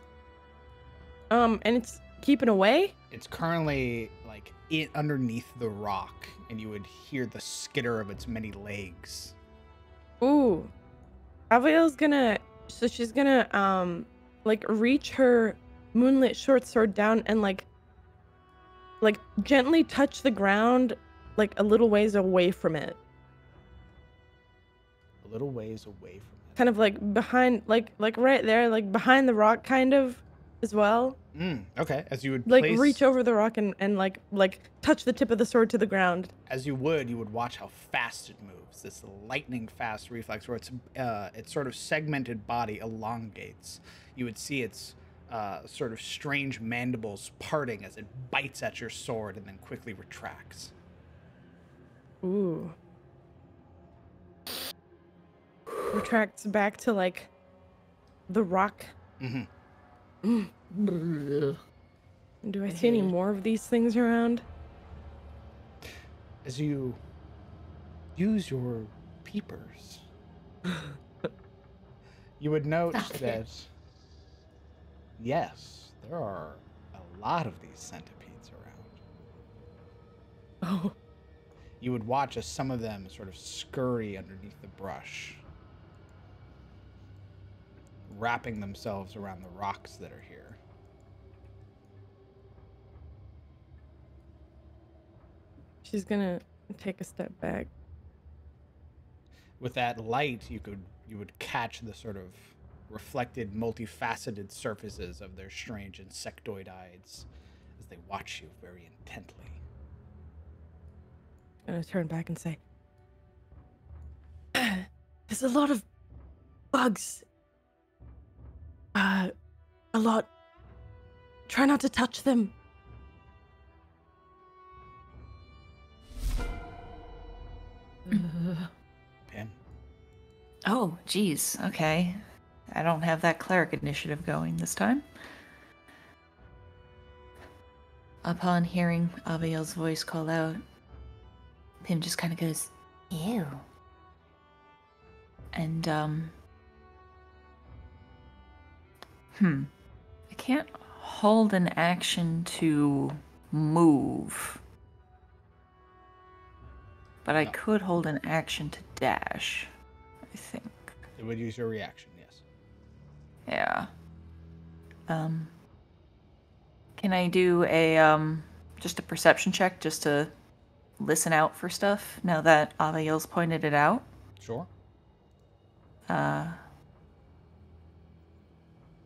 And it's keeping away? It's currently like underneath the rock, and you would hear the skitter of its many legs. Ooh. Aviel's gonna, so she's gonna, like reach her moonlit short sword down and like gently touch the ground, like a little ways away from it. A little ways away from it. Kind of like behind, like right there, like behind the rock, kind of, as well. Okay, as you would Like place, reach over the rock and like touch the tip of the sword to the ground. as you would watch how fast it moves. This lightning fast reflex, where its sort of segmented body elongates. You would see its sort of strange mandibles parting as it bites at your sword and then quickly retracts. Ooh. Retracts back to like the rock. Mm-hmm. Do I see any more of these things around? As you use your peepers, you would note that, yes, there are a lot of these centipedes around. Oh. You would watch as some of them sort of scurry underneath the brush, wrapping themselves around the rocks that are here. She's gonna take a step back. With that light, you would catch the sort of reflected, multifaceted surfaces of their strange insectoid eyes as they watch you very intently. Gonna turn back and say, there's a lot of bugs. A lot. Try not to touch them. Pim. Oh, geez. Okay. I don't have that cleric initiative going this time. Upon hearing Aviel's voice call out, Pim just kind of goes, Ew. and, I can't hold an action to move. But I could hold an action to dash, I think. It would use your reaction, yes. Yeah. Can I do a, just a perception check just to listen out for stuff now that Aviel's pointed it out? Sure.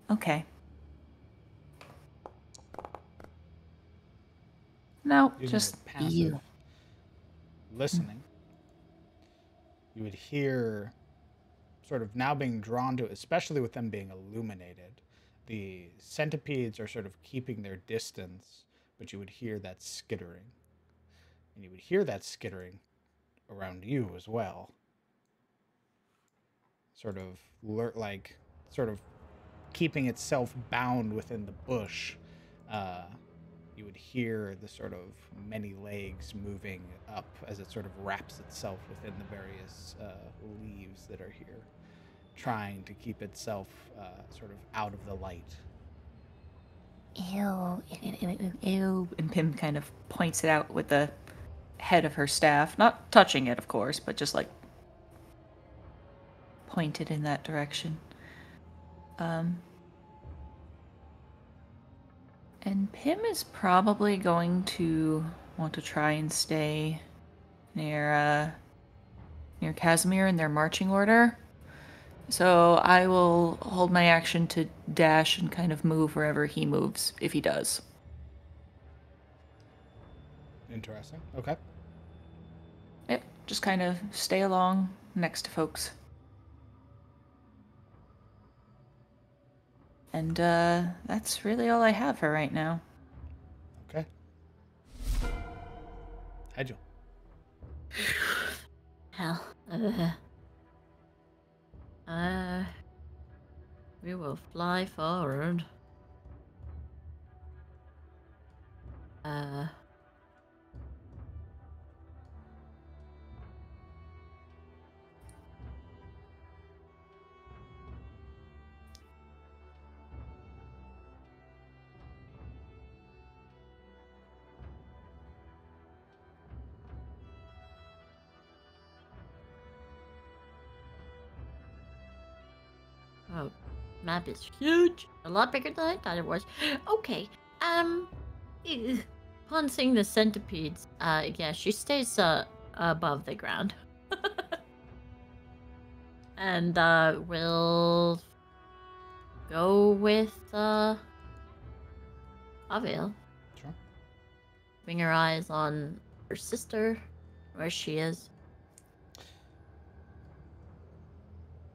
Okay. No, Using just your passive you. listening, you would hear sort of now being drawn to, especially with them being illuminated, the centipedes are sort of keeping their distance, but you would hear that skittering. And you would hear that skittering around you as well. Sort of sort of keeping itself bound within the bush. You would hear the sort of many legs moving up as it sort of wraps itself within the various leaves that are here, trying to keep itself sort of out of the light. Ew, ew, ew, ew, ew. And Pim kind of points it out with the head of her staff. Not touching it, of course, but just like pointed in that direction. And Pim is probably going to want to try and stay near Casimir in their marching order. So I will hold my action to dash and kind of move wherever he moves, if he does. Interesting. Okay. Yep, just kind of stay along next to folks. And that's really all I have for right now. Okay. Hydro. Hell. We will fly forward. Oh, map is huge. A lot bigger than I thought it was. Okay. Upon seeing the centipedes, yeah, she stays above the ground. And we'll go with Aviel. Sure. Keeping her eyes on her sister, where she is.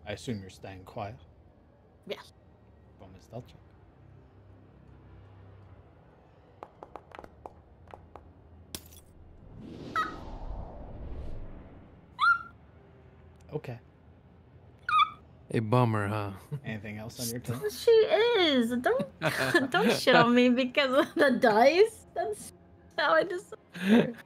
I assume you're staying quiet. Yes. Roll me a stealth check. Okay. A bummer, huh? Anything else on your turn? She is. Don't shit on me because of the dice. That's how I decide.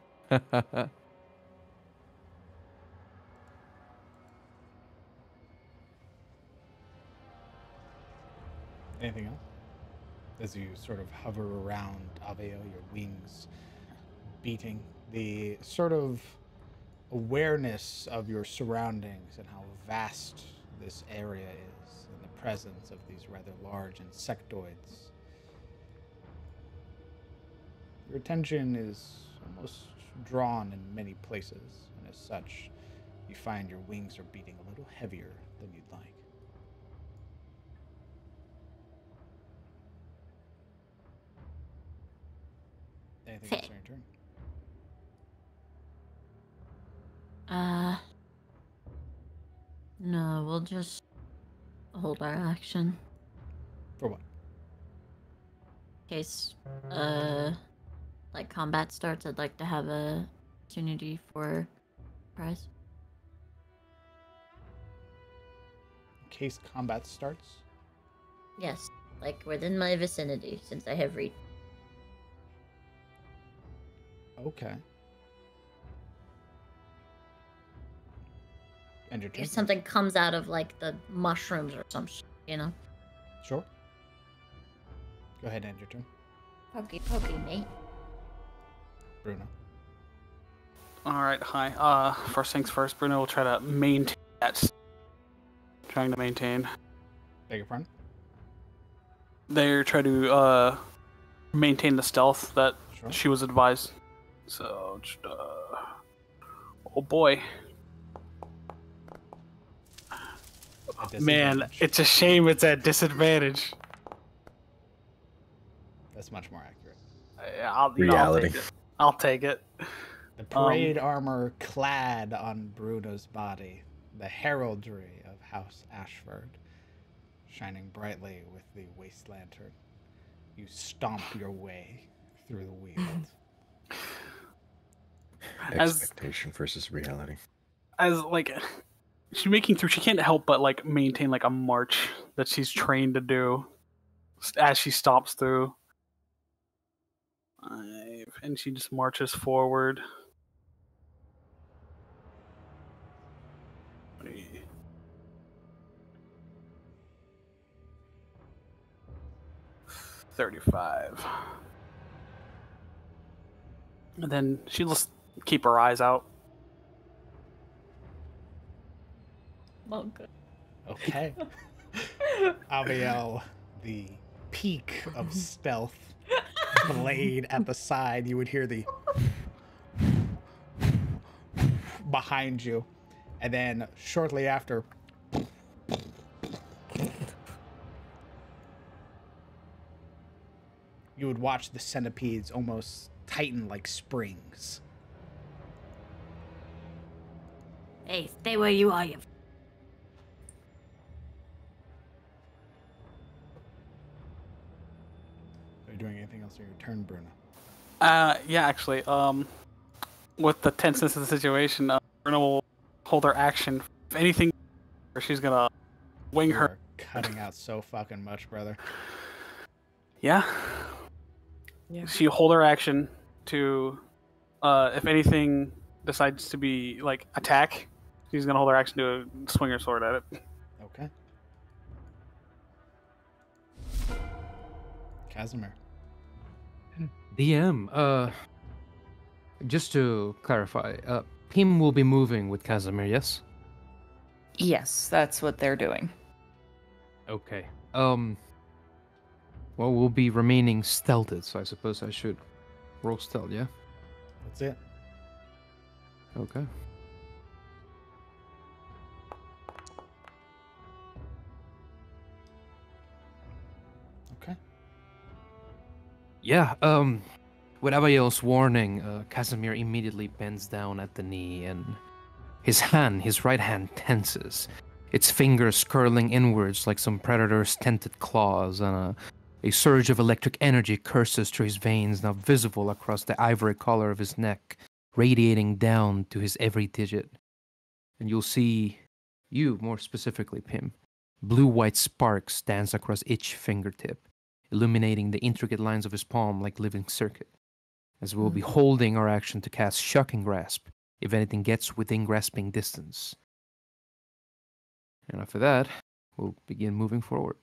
Anything else? As you sort of hover around Aveo, your wings beating, the sort of awareness of your surroundings and how vast this area is, and the presence of these rather large insectoids. Your attention is almost drawn in many places, and as such, you find your wings are beating a little heavier than you'd like. Anything else on your turn? No, we'll just hold our action. For what? In case, like combat starts, I'd like to have a opportunity for prize. In case combat starts? Yes, like within my vicinity, since I have reach. Okay. And your turn? If something comes out of like the mushrooms or some shit, you know? Sure. Go ahead and end your turn. Pokey pokey, mate. Bruno. Alright, hi. First things first, Bruno will try to maintain that. Trying to maintain. Beg your pardon? They try to maintain the stealth that she was advised. So, just, oh boy. Man, it's a shame it's at disadvantage. That's much more accurate. Reality. I'll take it. The parade armor clad on Bruno's body, the heraldry of House Ashford, shining brightly with the waste lantern. You stomp your way through the weald. Expectation versus reality. As like she's making through, she can't help but like maintain like a march that she's trained to do as she stomps through. And she just marches forward. 35. And then she'll just keep her eyes out. Oh, good. Okay. Aviel, the peak of stealth, blade at the side. You would hear the behind you. And then shortly after, you would watch the centipedes almost tighten like springs. Hey, stay where you are, you. Are you doing anything else on your turn, Bruna? Yeah, actually, with the tenseness of the situation, Bruna will hold her action. If anything, she's gonna wing You her. are cutting out so fucking much, brother. Yeah. Yeah. She'll hold her action to, if anything decides to be like attack, she's gonna hold her action to swing her sword at it. Okay. Casimir. DM, just to clarify, Pim will be moving with Casimir, yes? Yes, that's what they're doing. Okay. Well, we'll be remaining stealthed, so I suppose I should roll stealth, yeah? That's it. Okay. Okay. Yeah, with Abiel's warning, Casimir immediately bends down at the knee and his right hand tenses, its fingers curling inwards like some predator's tented claws, and a surge of electric energy courses through his veins, now visible across the ivory collar of his neck, radiating down to his every digit. And you'll see, you more specifically, Pim, blue-white sparks dance across each fingertip, illuminating the intricate lines of his palm like living circuit, as we'll be holding our action to cast Shocking Grasp if anything gets within grasping distance. And after that, we'll begin moving forward.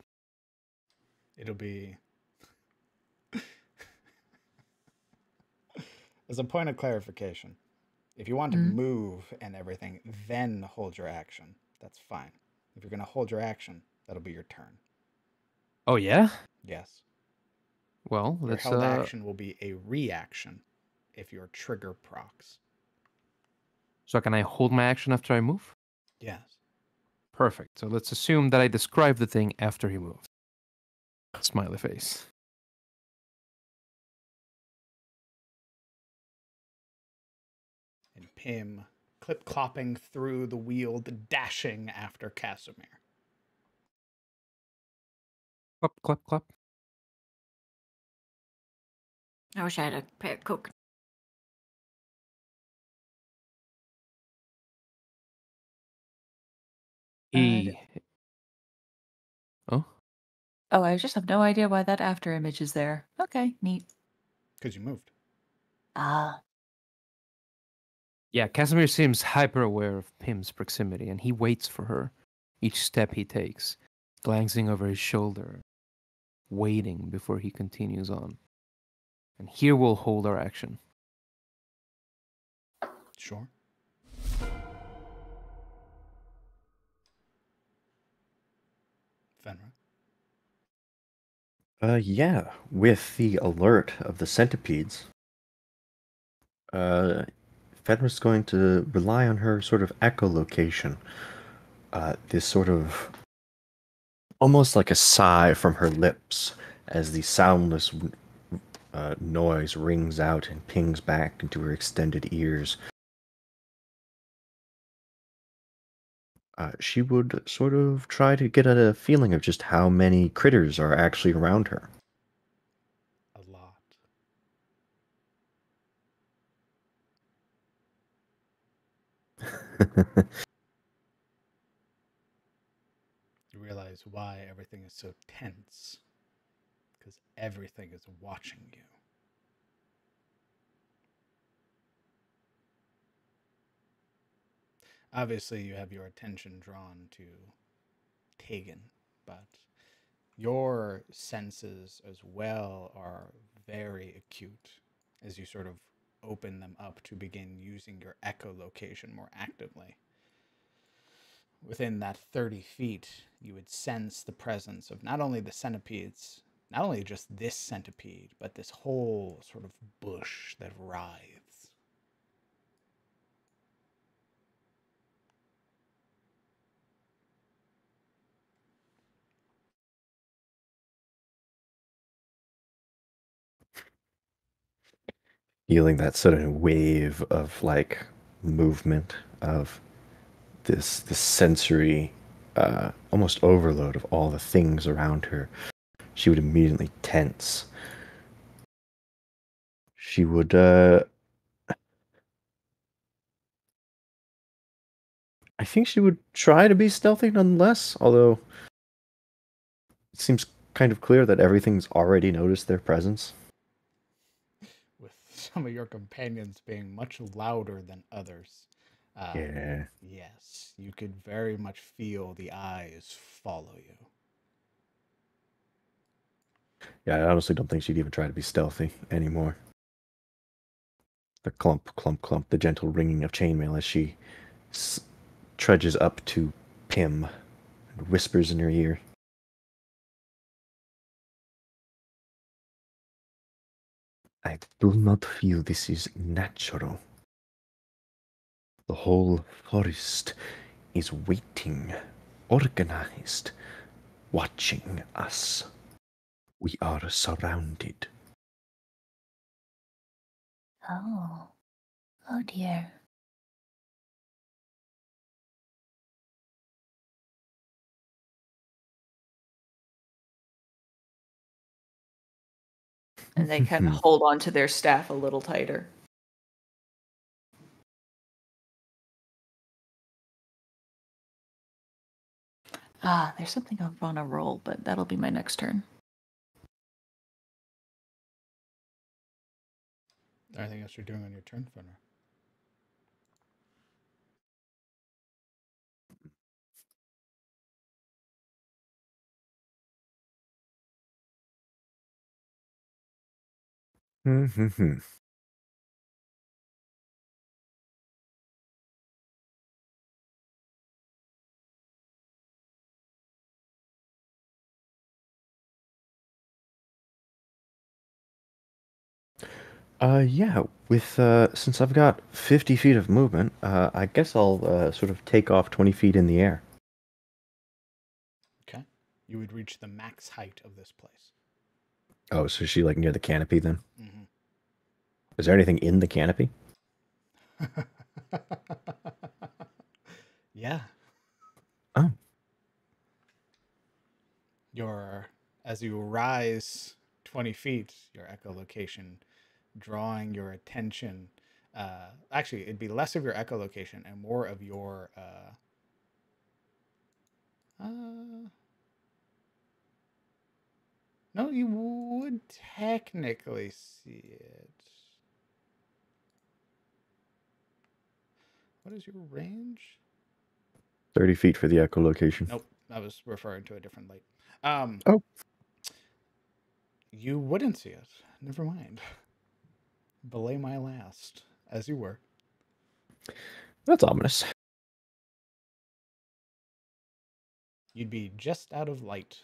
It'll be... As a point of clarification, if you want to move and everything, then hold your action. That's fine. If you're going to hold your action, that'll be your turn. Oh, yeah? Yes. Well, Your let's... held action will be a reaction if your trigger procs. So can I hold my action after I move? Yes. Perfect. So let's assume that I describe the thing after he moves. Smiley face. And Pim clip-clopping through the wheel, dashing after Casimir. Clap, clap, clap. I wish I had a pair of coke. He... Oh? Oh, I just have no idea why that after image is there. Okay, neat. Because you moved. Ah. Yeah, Casimir seems hyper-aware of Pim's proximity, and he waits for her, each step he takes, glancing over his shoulder, waiting before he continues on. And here we'll hold our action. Sure. Fenrir. Yeah, with the alert of the centipedes, Fenrir's going to rely on her sort of echolocation. This sort of almost like a sigh from her lips as the soundless noise rings out and pings back into her extended ears. She would sort of try to get a feeling of just how many critters are actually around her. A lot. You realize why everything is so tense. Because everything is watching you. Obviously, you have your attention drawn to Tegan, but Your senses as well are very acute as you sort of open them up to begin using your echolocation more actively. Within that 30 feet, you would sense the presence of not only the centipedes, not only just this centipede, but this whole sort of bush that writhes. Feeling that sudden wave of like movement of this sensory almost overload of all the things around her, she would immediately tense. She would I think she would try to be stealthy nonetheless, although it seems kind of clear that everything's already noticed their presence. With some of your companions being much louder than others. Yeah. Yes, you could very much feel the eyes follow you. Yeah, I honestly don't think she'd even try to be stealthy anymore. The clump, clump, clump, the gentle ringing of chainmail as she trudges up to Pym and whispers in her ear. I do not feel this is natural. The whole forest is waiting, organized, watching us. We are surrounded. Oh. Oh dear. And they kind of hold on to their staff a little tighter. Ah, there's something I want to roll, but that'll be my next turn. Anything else you're doing on your turn, Funner? Yeah, with since I've got 50 feet of movement, I guess I'll sort of take off 20 feet in the air. Okay. You would reach the max height of this place. Oh, so is she like near the canopy then? Mm-hmm. Is there anything in the canopy? Yeah. Oh. As you rise 20 feet, your echolocation drawing your attention. Actually, it'd be less of your echolocation and more of your. No, you would technically see it. What is your range? 30 feet for the echolocation. Nope, I was referring to a different light. Oh. You wouldn't see it. Never mind. Belay my last, as you were. That's ominous. You'd be just out of light.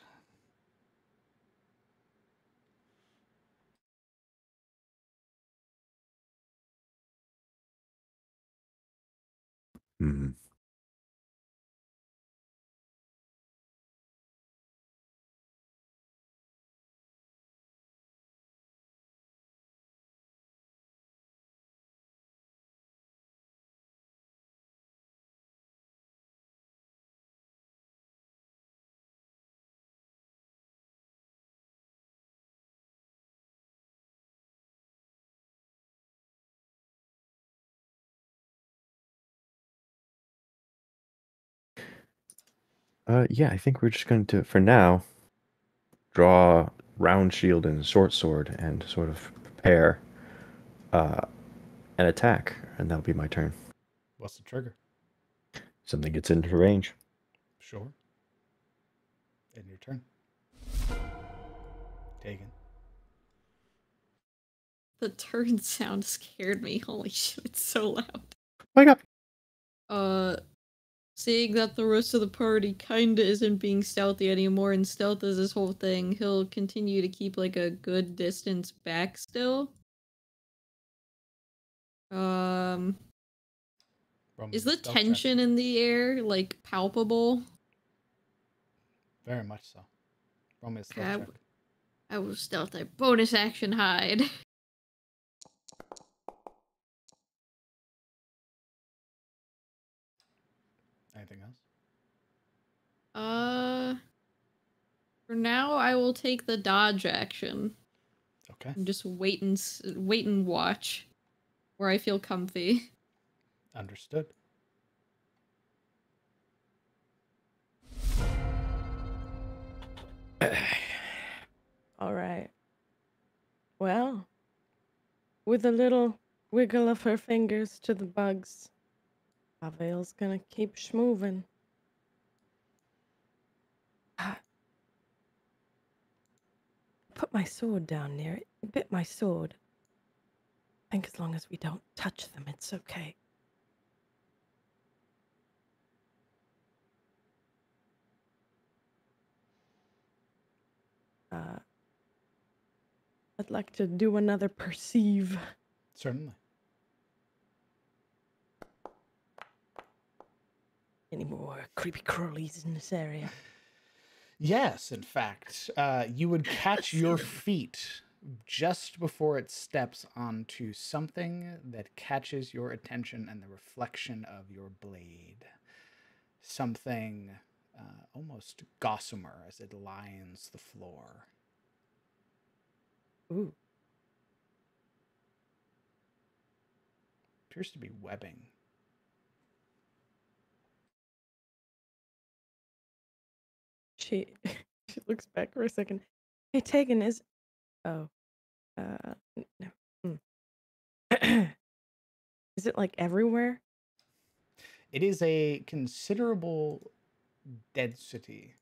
Hmm. Yeah, I think we're just going to, for now, draw round shield and short sword and sort of prepare an attack, and that'll be my turn. What's the trigger? Something gets into range. Sure. And your turn. Taken. The turn sound scared me. Holy shit, it's so loud. Wake up. Seeing that the rest of the party kinda isn't being stealthy anymore, and stealth is his whole thing, he'll continue to keep like a good distance back still. Is the stealth check. tension in the air like palpable? Very much so. Roll me a stealth check. I will stealth a bonus action hide. Anything else? For now, I will take the dodge action. Okay. And just wait and watch, where I feel comfy. Understood. All right. Well, with a little wiggle of her fingers to the bugs, Avel's gonna keep schmoving. Put my sword down near it. Bit my sword. I think as long as we don't touch them, it's okay. I'd like to do another perceive. Certainly. Any more creepy crawlies in this area? Yes, in fact, you would catch your feet just before it steps onto something that catches your attention and the reflection of your blade. Something almost gossamer as it lines the floor. Ooh. Appears to be webbing. She looks back for a second. Hey, Tegan, is... Oh. No. Is it, like, everywhere? It is a considerable density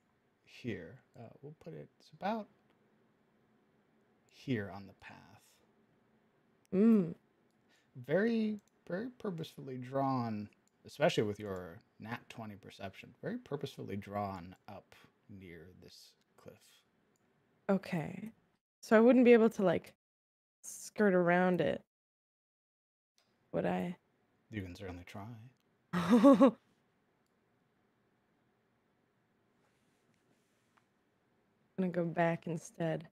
here. We'll put it, it's about here on the path. Very, very purposefully drawn, especially with your nat 20 perception, very purposefully drawn up near this cliff. Okay. So I wouldn't be able to, like, skirt around it. Would I? You can certainly try. I'm gonna go back instead.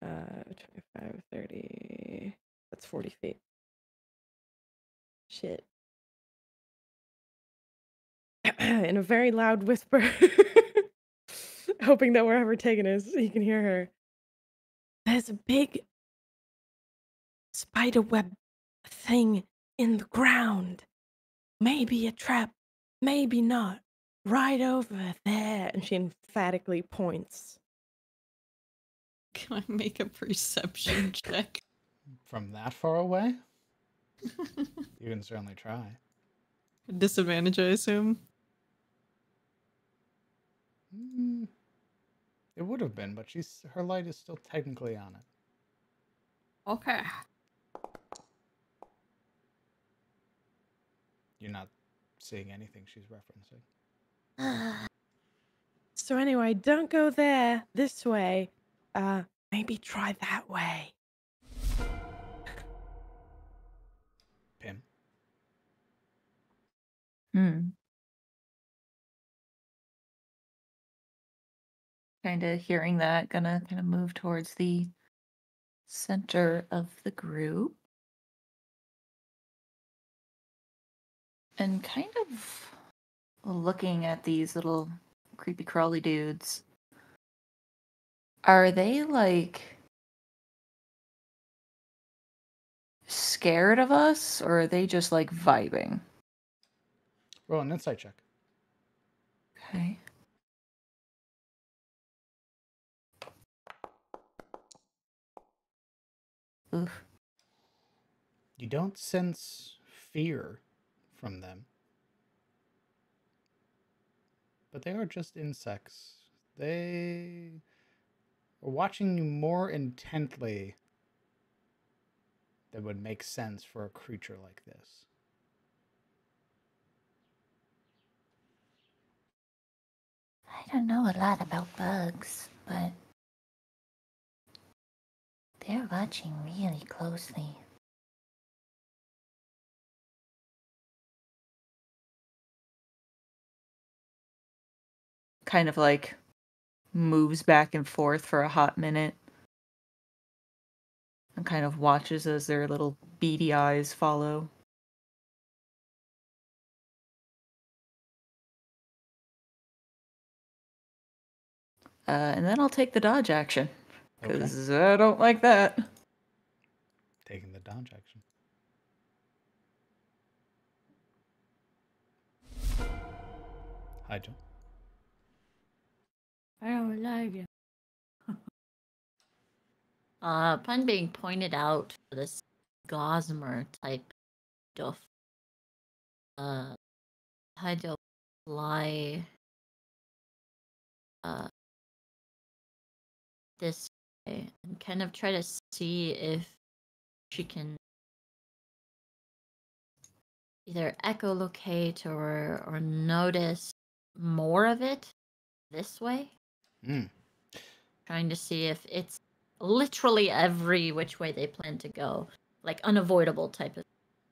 25, 30. That's 40 feet. Shit. In a very loud whisper, hoping that wherever Tegan is, he can hear her. There's a big spiderweb thing in the ground. Maybe a trap, maybe not. Right over there. And she emphatically points. Can I make a perception check? From that far away? You can certainly try. Disadvantage, I assume. It would have been, but her light is still technically on it. Okay. You're not seeing anything she's referencing. So anyway, don't go there. This way. Maybe try that way. Pim. Kind of hearing that, gonna kind of move towards the center of the group. And kind of looking at these little creepy crawly dudes. Are they like scared of us, or are they just like vibing? Roll an insight check. Okay. Oof. You don't sense fear from them. But they are just insects. They are watching you more intently than would make sense for a creature like this. I don't know a lot about bugs, but they're watching really closely. Kind of like moves back and forth for a hot minute and kind of watches as their little beady eyes follow. And then I'll take the dodge action because I don't like that. Taking the dodge action. Hi, Joe. I don't like it. Upon being pointed out for this gossamer type stuff, Hyde fly this way and kind of try to see if she can either echolocate or notice more of it this way. Trying to see if it's literally every which way they plan to go, like unavoidable type of.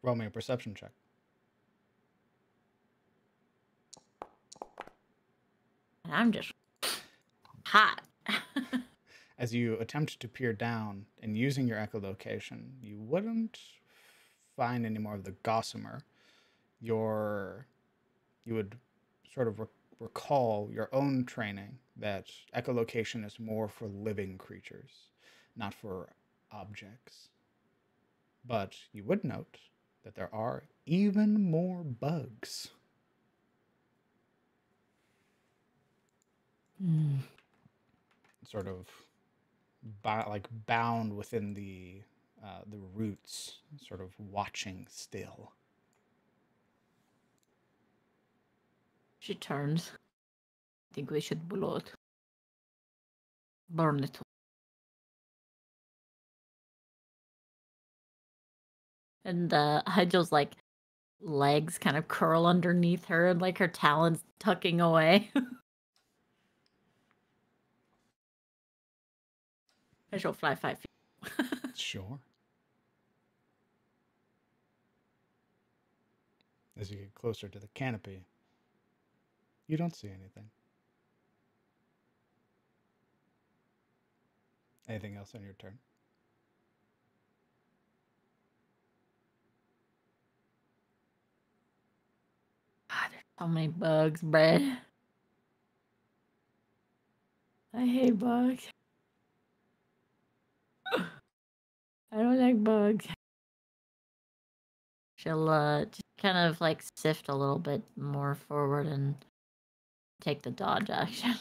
Roll me a perception check. And I'm just hot. As you attempt to peer down and using your echolocation, you wouldn't find any more of the gossamer. You would sort of recall your own training that echolocation is more for living creatures, not for objects. But you would note that there are even more bugs. Sort of bound within the roots, sort of watching still. She turns. I think we should blow it. Burn it. And Hygel's like legs kind of curl underneath her and like her talons tucking away. I shall fly 5 feet. Sure. As you get closer to the canopy, you don't see anything. Anything else on your turn? God, there's so many bugs, Brad. I hate bugs. I don't like bugs. She'll just kind of like sift a little bit more forward and take the dodge action.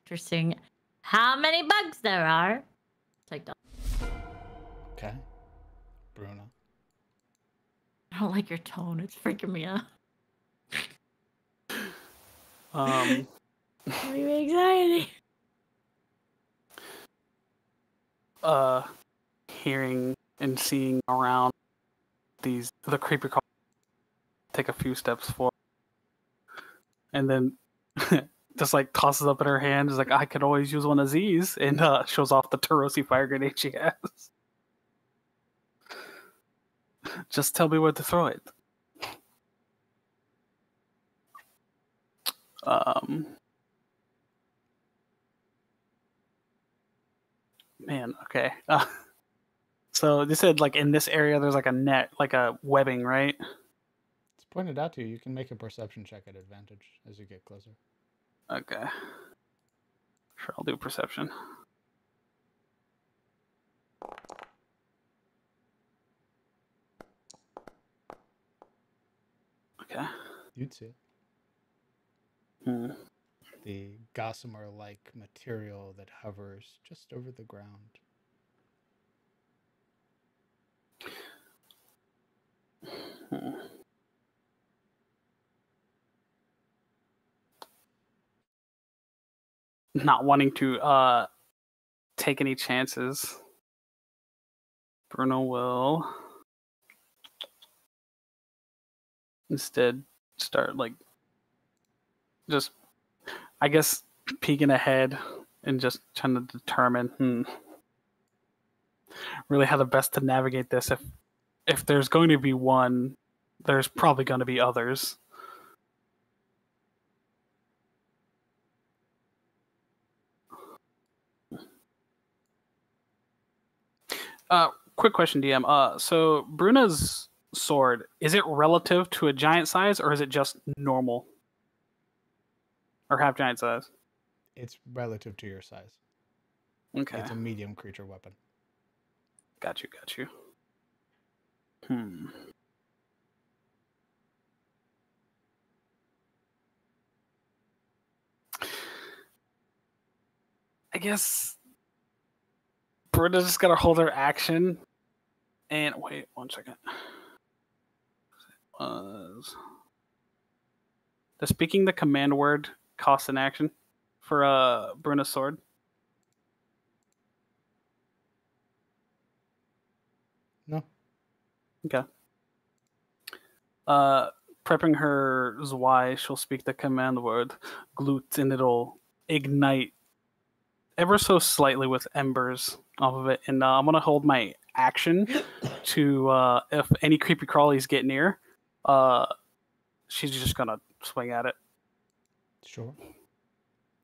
Interesting. How many bugs there are? Take dodge. Okay. Bruno. I don't like your tone. It's freaking me out. Give me anxiety. Hearing and seeing around the creepy call, take a few steps forward, and then just like tosses up in her hand, is like, I could always use one of these, and shows off the Turosi fire grenade she has. Just tell me where to throw it. Man, okay. So they said like in this area there's like a net, like a webbing, right? It's pointed out to you. You can make a perception check at advantage as you get closer. Okay. Sure, I'll do perception. Okay. You'd see it. Hmm. The gossamer-like material that hovers just over the ground. Not wanting to take any chances. Bruno will instead start like just, I guess, peeking ahead and just trying to determine really how the best to navigate this. If there's going to be one, there's probably going to be others. Quick question, DM. So Bruna's sword, is it relative to a giant size, or is it just normal? Or half giant size? It's relative to your size. Okay. It's a medium creature weapon. Got you. I guess Britta's just gotta hold her action. And wait 1 second. Does speaking the command word cost an action for Bruna's sword? No. Okay. Prepping her Zwei, she'll speak the command word glut, and it'll ignite ever so slightly with embers off of it. And I'm gonna hold my action to if any creepy crawlies get near, she's just gonna swing at it. Sure.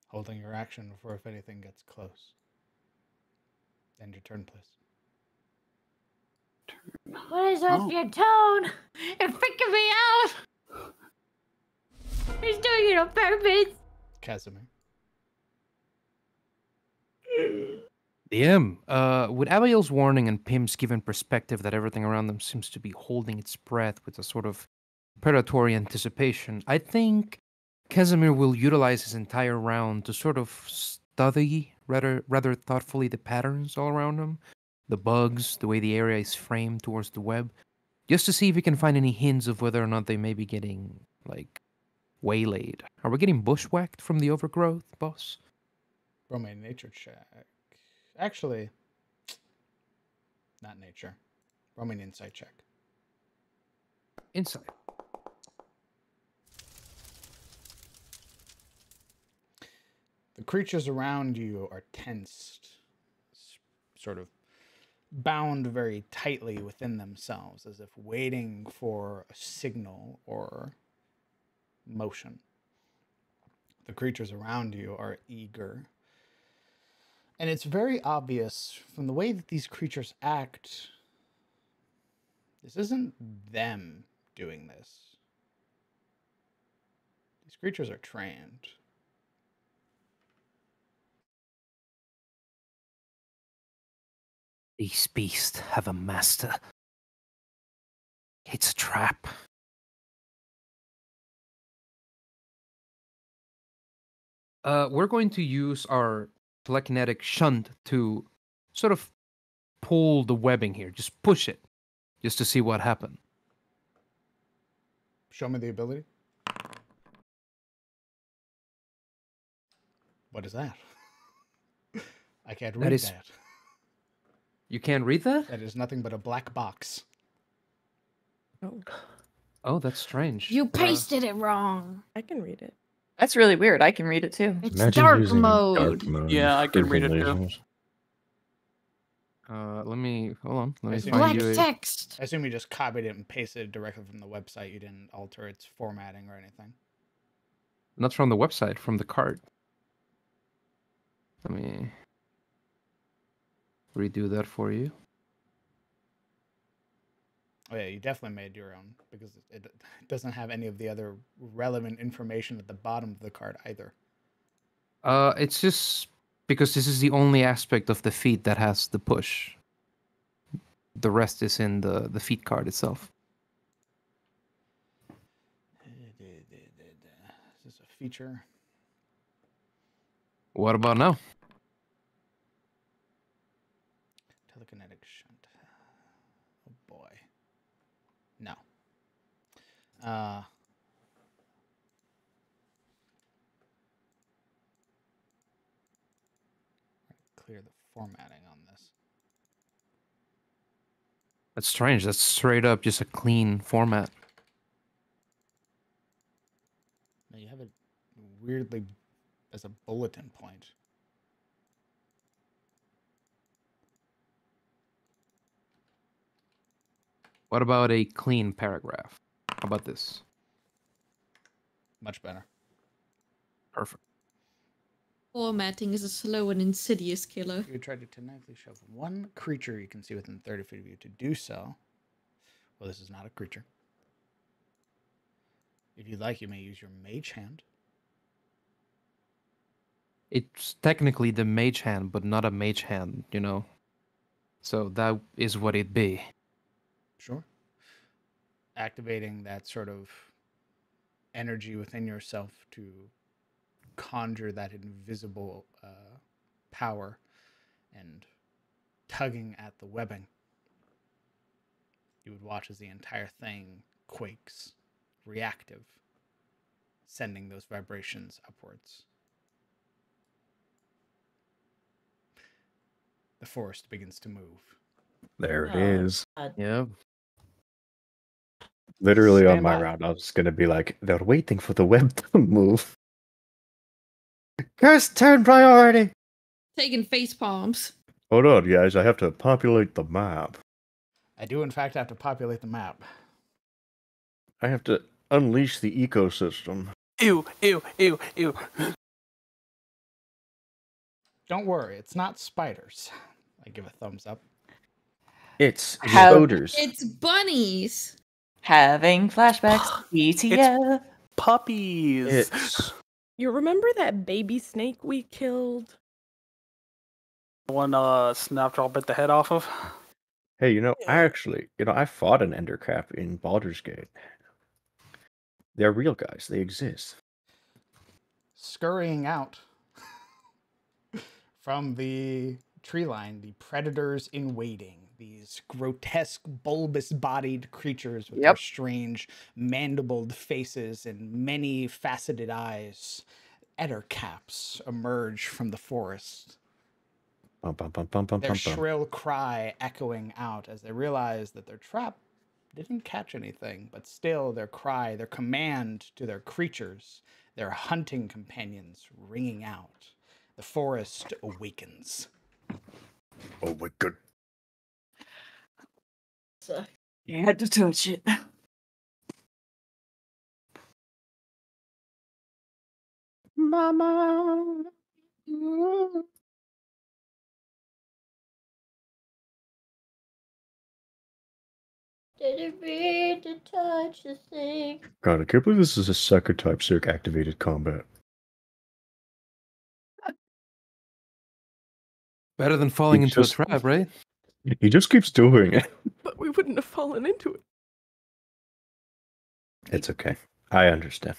Holding your action for if anything gets close. End your turn, please. What is with your tone? You're freaking me out. He's doing it on purpose. Casimir. DM, with Abigail's warning and Pim's given perspective that everything around them seems to be holding its breath with a sort of predatory anticipation, I think Casimir will utilize his entire round to sort of study rather thoughtfully the patterns all around him, the bugs, the way the area is framed towards the web, just to see if he can find any hints of whether or not they may be getting, like, waylaid. Are we getting bushwhacked from the overgrowth, boss? Roll me a nature check. Actually, not nature. Roll me an insight check. Insight. The creatures around you are tensed, sort of bound very tightly within themselves, as if waiting for a signal or motion. The creatures around you are eager. And it's very obvious from the way that these creatures act, this isn't them doing this. These creatures are trained. These beasts have a master. It's a trap. We're going to use our telekinetic shunt to sort of pull the webbing here. Just push it, just to see what happens. Show me the ability. What is that? I can't read that. You can't read that? That is nothing but a black box. Oh, that's strange. You pasted it wrong. I can read it. That's really weird. I can read it too. It's Imagine dark using mode. dark mode. Yeah, I can read freaking it too. lasers. Let me hold on. Let me assume find Black you. text. I assume you just copied it and pasted it directly from the website. You didn't alter its formatting or anything. Not from the website, from the card. Let me redo that for you. Oh yeah, you definitely made your own because it doesn't have any of the other relevant information at the bottom of the card either. It's just because this is the only aspect of the feat that has the push. The rest is in the feat card itself. Is this a feature? What about now? Telekinetic shunt. Oh boy. No. Clear the formatting on this. That's strange. That's straight up just a clean format. Now you have it weirdly as a bulletin point. What about a clean paragraph? How about this? Much better. Perfect. Formatting is a slow and insidious killer. You try to tenaciously shove one creature you can see within 30 feet of you. To do so, well, this is not a creature. If you'd like, you may use your mage hand. It's technically the mage hand, but not a mage hand, you know? So that is what it be. Sure. Activating that sort of energy within yourself to conjure that invisible power and tugging at the webbing. You would watch as the entire thing quakes, reactive, sending those vibrations upwards. The forest begins to move. There it is. Yeah. Literally on Stand my by. round, I was gonna be like, they're waiting for the web to move. Curse turn priority! Taking face palms. Hold on, guys. I have to populate the map. I do, in fact, have to populate the map. I have to unleash the ecosystem. Ew, ew, ew, ew. Don't worry, it's not spiders. I give a thumbs up. It's How- odors. It's bunnies. Having flashbacks. ETF. Puppies. It's You remember that baby snake we killed? One Snapdraw bit the head off of. hey, I fought an Endercrab in Baldur's Gate. They're real guys. They exist. Scurrying out from the tree line, the predators in waiting. These grotesque, bulbous-bodied creatures with their strange, mandibled faces and many faceted eyes. Edder caps emerge from the forest. Bum, bum, bum, bum, bum, Their bum, bum. shrill cry echoing out as they realize that their trap didn't catch anything, but still their cry, their command to their creatures, their hunting companions ringing out. The forest awakens. Oh my god. You had to touch it. Mama. Didn't mean to touch the thing. God, I can't believe this is a sucker type circ activated combat. Better than falling He into a just- trap, right? He just keeps doing it. But we wouldn't have fallen into it. It's okay. I understand.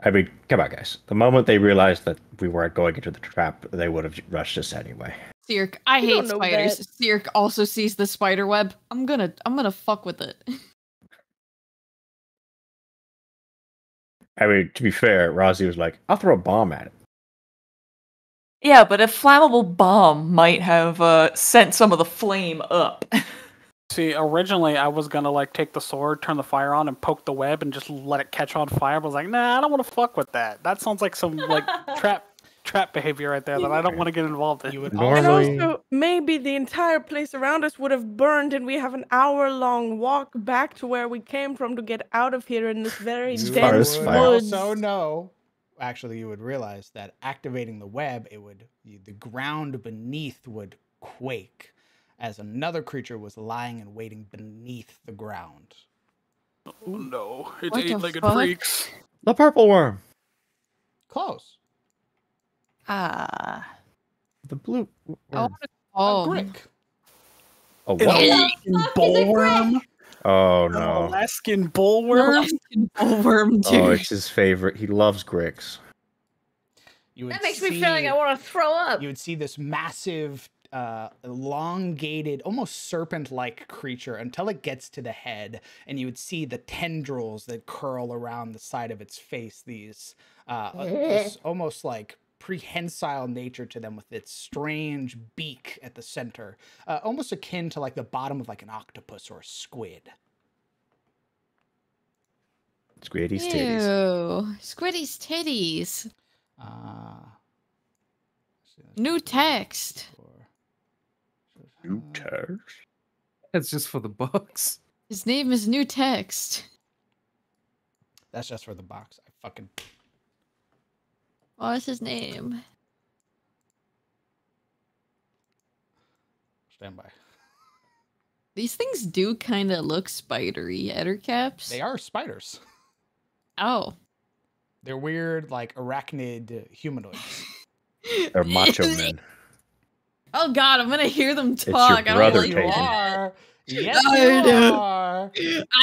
I mean, come on, guys. The moment they realized that we weren't going into the trap, they would have rushed us anyway. Cirque, I You hate don't know spiders. that. Cirque also sees the spider web. I'm gonna fuck with it. I mean, to be fair, Rozzy was like, I'll throw a bomb at it. Yeah, but a flammable bomb might have sent some of the flame up. See, originally I was gonna like take the sword, turn the fire on, and poke the web and just let it catch on fire. But I was like, nah, I don't want to fuck with that. That sounds like some like trap behavior right there that I don't want to get involved in. You would And Normally, also, maybe the entire place around us would have burned, and we have an hour-long walk back to where we came from to get out of here in this very You dense would woods. also know, actually, you would realize that activating the web, the ground beneath would quake, as another creature was lying and waiting beneath the ground. Oh no, it's What the eight-legged fuck? freaks. the purple worm. Close. Ah. The blue I worm. want A Grick. Oh, An what? Alaskan bullworm. Oh, An no. Alaskan bullworm. Alaskan bullworm, dude. Oh, it's his favorite. He loves Grix. You would That makes me feel like I want to throw up. You would see this massive, elongated, almost serpent-like creature until it gets to the head, and you would see the tendrils that curl around the side of its face. These almost like prehensile nature to them with its strange beak at the center, almost akin to like the bottom of like an octopus or a squid. Squiddy's titties. Ew. Squiddy's titties. New text. New text? That's just for the box. His name is New Text. That's just for the box. I fucking... What's his name? Stand by. These things do kind of look spidery. Ettercaps. They are spiders. Oh. They're weird, like arachnid humanoids. They're macho men. Oh God, I'm gonna hear them your talk. brother, I'm like, Taken. Are. Yes, I you know. are.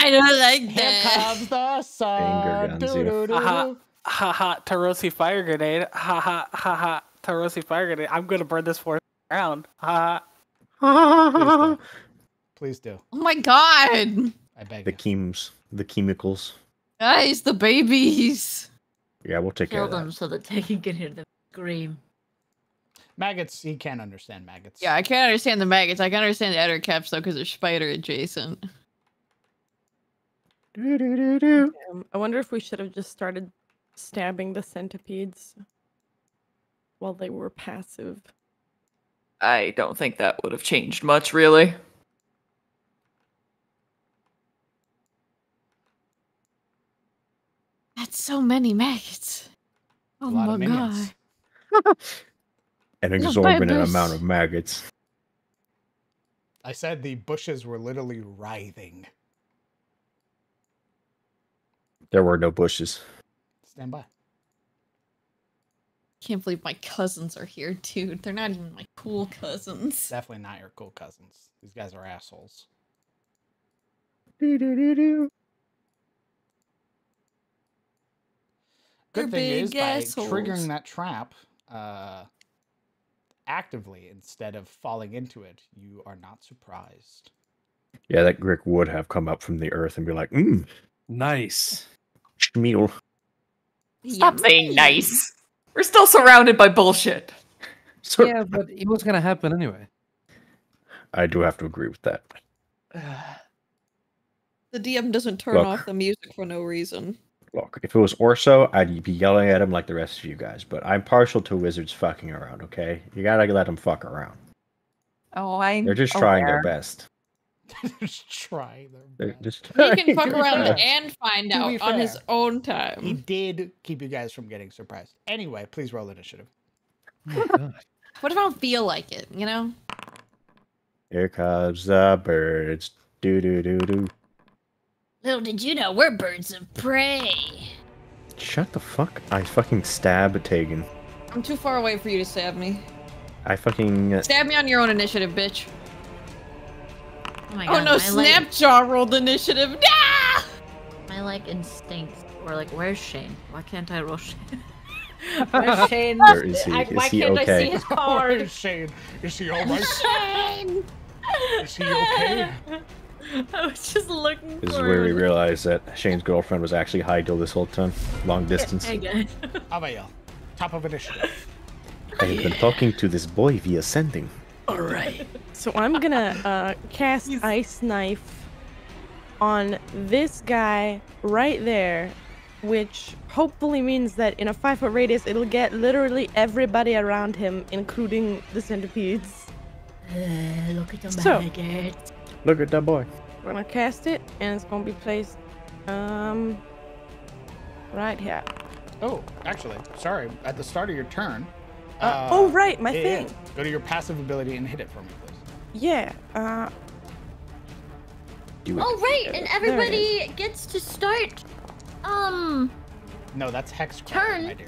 I don't like Here that. comes the sun. Finger guns, you. Haha, haha, Tarosi fire grenade. Haha, haha, Tarosi fire grenade. I'm gonna burn this forest down. Haha. Please do. Oh my God. I beg The you. the chemicals. Guys, the babies. Yeah, we'll take care Kill of that. them so that they can hear them scream. Maggots, he can't understand maggots. Yeah, I can't understand the maggots. I can understand the ettercaps though, because they're spider adjacent. I wonder if we should have just started stabbing the centipedes while they were passive. I don't think that would have changed much, really. That's so many maggots. Oh lot of my minions. God. An The exorbitant babies. amount of maggots. I said the bushes were literally writhing. There were no bushes. Stand by. Can't believe my cousins are here, dude. They're not even my cool cousins. Definitely not your cool cousins. These guys are assholes. They're Good thing is, big by assholes. triggering that trap actively instead of falling into it, you are not surprised. Yeah, that Grick would have come up from the earth and be like, Nice. Schmeal. Stop saying nice. We're still surrounded by bullshit. So, Yeah, but it was gonna happen anyway. I do have to agree with that. The DM doesn't turn Look. off the music for no reason. Look, if it was Orso, I'd be yelling at him like the rest of you guys, but I'm partial to wizards fucking around, okay? You gotta let them fuck around. Oh, I'm They're just trying their aware. best. Just try them. They're just He can fuck To be around fair. and find To out be on his fair. own He time. did keep you guys from getting surprised. Anyway, please roll initiative. Oh my God. What if I don't feel like it, you know? Here comes the birds. Do do do do. Little did you know, we're birds of prey. Shut the fuck. I fucking stab Tegan. I'm too far away for you to stab me. I fucking. Stab me on your own initiative, bitch. Oh my Oh God. no, Snapjaw rolled initiative. Nah! My like instincts were like, where's Shane? Why can't I roll Shane? Where's Shane? Where is he? Why Is he can't I okay? see his Where card? is Shane? Is he alright? Shane! Is he okay? I was just looking This is for where we him. realized that Shane's girlfriend was actually Heidel this whole time. Long distance. Hey guys. Avail. Top of initiative. I have been talking to this boy via sending. Alright. So I'm gonna cast Ice Knife on this guy right there, which hopefully means that in a 5-foot radius it'll get literally everybody around him, including the centipedes. Look at the So- maggots. Look at that boy. We're gonna cast it, and it's gonna be placed right here. Oh, actually, sorry. At the start of your turn. Oh, right, my thing. Go to your passive ability and hit it for me, please. Yeah. Do it. Oh, right, and There it everybody gets to start, No, that's Hex Turn. my dear.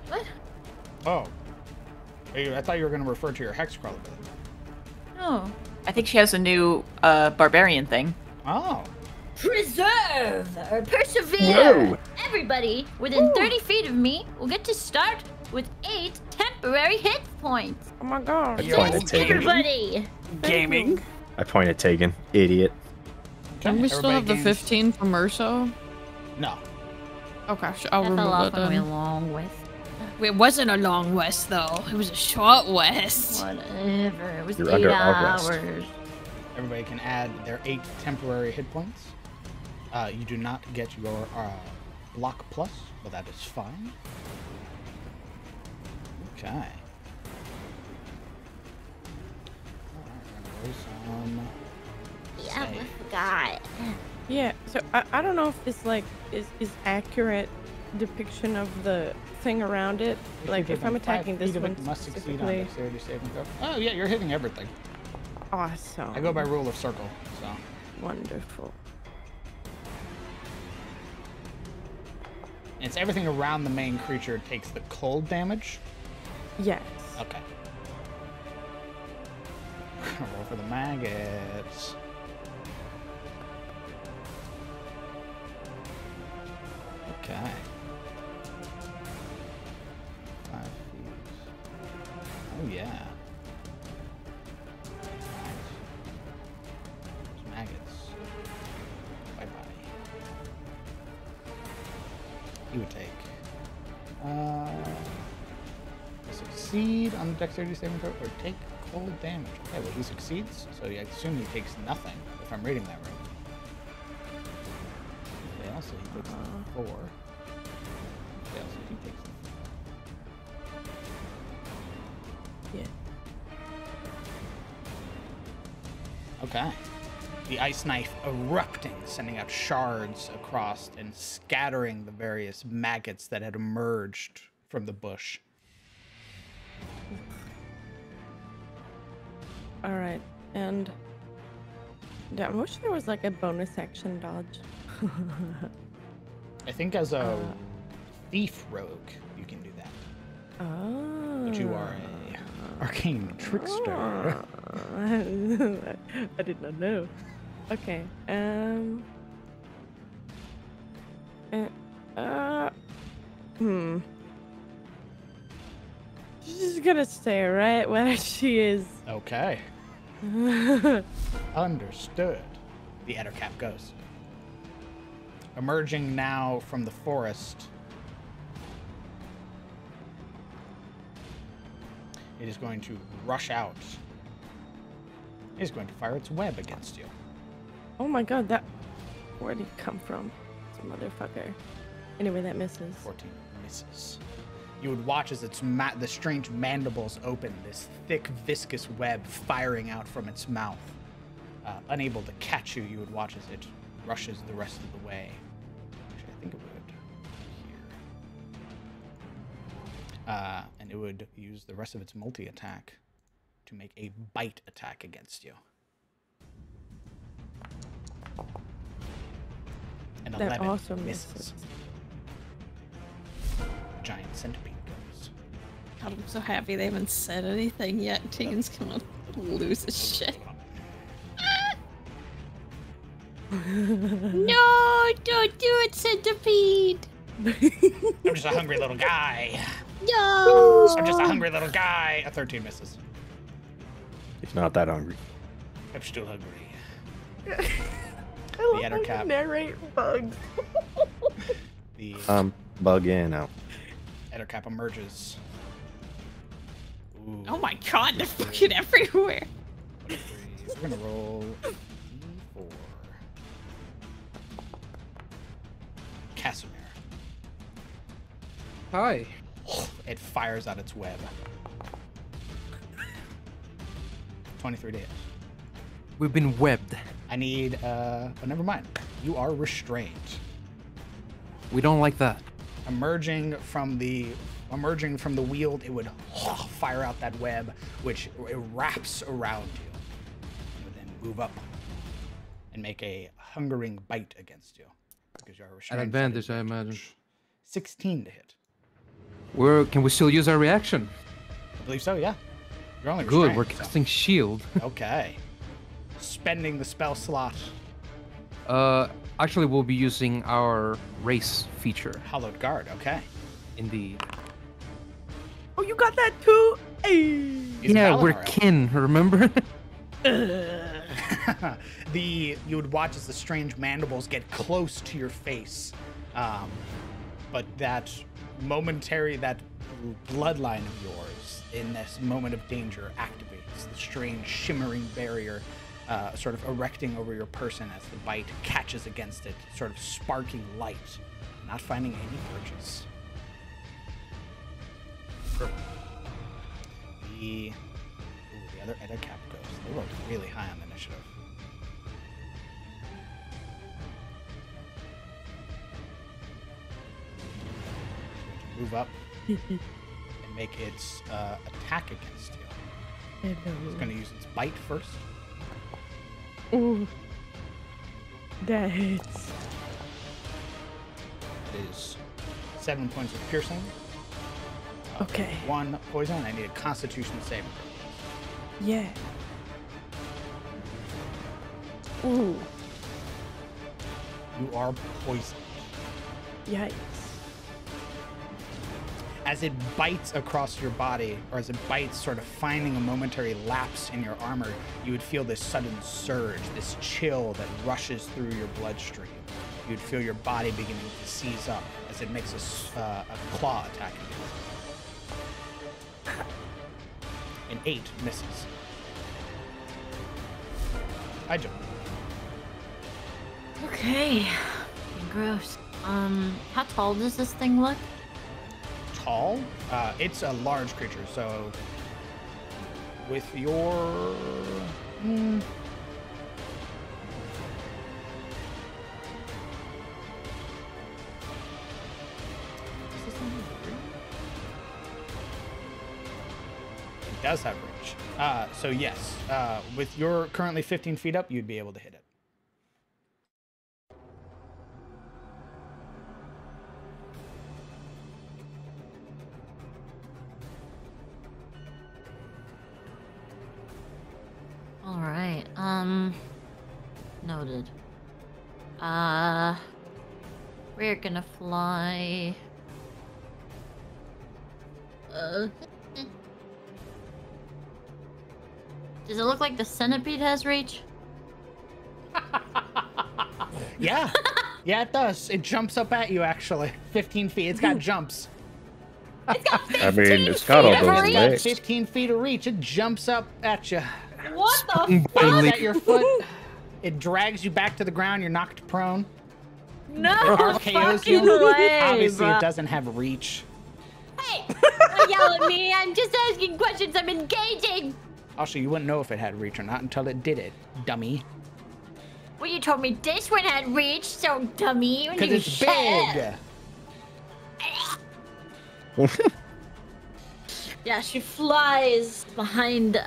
What? Oh. I thought you were going to refer to your Hexcrawl ability. Oh. I think she has a new barbarian thing. Oh. Preserve or persevere. Whoa. Everybody within 30 feet of me will get to start with 8 temporary hit points. Oh my god. I point at Tegan. Everybody. Gaming. I point at Tegan. Idiot. Don't we still have the Everybody gains- 15 from Urso? No. Okay, I'll I remove fell off it on my then. long rest. It wasn't a long rest though. It was a short rest. Whatever. It was You're 8 under our rest. hours. Everybody can add their 8 temporary hit points. You do not get your block plus, but that is fine. Okay. Yeah, I forgot. Yeah, so I don't know if this like is accurate depiction of the thing around it. Like if I'm attacking this one must succeed on specifically. dexterity saving throw. Oh yeah, you're hitting everything. Awesome. I go by rule of circle, so. Wonderful. It's everything around the main creature takes the cold damage. Yes. Okay. Roll for the maggots. Okay. 5 feet. Oh yeah. There's maggots. Bye bye. You would take. Succeed on the dexterity saving throw or take cold damage. Okay, well he succeeds, so I assume he takes nothing if I'm reading that right. Yeah, so he takes 4. Yeah, so he takes. Yeah. Okay. The ice knife erupting, sending out shards across and scattering the various maggots that had emerged from the bush. All right, and I wish there was like a bonus action dodge. I think as a thief rogue, you can do that. Oh. But you are a arcane trickster. I did not know. Okay. She's gonna stay right where she is. Okay. Understood. The Ettercap goes. Emerging now from the forest. It is going to rush out. It is going to fire its web against you. Oh my god, that... Where'd he come from? This motherfucker. Anyway, that misses. 14 misses. You would watch as its the strange mandibles open, this thick, viscous web firing out from its mouth. Unable to catch you, you would watch as it rushes the rest of the way. Actually, I think it would here. And it would use the rest of its multi-attack to make a bite attack against you. And That 11 also misses. Giant centipede goes. God, I'm so happy they haven't said anything yet. Tegan's gonna lose his shit. No, don't do it, centipede. I'm just a hungry little guy. No. I'm just a hungry little guy. A 13 misses. He's not that hungry. I'm still hungry. I love The how you Ettercap. narrate bugs. The Bug in, out. Ettercap emerges. Ooh. Oh my god, they're fucking everywhere. We're gonna roll D4. Casimir. Hi. It fires out its web. 23 to hit. We've been webbed. I need, oh, never mind. You are restrained. We don't like that. Emerging from the wield, it would fire out that web, which it wraps around you. It would then move up and make a hungering bite against you. Because you are restrained. An advantage, I imagine. 16 to hit. Can we still use our reaction? I believe so, yeah. You're only Good, restrained, we're so- casting shield. Okay. Spending the spell slot. Actually, we'll be using our race feature. Hallowed Guard, okay. Indeed. Oh, you got that too? Hey. Yeah, we're kin, remember? You would watch as the strange mandibles get close to your face, but that bloodline of yours in this moment of danger activates the strange shimmering barrier sort of erecting over your person as the bite catches against it, sort of sparking light, not finding any purchase. The other cap goes. They rolled really high on initiative. Move up and make its attack against you. It's going to use its bite first. Ooh. That hits. It is 7 points of piercing. Okay. 1 poison. I need a Constitution saving throw. Yeah. Ooh. You are poisoned. Yikes. As it bites across your body, or as it bites, sort of finding a momentary lapse in your armor, you would feel this sudden surge, this chill that rushes through your bloodstream. You would feel your body beginning to seize up as it makes a claw attack against you. An 8 misses. I jump. Okay. Gross. How tall does this thing look? Tall? It's a large creature, so with your... It does have reach. So yes, with your currently 15 feet up, you'd be able to hit it. All right. Noted. We're gonna fly. Does it look like the centipede has reach? Yeah. Yeah, it does. It jumps up at you, actually. 15 feet. It's got jumps. I mean, it's got all those legs. 15 feet of reach. It jumps up at you. What the Bites at your foot. It drags you back to the ground. You're knocked prone. No RKOs fucking you. way, Obviously, bro. it doesn't have reach. Hey! Don't yell at me. I'm just asking questions. I'm engaging. Also, you wouldn't know if it had reach or not until it did it, dummy. Well, you told me this one had reach, so dummy. Because it's big. Yeah, she flies behind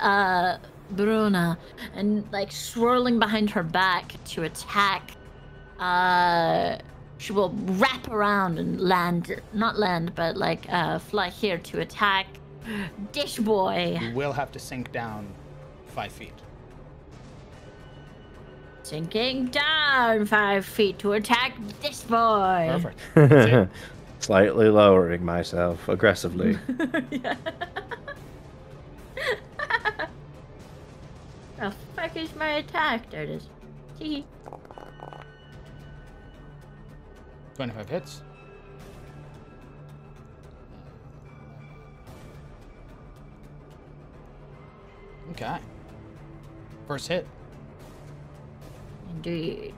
Bruna and like swirling behind her back to attack. She will wrap around and not land, but like fly here to attack Dish Boy. You will have to sink down 5 feet. Sinking down 5 feet to attack Dish Boy. Perfect. Slightly lowering myself aggressively. Yeah. The fuck is my attack? There it is. Tee. 25 hits. Okay. First hit. Indeed.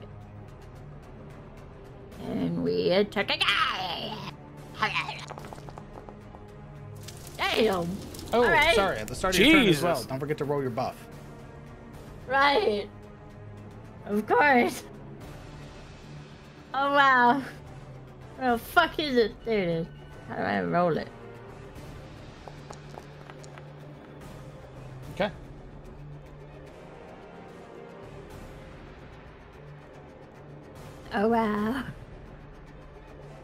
And we attack again. Damn. Oh, Alright. sorry. At the start of your turn as well. Don't forget to roll your buff. Right. Of course. Oh wow. Where the fuck is it? There it is. How do I roll it? Okay. Oh wow.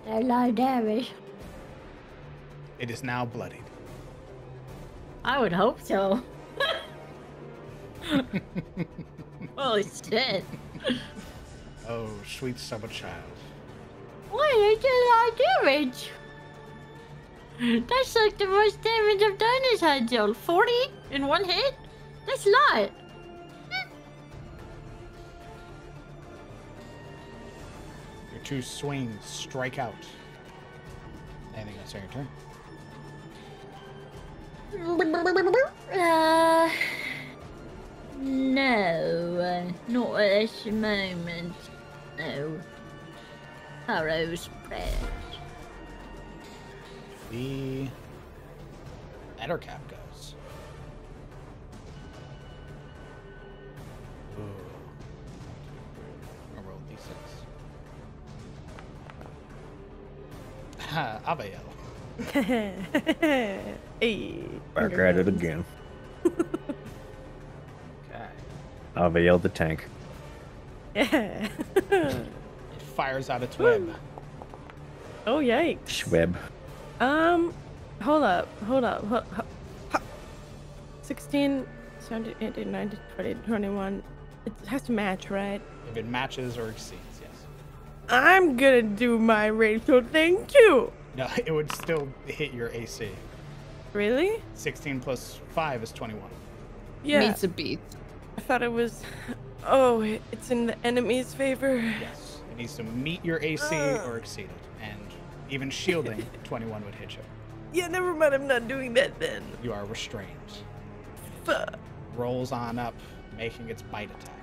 That's a lot of damage. It is now bloodied. I would hope so. Holy shit. Oh, sweet summer child. Why I did a lot of damage? That's like the most damage I've done this Hydel. 40 in one hit? That's a lot. Your two swings strike out. Anything else on your turn? No, not at this moment. No. Harrow's prayers. The Ettercap goes. Ooh. I'll roll d6. Ha, Abiel. Hey. Back at it again. Okay. Aviel the tank. Yeah. It fires out its web. Oh, yikes. Schweb. Hold up. 16, 17, 18, 19, 20, 21. It has to match, right? If it matches or exceeds, yes. I'm gonna do my racial thing too. No, it would still hit your AC. Really? 16 plus 5 is 21. Yeah. Meets a beat. I thought it was. Oh, it's in the enemy's favor. Yes. It needs to meet your AC or exceed it. And even shielding, 21 would hit you. Yeah, never mind. I'm not doing that then. You are restrained. Fuck. Rolls on up, making its bite attack.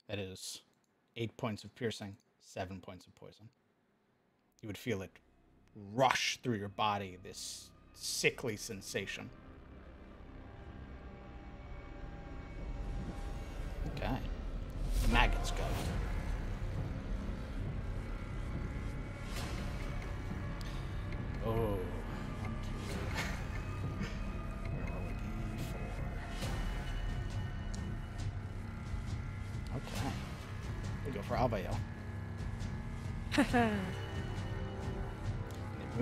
That is 8 points of piercing, 7 points of poison. You would feel it rush through your body, this sickly sensation. Okay. Maggots go. Oh. 1, 2. Roll a d4. Okay. We go for Albael. They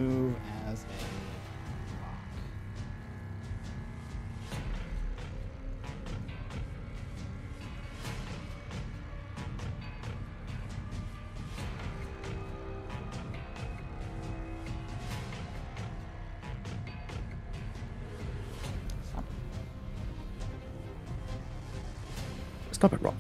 move as a block. Stop it, Rob.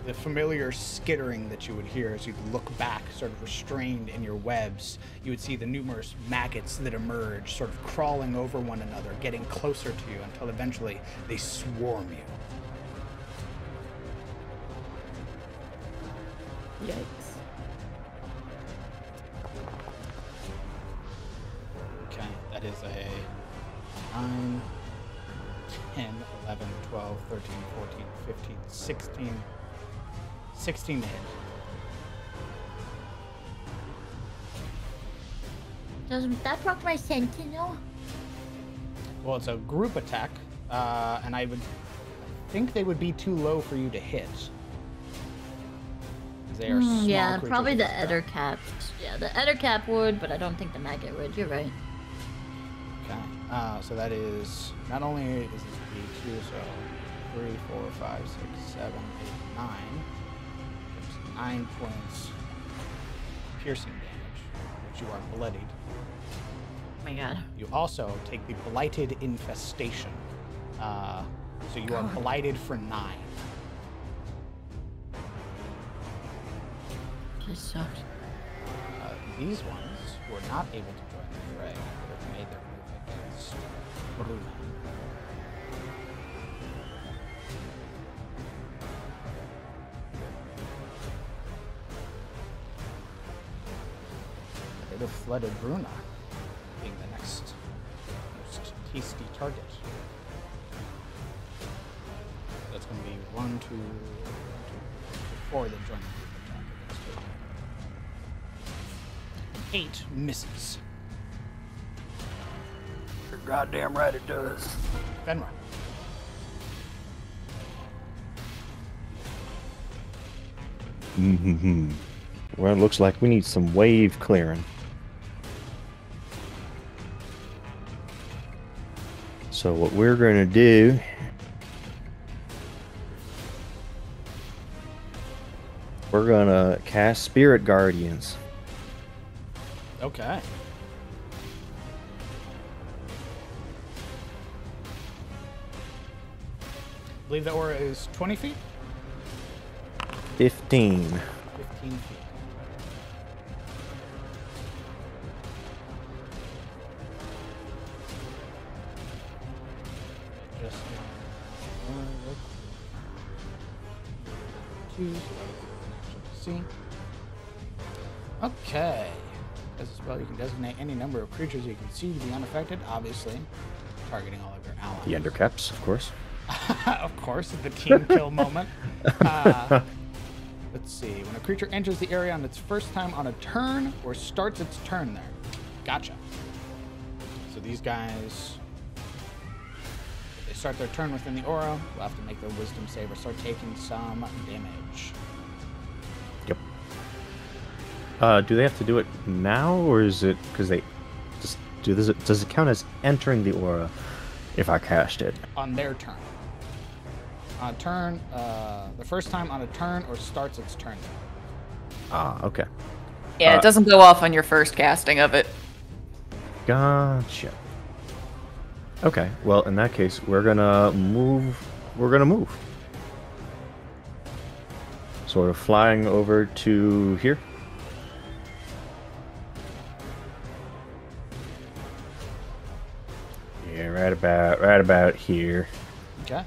The familiar skittering that you would hear as you look back, sort of restrained in your webs, you would see the numerous maggots that emerge, sort of crawling over one another, getting closer to you until eventually they swarm you. Yikes. Okay, that is a 9, 10, 11, 12, 13, 14, 15, 16. 16 to hit. Doesn't that proc my sentinel? Well, it's a group attack, and I think they would be too low for you to hit. They are small Yeah, creatures probably with the attack. Ettercap. Yeah, the Ettercap would, but I don't think the Maggot would. You're right. Okay, so that is, not only is this D2, so 3, 4, 5, 6, 7, 8, 9. 9 points piercing damage, which you are bloodied. Oh my god. You also take the Blighted Infestation. So you are blighted for 9. That sucks. These ones were not able to join the fray, but have made their move against Bruna. They'd have flooded Bruna, being the next most tasty target. That's going to be 1, 2, 4 that join the group attack against her. 8 misses. You're goddamn right it does. Fenrir. Mm-hmm. Well, it looks like we need some wave clearing. So what we're going to do... We're going to cast Spirit Guardians. Okay. believe the aura is 20 feet? 15. 15 feet. Just see. Okay. As a spell, you can designate any number of creatures you can see to be unaffected, obviously. Targeting all of your allies. The Undercaps, of course. Of course, the team kill moment. Let's see. When a creature enters the area on its first time on a turn or starts its turn there. Gotcha. So these guys, if they start their turn within the aura, will have to make their wisdom save or start taking some damage. Yep. Do they have to do it now, or is it because they just do this? Does it count as entering the aura if I cast it? On their turn. On a turn, the first time on a turn or starts its turn. Ah, okay. Yeah, it doesn't go off on your first casting of it. Gotcha. Okay, well, in that case, we're gonna move. Sort of flying over to here. Yeah, right about here. Okay.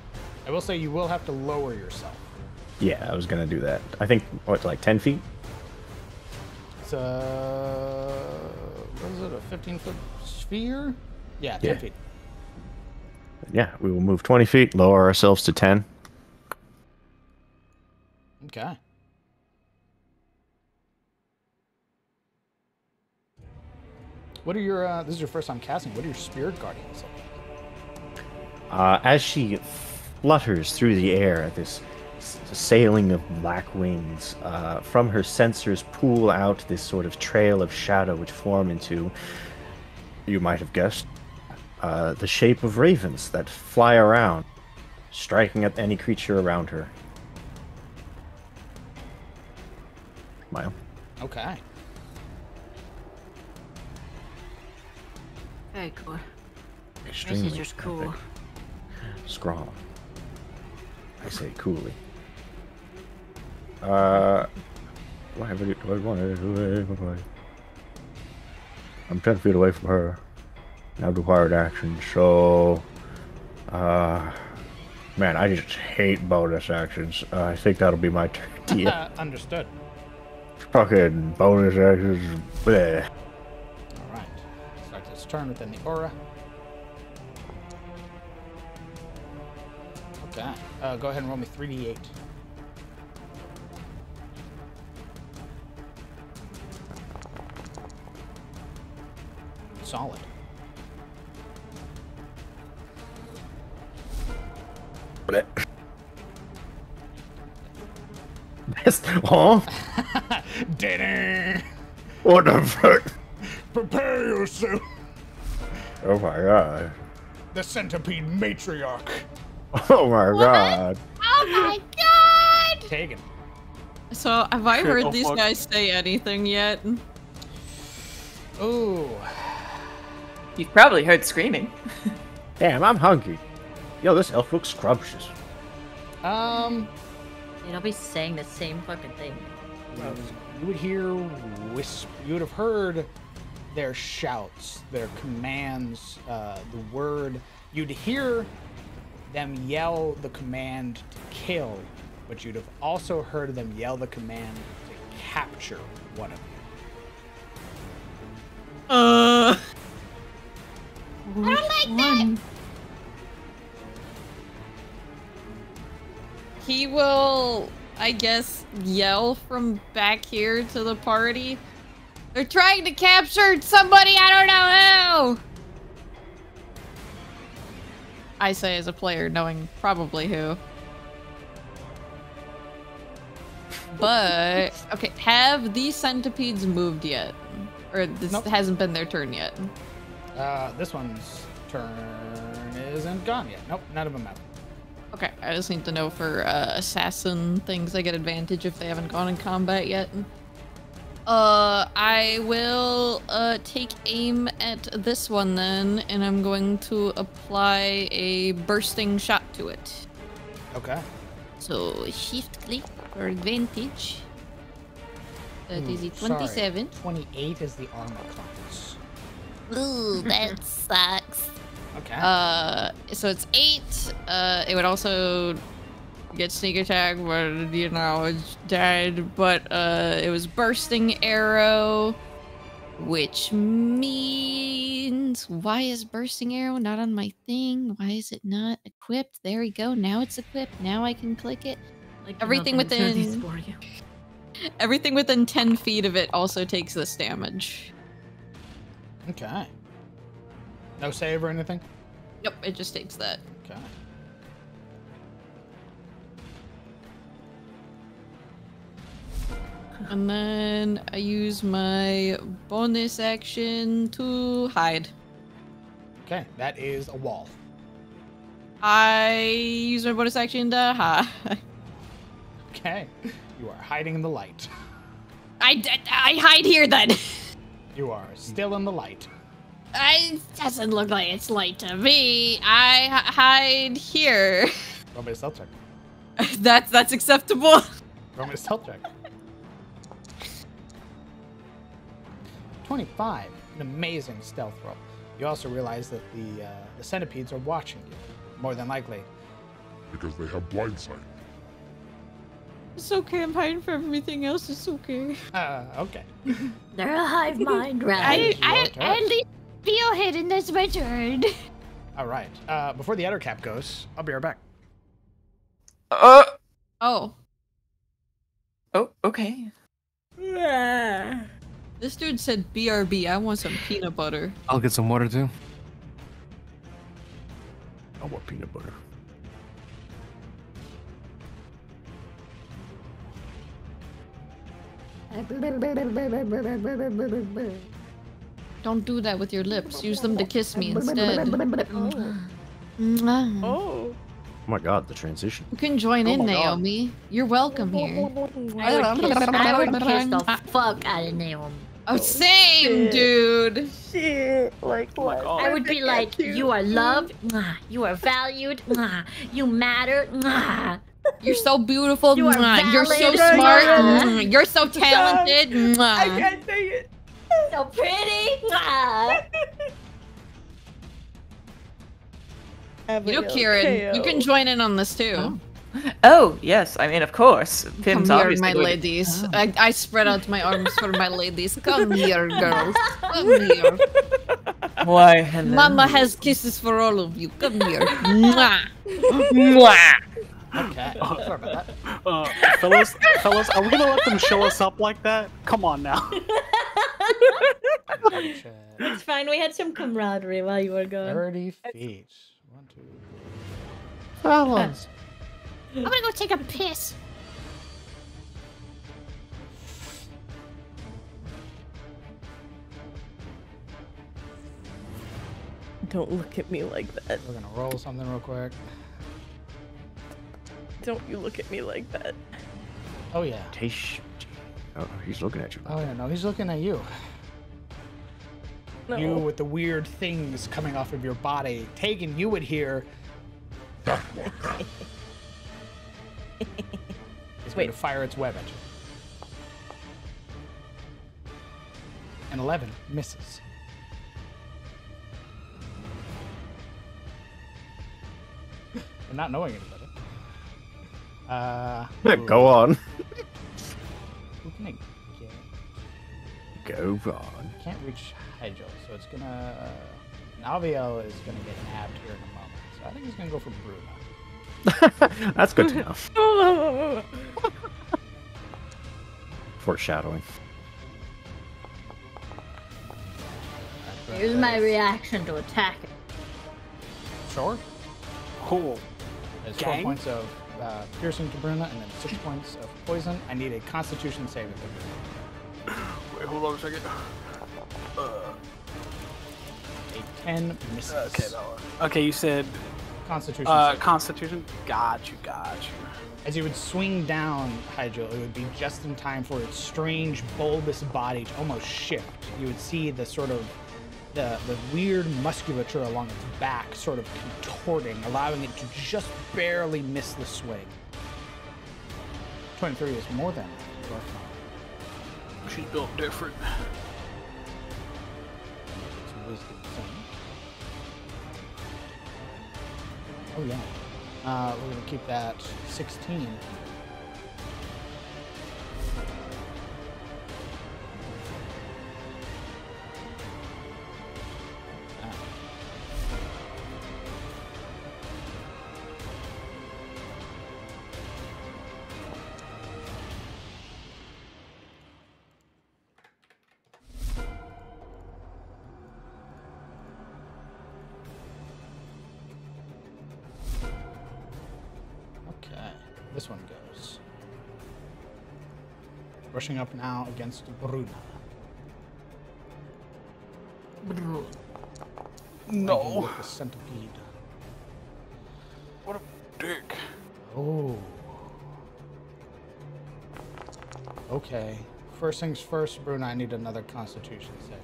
I will say you will have to lower yourself. Yeah, I was gonna do that. I think what, like 10 feet? It's what is it, a 15-foot sphere? Yeah, 10 feet. Yeah, we will move 20 feet, lower ourselves to 10. Okay. What are your, this is your first time casting, what are your spirit guardians like? As she flutters through the air, this sailing of black wings, from her sensors pool out this sort of trail of shadow which form into, you might have guessed, the shape of ravens that fly around, striking at any creature around her. Smile. Okay. Very cool. Extremely This is just cool. epic. Scrawl. I say coolly. Whatever do I want to do? I'm 10 feet away from her. Now required action, so man, I just hate bonus actions. I think that'll be my turn. Yeah. Understood. Fucking bonus actions. Bleh. Alright. Start this turn within the aura. Okay. Go ahead and roll me 3d8. Solid. Bleh. Huh? Dinner. What the fuck? Prepare yourself. Oh my god. The centipede matriarch. Oh my god. Oh my god! Tegan. So, have I Shit, heard oh these fuck. guys say anything yet? Ooh. You've probably heard screaming. Damn, I'm hungry. Yo, this elf looks scrumptious. They don't be saying the same fucking thing. You would hear whisper. You would have heard their shouts, their commands, the word. You'd hear them yell the command to kill, but you'd have also heard them yell the command to capture one of you. I don't like that. He will, I guess, yell from back here to the party. They're trying to capture somebody, I don't know who! I say as a player, knowing probably who. But, okay, have these centipedes moved yet? Or this hasn't been their turn yet? This one's turn isn't gone yet. Nope, none of them have. Okay, I just need to know for assassin things I get advantage if they haven't gone in combat yet. I will take aim at this one then, and I'm going to apply a bursting shot to it. Okay. So shift click for advantage. That is a 27. 28 is the armor class. Ooh, that sucks. Okay. So it's 8. It would also get sneak attack, but you know, it's dead. But it was bursting arrow, which means why is bursting arrow not on my thing? Why is it not equipped? There we go. Now it's equipped. Now I can click it. Like Everything within for you. everything within 10 feet of it also takes this damage. Okay. No save or anything? Nope, it just takes that. Okay. And then I use my bonus action to hide. Okay, that is a wall. I use my bonus action to hide. Okay. You are hiding in the light. I hide here then. You are still in the light. It doesn't look like it's light to me. I hide here. Roll me a stealth check. That's acceptable. Roll me a stealth check. 25. An amazing stealth roll. You also realize that the centipedes are watching you, more than likely. Because they have blind sight. It's okay. I'm hiding from everything else. It's okay. Okay. They're a hive mind, right? I at least feel hidden. That's my turn. All right. Before the outer cap goes, I'll be right back. Oh. Oh, okay. This dude said BRB. I want some peanut butter. I'll get some water too. I want peanut butter. Don't do that with your lips. Use them to kiss me instead. Oh my god, the transition. You can join in, Naomi. You're welcome here. I would kiss the fuck out of Naomi. Oh, same, dude. Shit, like what? I would be like, you are loved, you are valued, you matter, you're so beautiful, you are you're so valid, smart, you're so talented. I can't take it. So pretty. You know, Kieran, you can join in on this too. Oh, yes. I mean, of course. Pim's Come here, obviously my going to- ladies. I spread out my arms for my ladies. Come here, girls. Come here. Why, hello. Mama has kisses for all of you. Come here. Mwah. Mwah. Okay. Sorry about that. Fellas, are we gonna let them show us up like that? Come on now. It's fine. We had some camaraderie while you were gone. 30 feet. 1, 2. Fellas. I'm gonna go take a piss. Don't look at me like that. We're gonna roll something real quick. Don't you look at me like that. Oh yeah. Oh, he's looking at you. Oh yeah, no, he's looking at you. No. You with the weird things coming off of your body. Tegan, you would hear. It's going to fire its web at you. An 11 misses. And not knowing anybody. Go on. Who can I get? Go on. Can't reach Hydro, so it's gonna. Naviel is gonna get nabbed here in a moment. So I think he's gonna go for Bruno. That's good to know. Foreshadowing. Here's my reaction to attack it. Sure. Cool. There's Gang? 4 points of piercing to Bruna and then 6 points of poison. I need a Constitution saving throw. Wait, hold on a second. A 10 misses. Okay, you said Constitution saving. Constitution. Got you. As you would swing down Hydro, it would be just in time for its strange, bulbous body to almost shift. You would see the sort of the weird musculature along its back sort of contorting, allowing it to just barely miss the swing. 23 is more than your fine. She's built different. It's wisdom thing. Oh yeah. We're gonna keep that 16. This one goes. Rushing up now against Bruna. No. With the centipede. What a dick. Oh. Okay. First things first, Bruna, I need another Constitution saving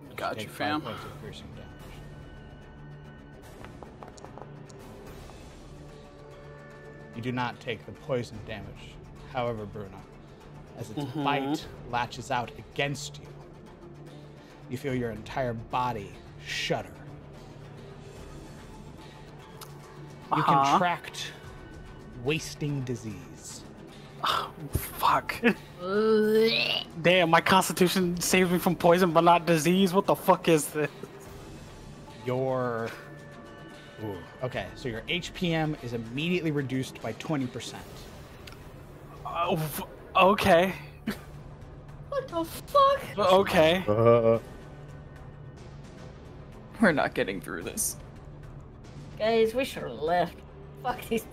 throw. Got you, Take 5 fam. points of piercing damage. You do not take the poison damage. However, Bruna, as its bite latches out against you, you feel your entire body shudder. You contract wasting disease. Oh, fuck. Damn, my constitution saved me from poison but not disease. What the fuck is this? Your... Ooh. Okay, so your HPM is immediately reduced by 20%. Okay. What the fuck? Okay. We're not getting through this. Guys, we should have left. Fuck these.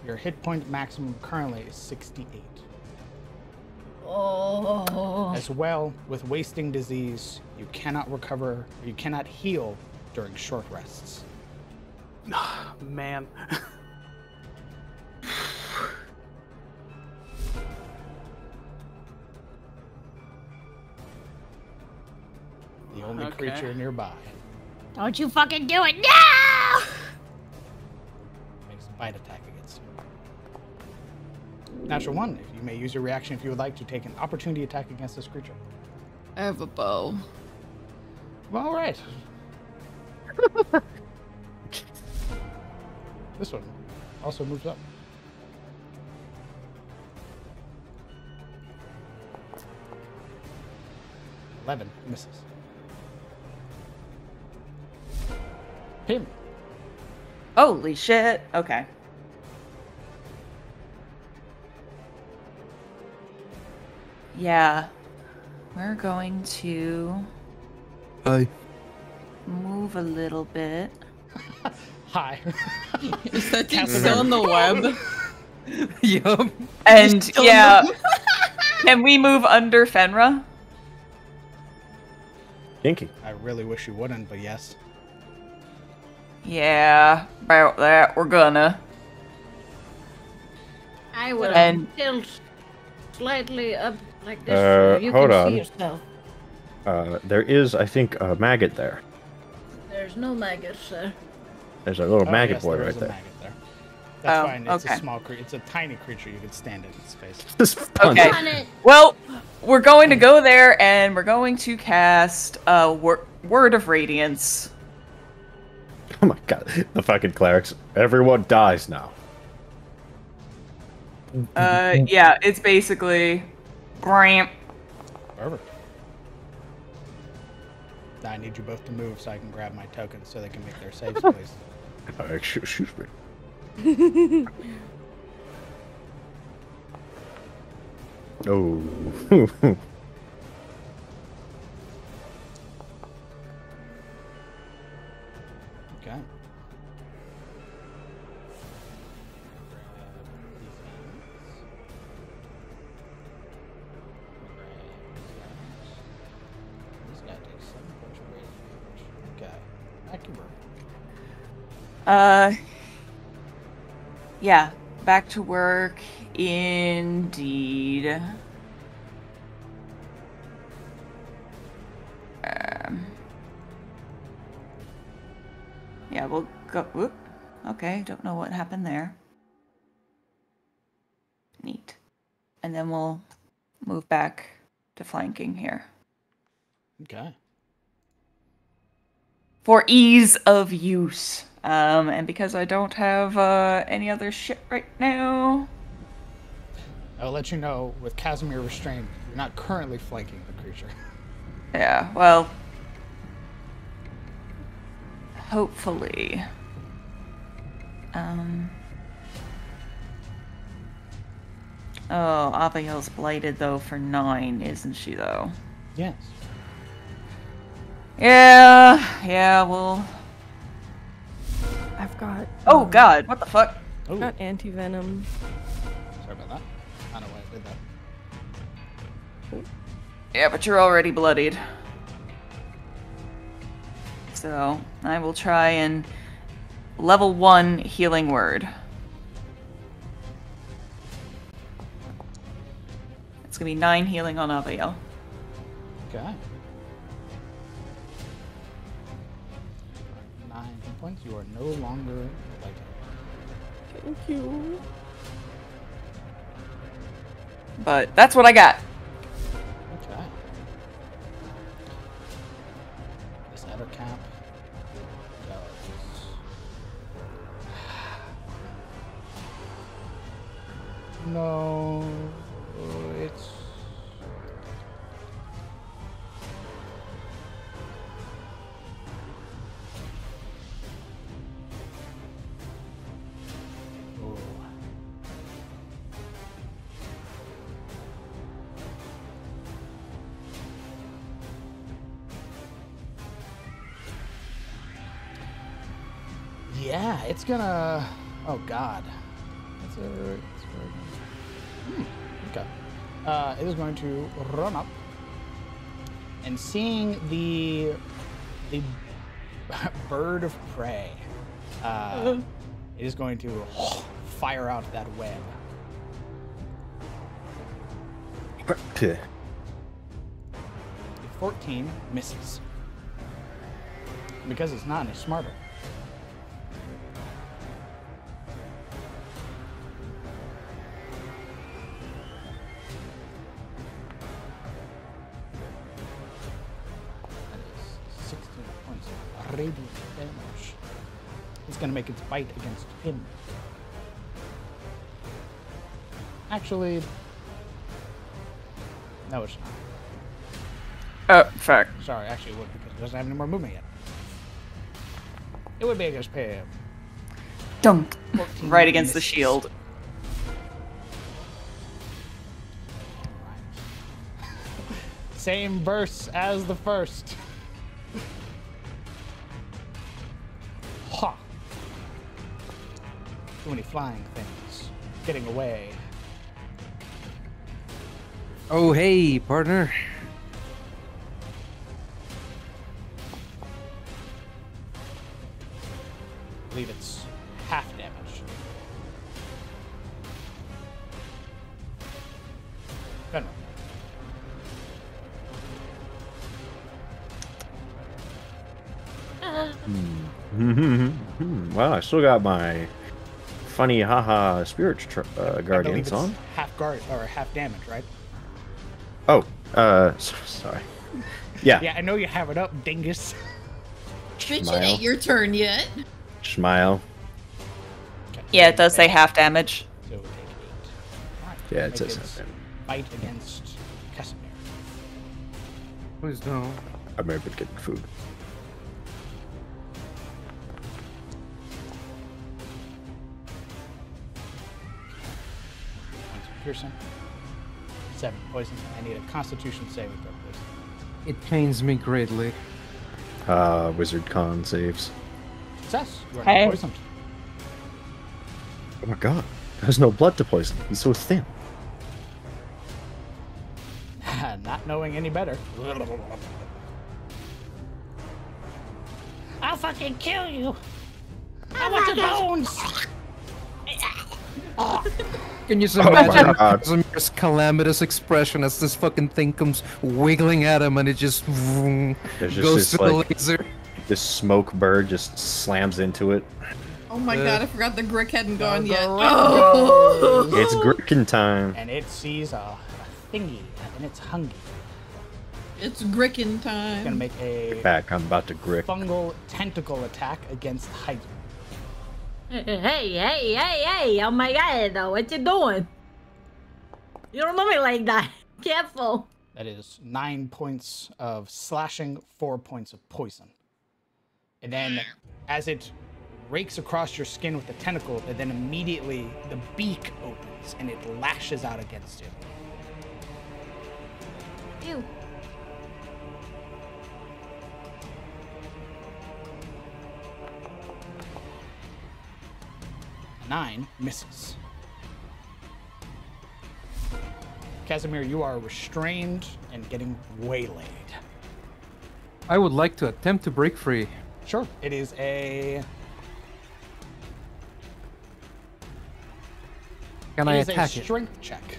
Your hit point maximum currently is 68. Oh. As well, with wasting disease, you cannot recover, you cannot heal during short rests. Man. The only creature nearby Don't you fucking do it now! makes a bite attack against you. Natural 1, if you may use your reaction if you would like to take an opportunity attack against this creature. I have a bow. Well, all right. This one also moves up. Eleven misses. Him. Holy shit. Okay. Yeah. We're going to Hi. move a little bit. Hi. Is that dude still in the web? Yup. And yeah. Can we move under Fenra? Kinky. I really wish you wouldn't, but yes. Yeah, about that we're gonna. I will And- tilt slightly up like this so you hold can on. see yourself. There is, I think, a maggot there. There's no maggots there. There's a little Oh, maggot yes, boy there right is a there. maggot there. That's Oh, fine. It's okay. a small creature. It's a tiny creature. You can stand in its space. Okay. Well, we're going to go there and we're going to cast a word of radiance. Oh my god, the fucking clerics. Everyone dies now. Yeah, it's basically Bram. Perfect. I need you both to move so I can grab my tokens so they can make their saves, please. Excuse me. Oh. Okay. This guy takes 7 points of radiant damage. Okay. Accurate. Yeah. Back to work, indeed. Yeah, we'll go. Whoop. Okay, don't know what happened there. Neat. And then we'll move back to flanking here. Okay. For ease of use. And because I don't have any other shit right now. I'll let you know, with Casimir restrained, you're not currently flanking the creature. Yeah, well. Hopefully. Oh, Abigail's blighted though for 9, isn't she though? Yes. Yeah, well. I've got. Oh god, what the fuck? I've got anti-venom. Sorry about that. I don't know why I did that. Yeah, but you're already bloodied. So, I will try and level 1 healing word. It's gonna be 9 healing on Abiel. Okay. 9 hit points. You are no longer blighted. Thank you. But that's what I got. Okay. This outer cap goes. No, it's. Yeah, it's gonna. Oh God. That's okay. It is going to run up, and seeing the bird of prey, it is going to fire out that web. The 14 misses because it's not any smarter. Radiant damage. It's gonna make its bite against him. Actually, no, it's not. Fact. Sorry, actually, it would because it doesn't have any more movement yet. It would be against him. Dunk. Right against the shield. Same verse as the first. Ha! Too many flying things. Getting away. Oh, hey, partner. I believe it's half damage. Venom. Wow, I still got my funny haha spirit guardians on. Half guard or half damage, right? Oh, sorry. Yeah. Yeah, I know you have it up, dingus. Bitch, it Smile. ain't your turn yet. Smile. Yeah, it does say half damage. So it would take 8. Right. Yeah, it Make says its that. Bite against Casimir. Please don't. I'm able to get food. Points of piercing. 7 poison. I need a Constitution save with their poison. It pains me greatly. Wizard con saves. Success. You are Hey. not poisoned. Oh my god. There's no blood to poison. He's so thin. Not knowing any better. I'll fucking kill you. I want your bones. Can you just Oh my imagine God. Casimir's calamitous expression as this fucking thing comes wiggling at him and it just There's just goes this, to the like, laser? this smoke bird just slams into it. Oh my god, I forgot the Grick hadn't gone yet. Oh! It's Grickin time. And it sees a thingy, and it's hungry. It's Grickin time. It's gonna make a Back, I'm about to grick. fungal tentacle attack against Hydra. Hey, oh my god, what you doing? You don't know me like that. Careful. That is 9 points of slashing, 4 points of poison. And then, as it rakes across your skin with the tentacle, and then immediately the beak opens and it lashes out against you. Ew. A 9 misses. Casimir, you are restrained and getting waylaid. I would like to attempt to break free. Sure. It is a... Can I It is attack a it? strength check.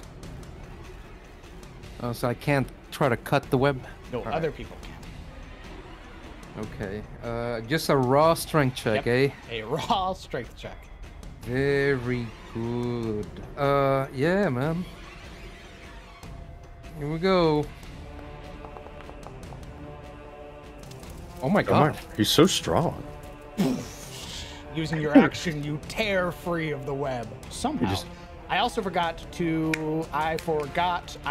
Oh, so I can't try to cut the web? No, All right. other people can. Okay. Just a raw strength check, Yep. eh? A raw strength check. Very good. Yeah, man. Here we go. Oh my god. He's so strong. Using your action, you tear free of the web. Somehow. I also forgot to... I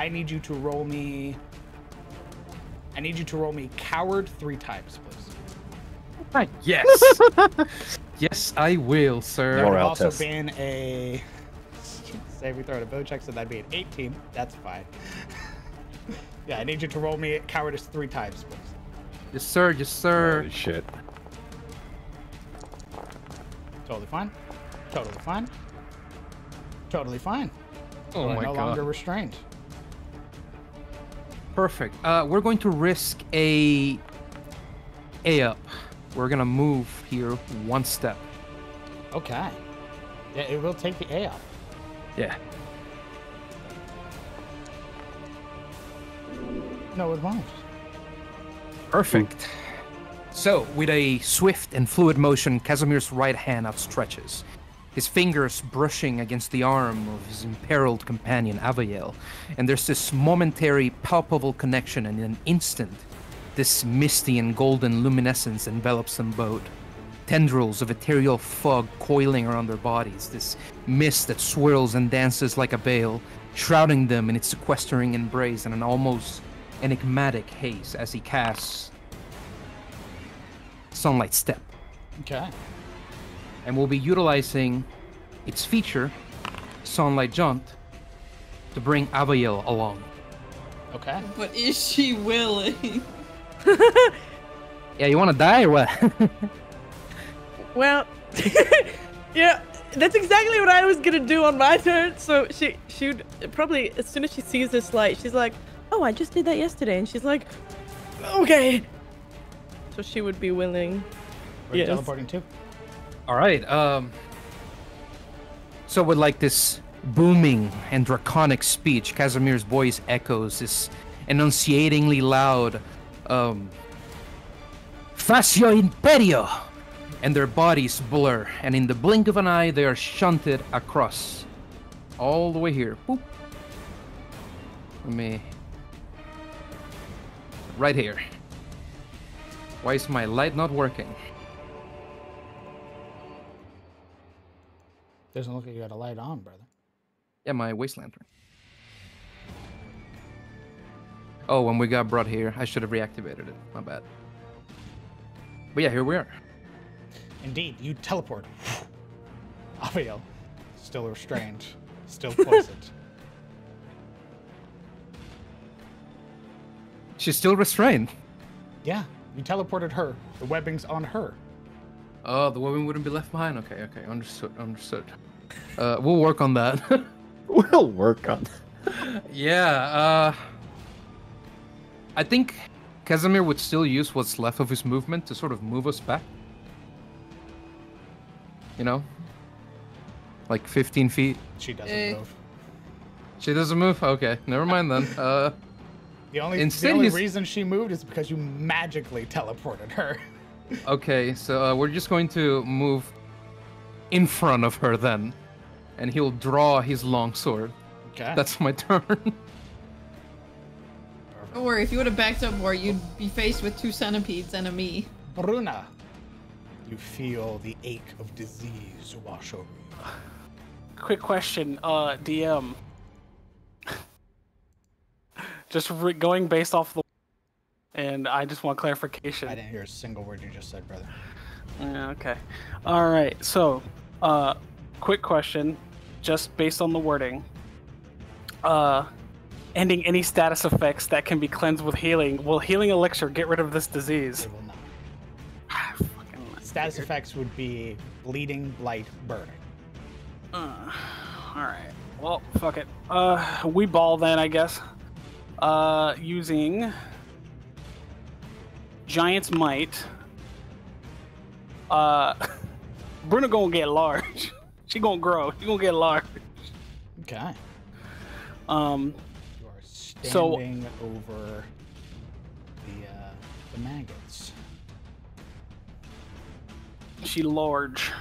need you to roll me... coward 3 times, please. Yes. Yes, I will, sir. There would have also been a... Say we throw out a bow check, so that'd be an 18. That's fine. Yeah, I need you to roll me cowardice 3 times, please. Yes, sir. Yes, sir. Holy shit. Totally fine. Totally fine. Totally fine. Oh You are my no god. longer restrained. Perfect. We're going to risk a up. We're gonna move here 1 step. Okay. Yeah, it will take the A up. Yeah. No, it won't. Perfect. So, with a swift and fluid motion, Casimir's right hand outstretches, his fingers brushing against the arm of his imperiled companion, Avael. And there's this momentary, palpable connection, and in an instant, this misty and golden luminescence envelops them both. Tendrils of ethereal fog coiling around their bodies, this mist that swirls and dances like a veil, shrouding them in its sequestering embrace and an almost enigmatic haze as he casts Sunlight Step. Okay. And we'll be utilizing its feature, Sunlight Jaunt, to bring Avael along. Okay. But is she willing? Yeah, you want to die or what? Well, yeah, that's exactly what I was gonna do on my turn. So she'd probably, as soon as she sees this light, she's like, "Oh, I just did that yesterday," and she's like, "Okay." So she would be willing. Where are you teleporting to? All right. So with like this booming and draconic speech, Casimir's voice echoes this enunciatingly loud, "Facio Imperio!" And their bodies blur, and in the blink of an eye, they are shunted across. All the way here. Boop. Let me... Right here. Why is my light not working? Doesn't look like you got a light on, brother. Yeah, my waste lantern. Oh, when we got brought here, I should have reactivated it. My bad. But yeah, here we are. Indeed, you teleport. Aviel, still restrained, still poisoned. She's still restrained. Yeah, you teleported her. The webbing's on her. Oh, the woman wouldn't be left behind. Okay, understood. We'll work on that. We'll work on that. Yeah, I think Casimir would still use what's left of his movement to sort of move us back. You know? Like 15 feet? She doesn't move. She doesn't move? Okay, never mind then. The only reason she moved is because you magically teleported her. Okay, so we're just going to move in front of her then. And he'll draw his long sword. Okay. That's my turn. Don't worry, if you would have backed up more, you'd be faced with 2 centipedes and a me. Bruna, you feel the ache of disease wash over you. Quick question, DM. Just going based off the... And I just want clarification. I didn't hear a single word you just said, brother. Yeah, okay. Alright, so, quick question, just based on the wording. Ending any status effects that can be cleansed with healing. Will healing elixir get rid of this disease? It will not. Status effects would be bleeding, blight, burning. Alright. Well, fuck it. We ball then, I guess. Using Giant's Might. Bruna gonna get large. She gonna grow. She gonna get large. Okay. You are So standing over the maggots. she large.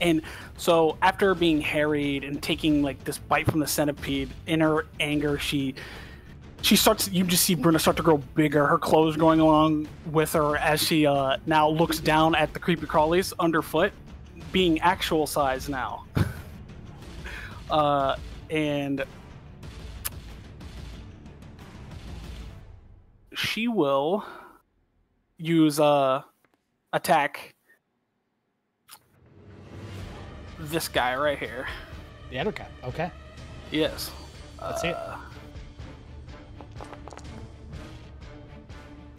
And so after being harried and taking like this bite from the centipede, in her anger, she starts. You just see Bruna start to grow bigger. Her clothes growing along with her as she now looks down at the creepy crawlies underfoot, being actual size now. And she will use attack this guy right here. The Ettercap. Okay. Yes. Let's see it.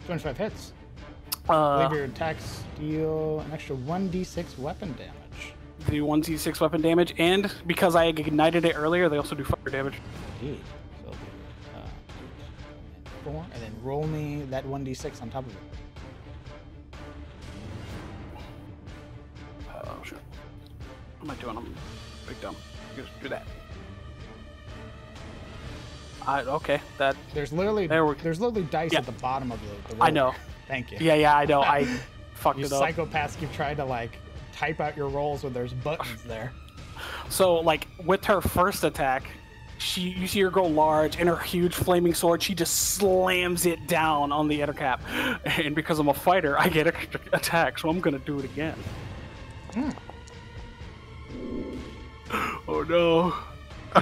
25 hits. I believe your attacks deal an extra 1d6 weapon damage. They do 1d6 weapon damage, and because I ignited it earlier, they also do fire damage. Indeed. So, 4, and then roll me that 1d6 on top of it. Oh shit! What am I doing? I'm big dumb. Just do that. Okay, that. There's literally dice at the bottom of the roll. I know. Thank you. Yeah, I know. I fucked you it up. Psychopaths keep trying to like type out your rolls when there's buttons there. So like with her first attack, you see her grow large, and her huge flaming sword, she just slams it down on the Ettercap. And because I'm a fighter, I get extra attack, so I'm gonna do it again. Oh no.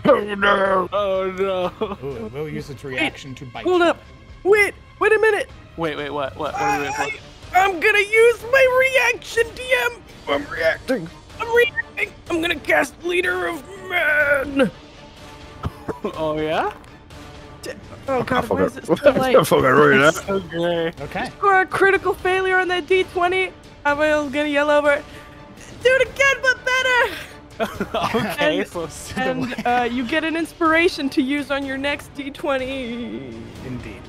Oh no! Oh no! Ooh, it will use its reaction to bite. Hold up! Wait a minute! Wait, what? What are we waiting for? I'm gonna use my reaction, DM! I'm reacting! I'm gonna cast Leader of Men! Oh yeah? Oh god, why is it so late? I fucking read that. So great. Okay. Score a critical failure on that D20. I'm gonna yell over, do it again, but better! Okay, and you get an inspiration to use on your next D20. Indeed.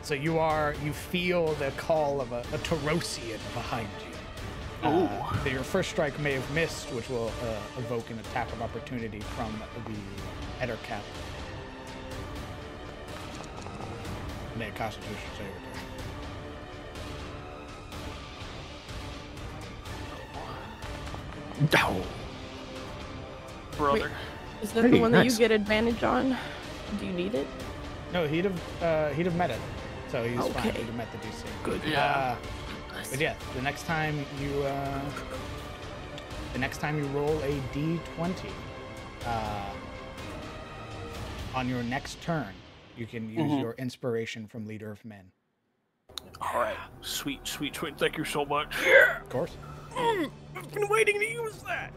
So you feel the call of a Tarosian behind you. Your first strike may have missed, which will evoke an attack of opportunity from the Ettercap. Make a Constitution save return. No. Brother. Wait, is that the one that you get advantage on? Do you need it? No, he'd have met it, so he's fine. Okay. He'd have met the DC. Good. Yeah. But yeah, the next time you roll a D20, on your next turn, you can use your inspiration from Leader of Men. All right. Sweet. Thank you so much. Of course. I've been waiting to use that.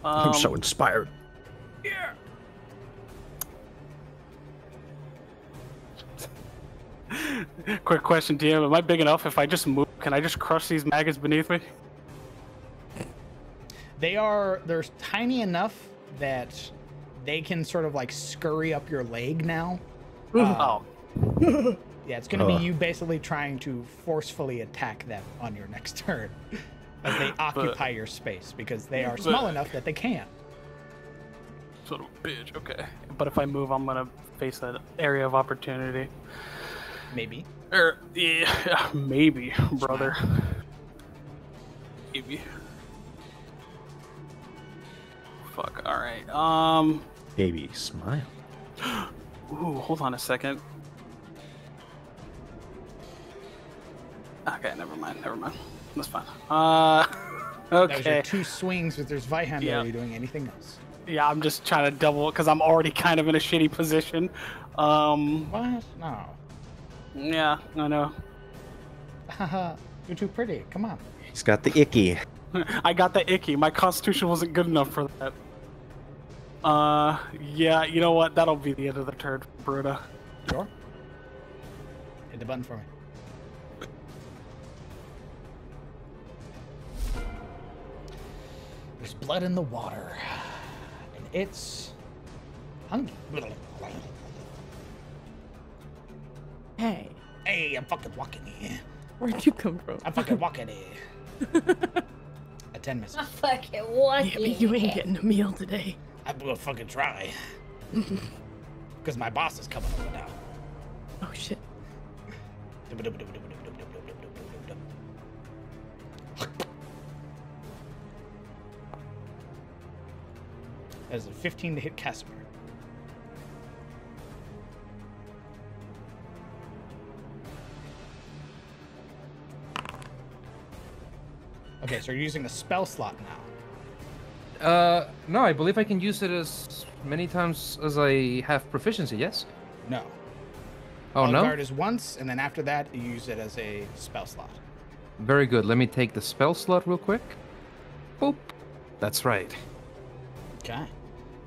I'm so inspired. Yeah. Quick question, DM. Am I big enough? If I just move, can I just crush these maggots beneath me? They're tiny enough that they can sort of like scurry up your leg now. Oh. Yeah, it's going to be you basically trying to forcefully attack them on your next turn. as they occupy your space because they are small enough that they can. Son of a bitch. Okay, but if I move, I'm gonna face that area of opportunity. Maybe. Yeah, maybe, brother. Maybe. Fuck. All right. Baby, smile. Ooh, hold on a second. Okay, never mind. That's fine. Okay. Those are 2 swings with their Zweihand. Yeah. Are you doing anything else? Yeah, I'm just trying to double because I'm already kind of in a shitty position. What? No. Yeah, I know. Haha, you're too pretty. Come on. He's got the icky. I got the icky. My constitution wasn't good enough for that. Yeah, you know what? That'll be the end of the turn for Bruta. Sure. Hit the button for me. There's blood in the water. And it's hungry. Hey. Hey, I'm fucking walking here. Where'd you come from? I'm fucking walking here. A 10 misses. I fucking want Yeah, but you ain't getting a meal today. I'm gonna fucking try. Because my boss is coming over now. Oh shit. That is a 15 to hit Casimir. Okay, so you're using a spell slot now. No, I believe I can use it as many times as I have proficiency, yes? No. Oh, no? Guard is once, and then after that, you use it as a spell slot. Very good. Let me take the spell slot real quick. Boop. That's right. Okay.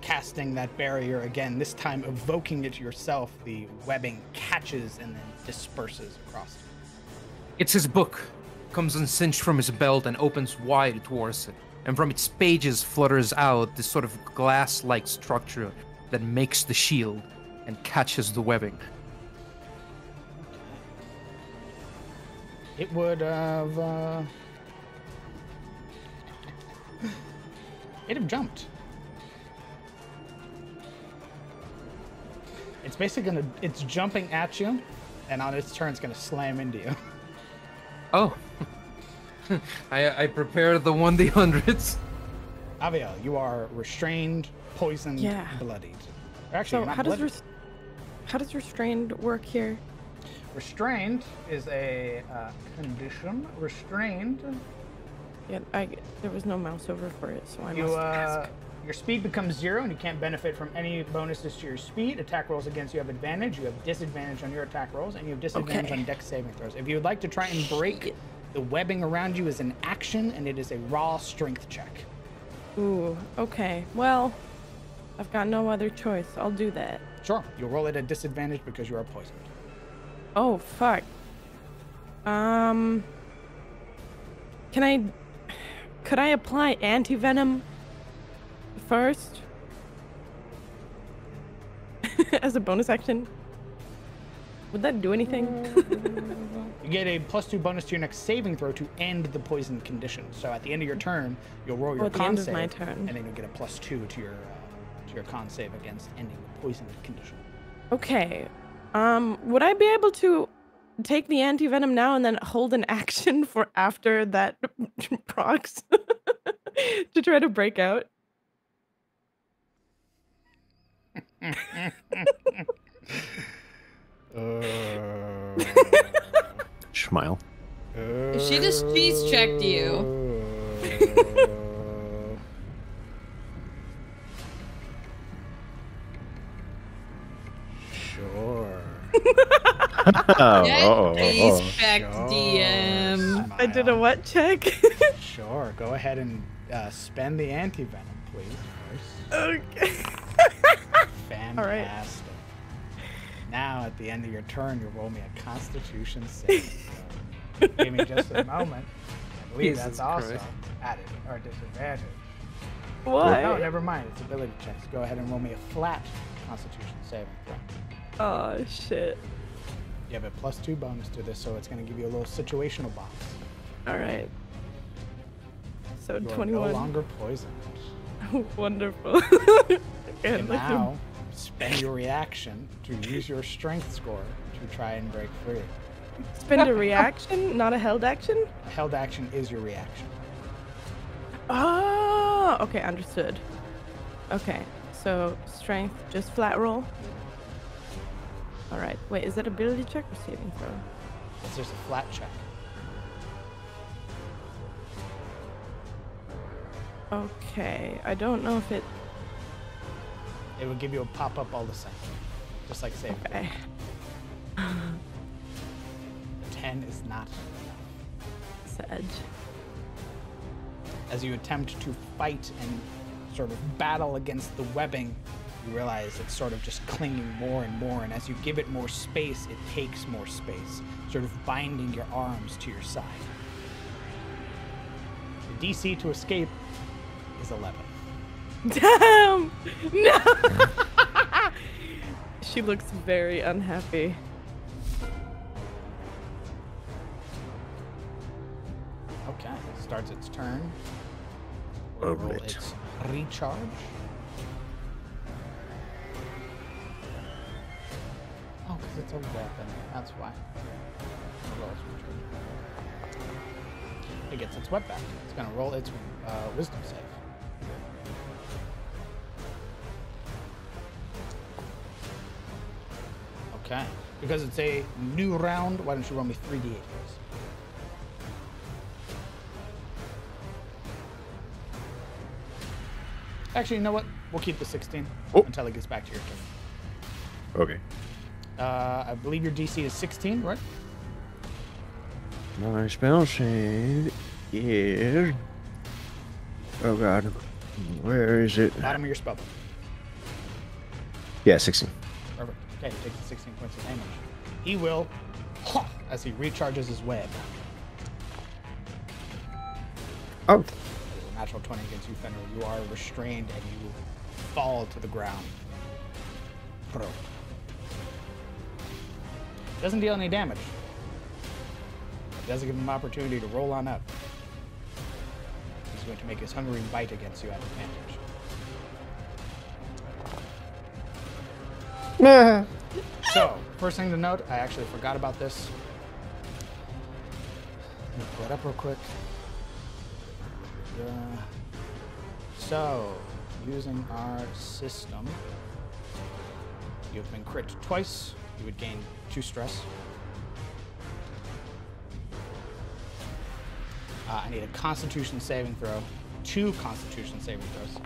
Casting that barrier again, this time evoking it yourself, the webbing catches and then disperses across. It's his book. Comes uncinched from his belt and opens wide towards it. And from its pages flutters out this sort of glass-like structure that makes the shield and catches the webbing. It would have... it'd have jumped. It's basically gonna... It's jumping at you, and on its turn, it's gonna slam into you. Oh. I prepared the 1d100s. Aviel, you are restrained, poisoned, Yeah. bloodied. Actually, So not how bloodied. does restrained work here? Restrained is a condition. Restrained. Yeah, there was no mouse over for it, so I You, must ask. your speed becomes 0, and you can't benefit from any bonuses to your speed. Attack rolls against you have advantage. You have disadvantage on your attack rolls, and you have disadvantage Okay. on dex saving throws. If you would like to try and break the webbing around you, is an action, and it is a raw strength check. Ooh, okay. Well, I've got no other choice. I'll do that. Sure. You'll roll it at disadvantage because you are poisoned. Oh, fuck. Could I apply anti-venom first? As a bonus action? Would that do anything? You get a +2 bonus to your next saving throw to end the poison condition. So at the end of your turn, you'll roll your at the con end of save, my turn. and then you'll get a +2 to your con save against ending the poison condition. Okay. Would I be able to take the anti-venom now and then hold an action for after that procs to try to break out? Smile. She just cheese checked you. Sure. Cheese checked DM. I did a what check? Sure. Go ahead and spend the anti-venom, please. First. Okay. Fantastic. All right. Now, at the end of your turn, you roll me a Constitution save. So, give me just a moment. I believe Jesus that's also Christ. added or disadvantage. What? No, never mind. It's ability checks. Go ahead and roll me a flat Constitution saving throw. Oh shit. You have a +2 bonus to this, so it's going to give you a little situational box. All right. So You are 21. no longer poisoned. Wonderful. And now, spend your reaction to use your strength score to try and break free. Spend a reaction, not a held action? A held action is your reaction. Oh, okay, understood. Okay, so strength, just flat roll. All right. Wait, is that ability check or saving throw? It's just a flat check. Okay, I don't know if it. It would give you a pop-up all the same, just like saving. Okay. A 10 is not enough. Sad. As you attempt to fight and sort of battle against the webbing, you realize it's sort of just clinging more and more, and as you give it more space, it takes more space, sort of binding your arms to your side. The DC to escape is 11. Damn! No! She looks very unhappy. Okay, starts its turn. Oh, Roll right. its recharge. Oh, because it's a weapon. That's why. Roll its recharge. It gets its wet back. It's going to roll its wisdom save. Okay. Because it's a new round, why don't you roll me 3d8, please? Actually, you know what? We'll keep the 16 until it gets back to your turn. Okay. I believe your DC is 16, right? My spell save is. Oh god. Where is it? Bottom of your spell book. Yeah, 16. Perfect. Okay, he takes the 16 points of damage. He will, as he recharges his web. Oh. That is a natural 20 against you, Fenrir. You are restrained and you fall to the ground. Pro. Doesn't deal any damage. It doesn't give him an opportunity to roll on up. He's going to make his hungering bite against you at advantage. So, first thing to note, I actually forgot about this. Let me pull it up real quick. So, using our system, you've been crit twice. You would gain 2 stress. I need a Constitution saving throw. 2 Constitution saving throws.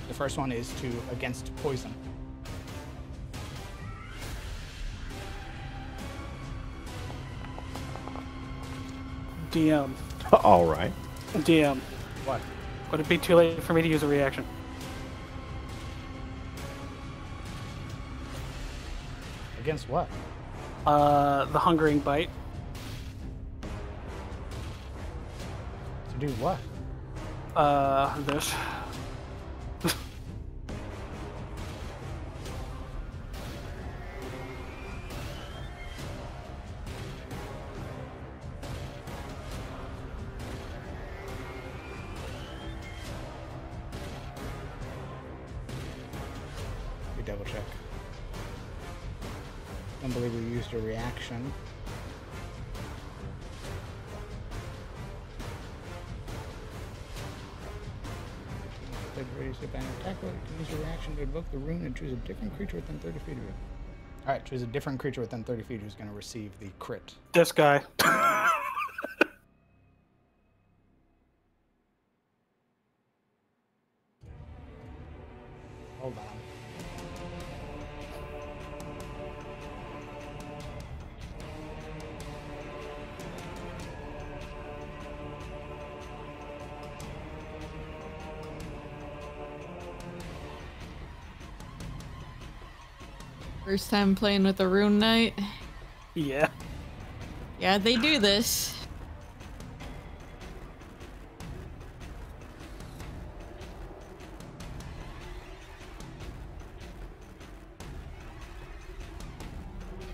The first one is against poison. DM. All right. DM. What? Would it be too late for me to use a reaction? Against what? The hungering bite. To do what? This. We double check. Don't believe we used a reaction. Ready to ban attack roll. You can use your reaction to invoke the rune and choose a different creature within 30 feet of you. Alright, choose a different creature within 30 feet who's going to receive the crit. This guy. Hold on. First time playing with a rune knight. Yeah. Yeah, they do this.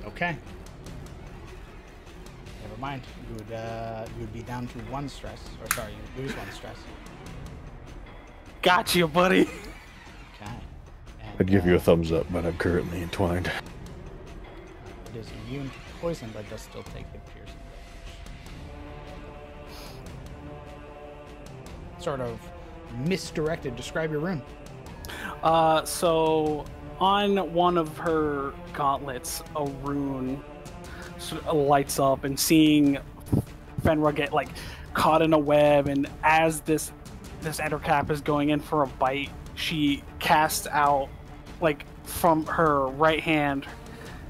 Okay. We have a mind. You would be down to 1 stress. Or sorry, you would lose 1 stress. Got you, buddy. Okay. And, I'd give you a thumbs up, but I'm currently entwined. It is immune to poison, but does still take the piercing damage. Sort of misdirected. Describe your rune. So on one of her gauntlets, a rune sort of lights up, and seeing Fenra get like caught in a web, and as this Endercap is going in for a bite, she casts out like from her right hand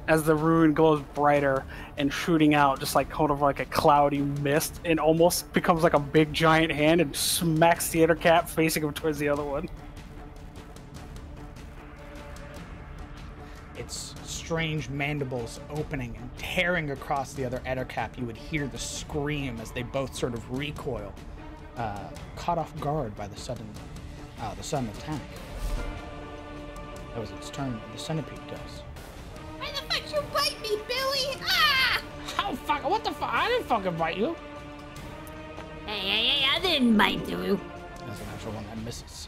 as the rune glows brighter and shooting out just like kind of like a cloudy mist, and almost becomes like a big giant hand and smacks the Endercap facing him towards the other one. Its strange mandibles opening and tearing across the other Ettercap. You would hear the scream as they both sort of recoil, caught off guard by the sudden attack. That was its turn. The centipede does. Why the fuck you bite me, Billy? Ah! How fuck? What the fuck? I didn't fucking bite you. Hey, I didn't bite you. That's an actual one that misses.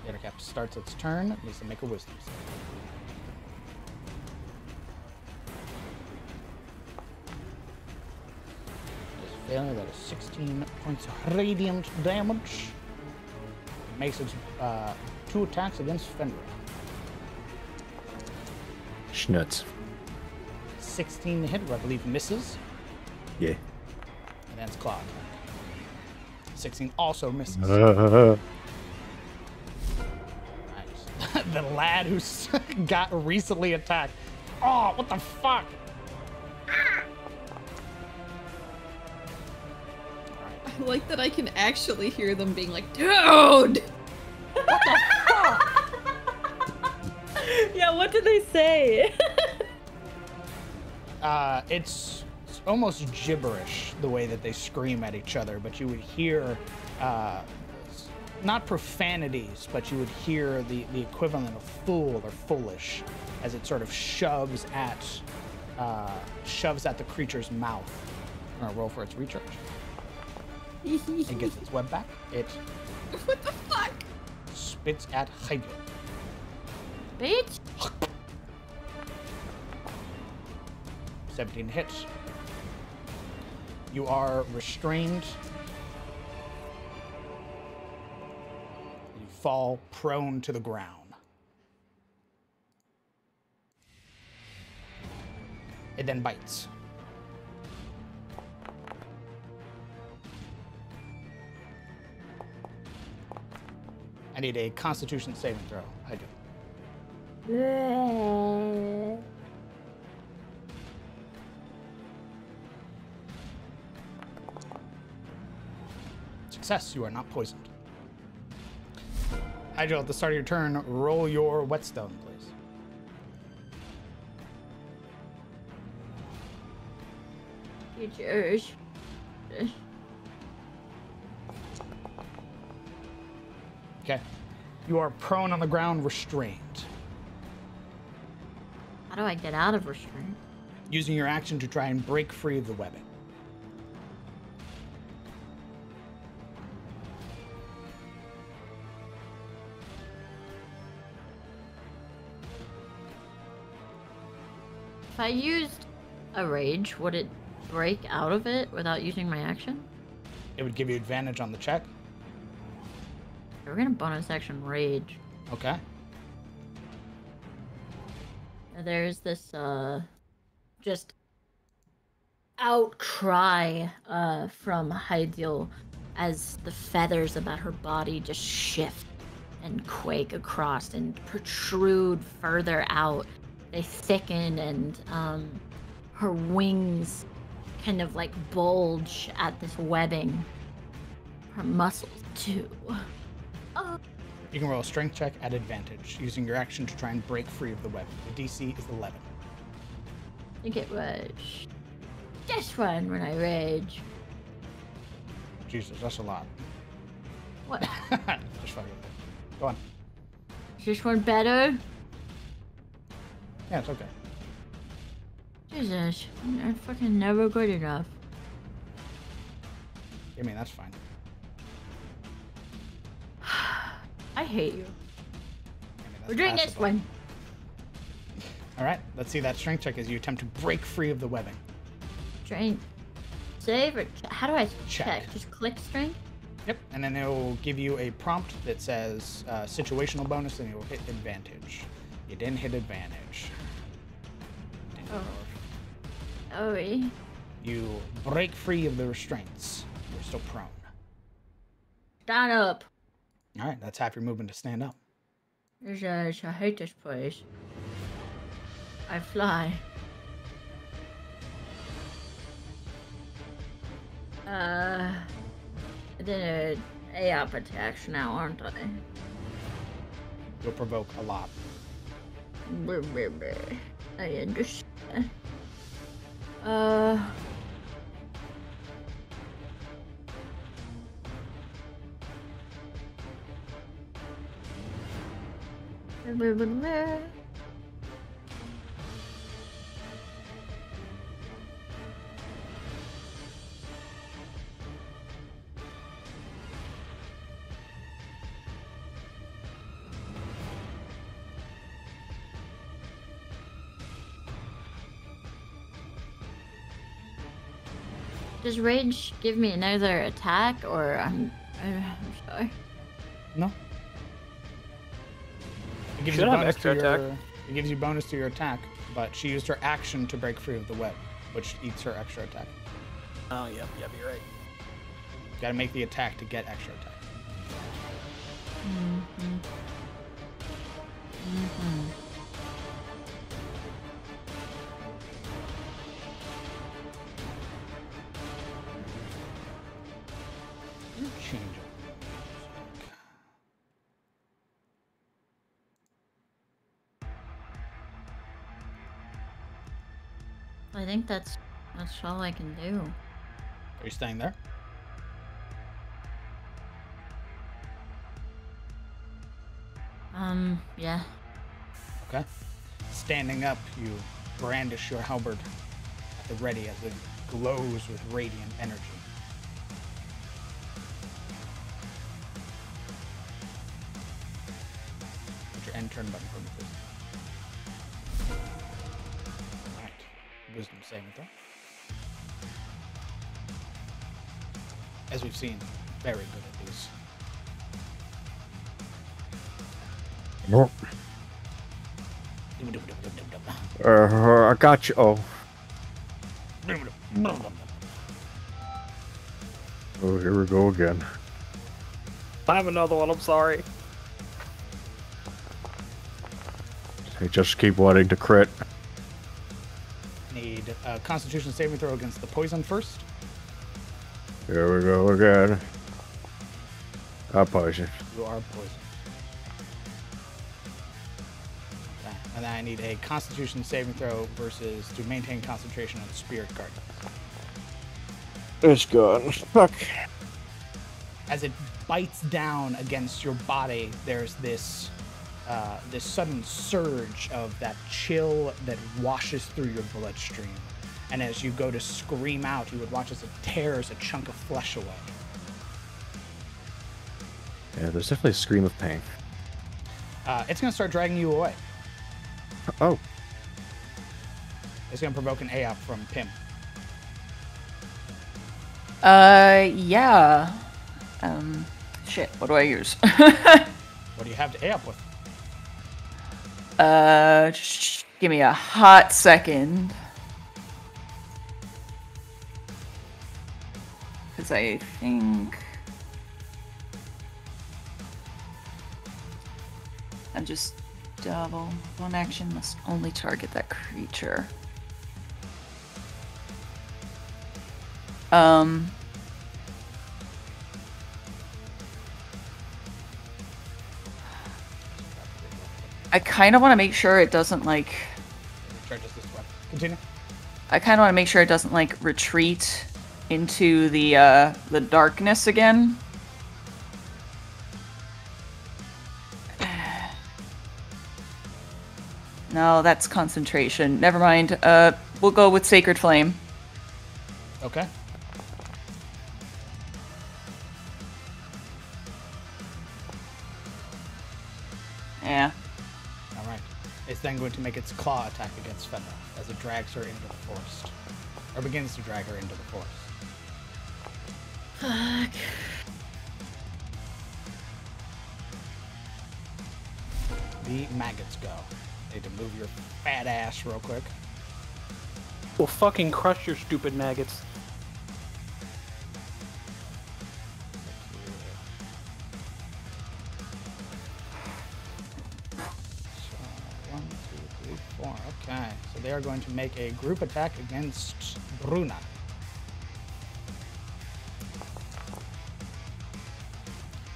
The Ettercap starts its turn. Needs to make a wisdom save. Failure, that is 16 points of radiant damage. It makes its 2 attacks against Fenrir. Schnutz. 16 to hit, I believe misses. Yeah. And then its claw attack. 16 also misses. Uh. Nice. The lad who got recently attacked. Oh, what the fuck? I like that I can actually hear them being like, dude! What the fuck? Yeah, what did they say? It's almost gibberish the way that they scream at each other, but you would hear, not profanities, but you would hear the equivalent of fool or foolish as it sort of shoves at the creature's mouth. I'm gonna roll for its recharge. It gets its web back. It What the fuck? spits at Hydra. Bitch. 17 hits. You are restrained. You fall prone to the ground. It then bites. I need a Constitution saving throw. I do. Success, you are not poisoned. Hydro, at the start of your turn, roll your whetstone, please. It's yours. Okay. You are prone on the ground, restrained. How do I get out of restraint? Using your action to try and break free of the webbing. If I used a rage, would it break out of it without using my action? It would give you advantage on the check. We're gonna bonus action rage. Okay. There's this just outcry from Hydeal as the feathers about her body just shift and quake across and protrude further out. They thicken and her wings kind of like bulge at this webbing. Her muscles too. Oh. You can roll a strength check at advantage, using your action to try and break free of the webbing. The DC is 11. I think it was just one when I rage. Jesus, that's a lot. What? Just fucking. Go on. Is this one better? Yeah, it's okay. Jesus, I'm fucking never good enough. I mean, that's fine. I hate you. That's We're doing this passable. one. All right, let's see that strength check as you attempt to break free of the webbing. Strength. Save or how do I Check. check? Just click strength? Yep, and then it'll give you a prompt that says situational bonus, and you'll hit advantage. You didn't hit advantage. Oh, really? You break free of the restraints. You're still prone. Stand up. All right, that's half your movement to stand up. Jesus, I hate this place. I fly. Then AOP attacks now, aren't I? You'll provoke a lot. I understand. Does rage give me another attack, or I'm sorry. No. It gives Should you have bonus extra to your, attack. It gives you bonus to your attack, but she used her action to break free of the web, which eats her extra attack. Oh, yep, you're right. Gotta make the attack to get extra attack. Change it. I think that's all I can do. Are you staying there? Yeah. Okay. Standing up, you brandish your halberd at the ready as it glows with radiant energy. Put your end turn button for me, please. Alright. Wisdom saving throw. As we've seen, very good at these. Nope. I got you. Oh. Oh, here we go again. I have another one, I'm sorry. I just keep wanting to crit. Need a Constitution saving throw against the poison first. Here we go again. Poison. You are poisoned. Okay. And then I need a Constitution saving throw versus to maintain concentration on Spirit Guard. It's gone. Fuck. As it bites down against your body, there's this this sudden surge of that chill that washes through your bloodstream. And as you go to scream out, you would watch as it tears a chunk of flesh away. Yeah, there's definitely a scream of pain. It's going to start dragging you away. Oh. It's going to provoke an AOP from Pim. Yeah. Shit, what do I use? What do you have to AOP with? Just give me a hot second. Because I think I'm just double. One action must only target that creature. I kind of want to make sure it doesn't like. Charges this way. Continue. I kind of want to make sure it doesn't like retreat into the darkness again. No, that's concentration. Never mind. We'll go with Sacred Flame. Okay. Yeah. All right. It's then going to make its claw attack against Fenra as it drags her into the forest. Or begins to drag her into the forest. Fuck. The maggots go. Need to move your fat ass real quick. We'll fucking crush your stupid maggots. So, 1, 2, 3, 4. Okay. So they are going to make a group attack against Bruna.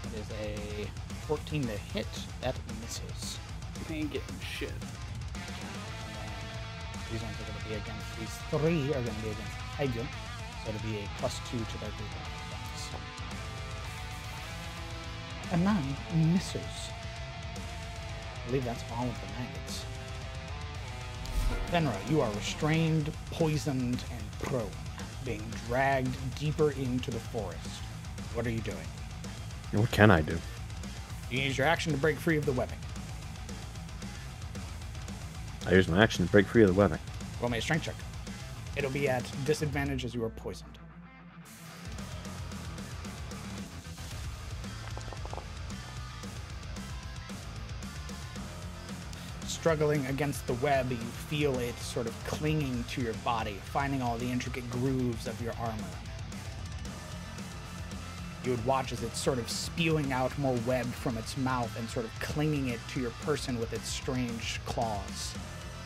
It is a 14 to hit. That misses. Ain't getting shit. These ones are going to be against, these 3 are going to be against Hydra. So it'll be a +2 to their group attacks. A 9 misses. I believe that's all of the maggots. Fenra, you are restrained, poisoned, and prone, being dragged deeper into the forest. What are you doing? What can I do? You use your action to break free of the webbing. I use my action to break free of the webbing. Roll me a strength check. It'll be at disadvantage as you are poisoned. Struggling against the web, you feel it sort of clinging to your body, finding all the intricate grooves of your armor. You would watch as it's sort of spewing out more web from its mouth and sort of clinging it to your person with its strange claws,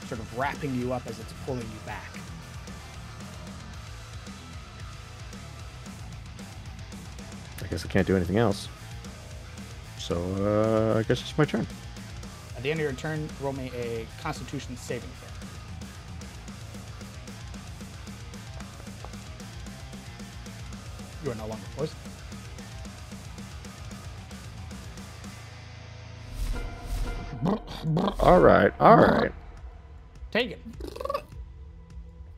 sort of wrapping you up as it's pulling you back. I guess I can't do anything else. So, I guess it's my turn. At the end of your turn, roll me a Constitution saving throw. You are no longer poisoned. All right. Take it.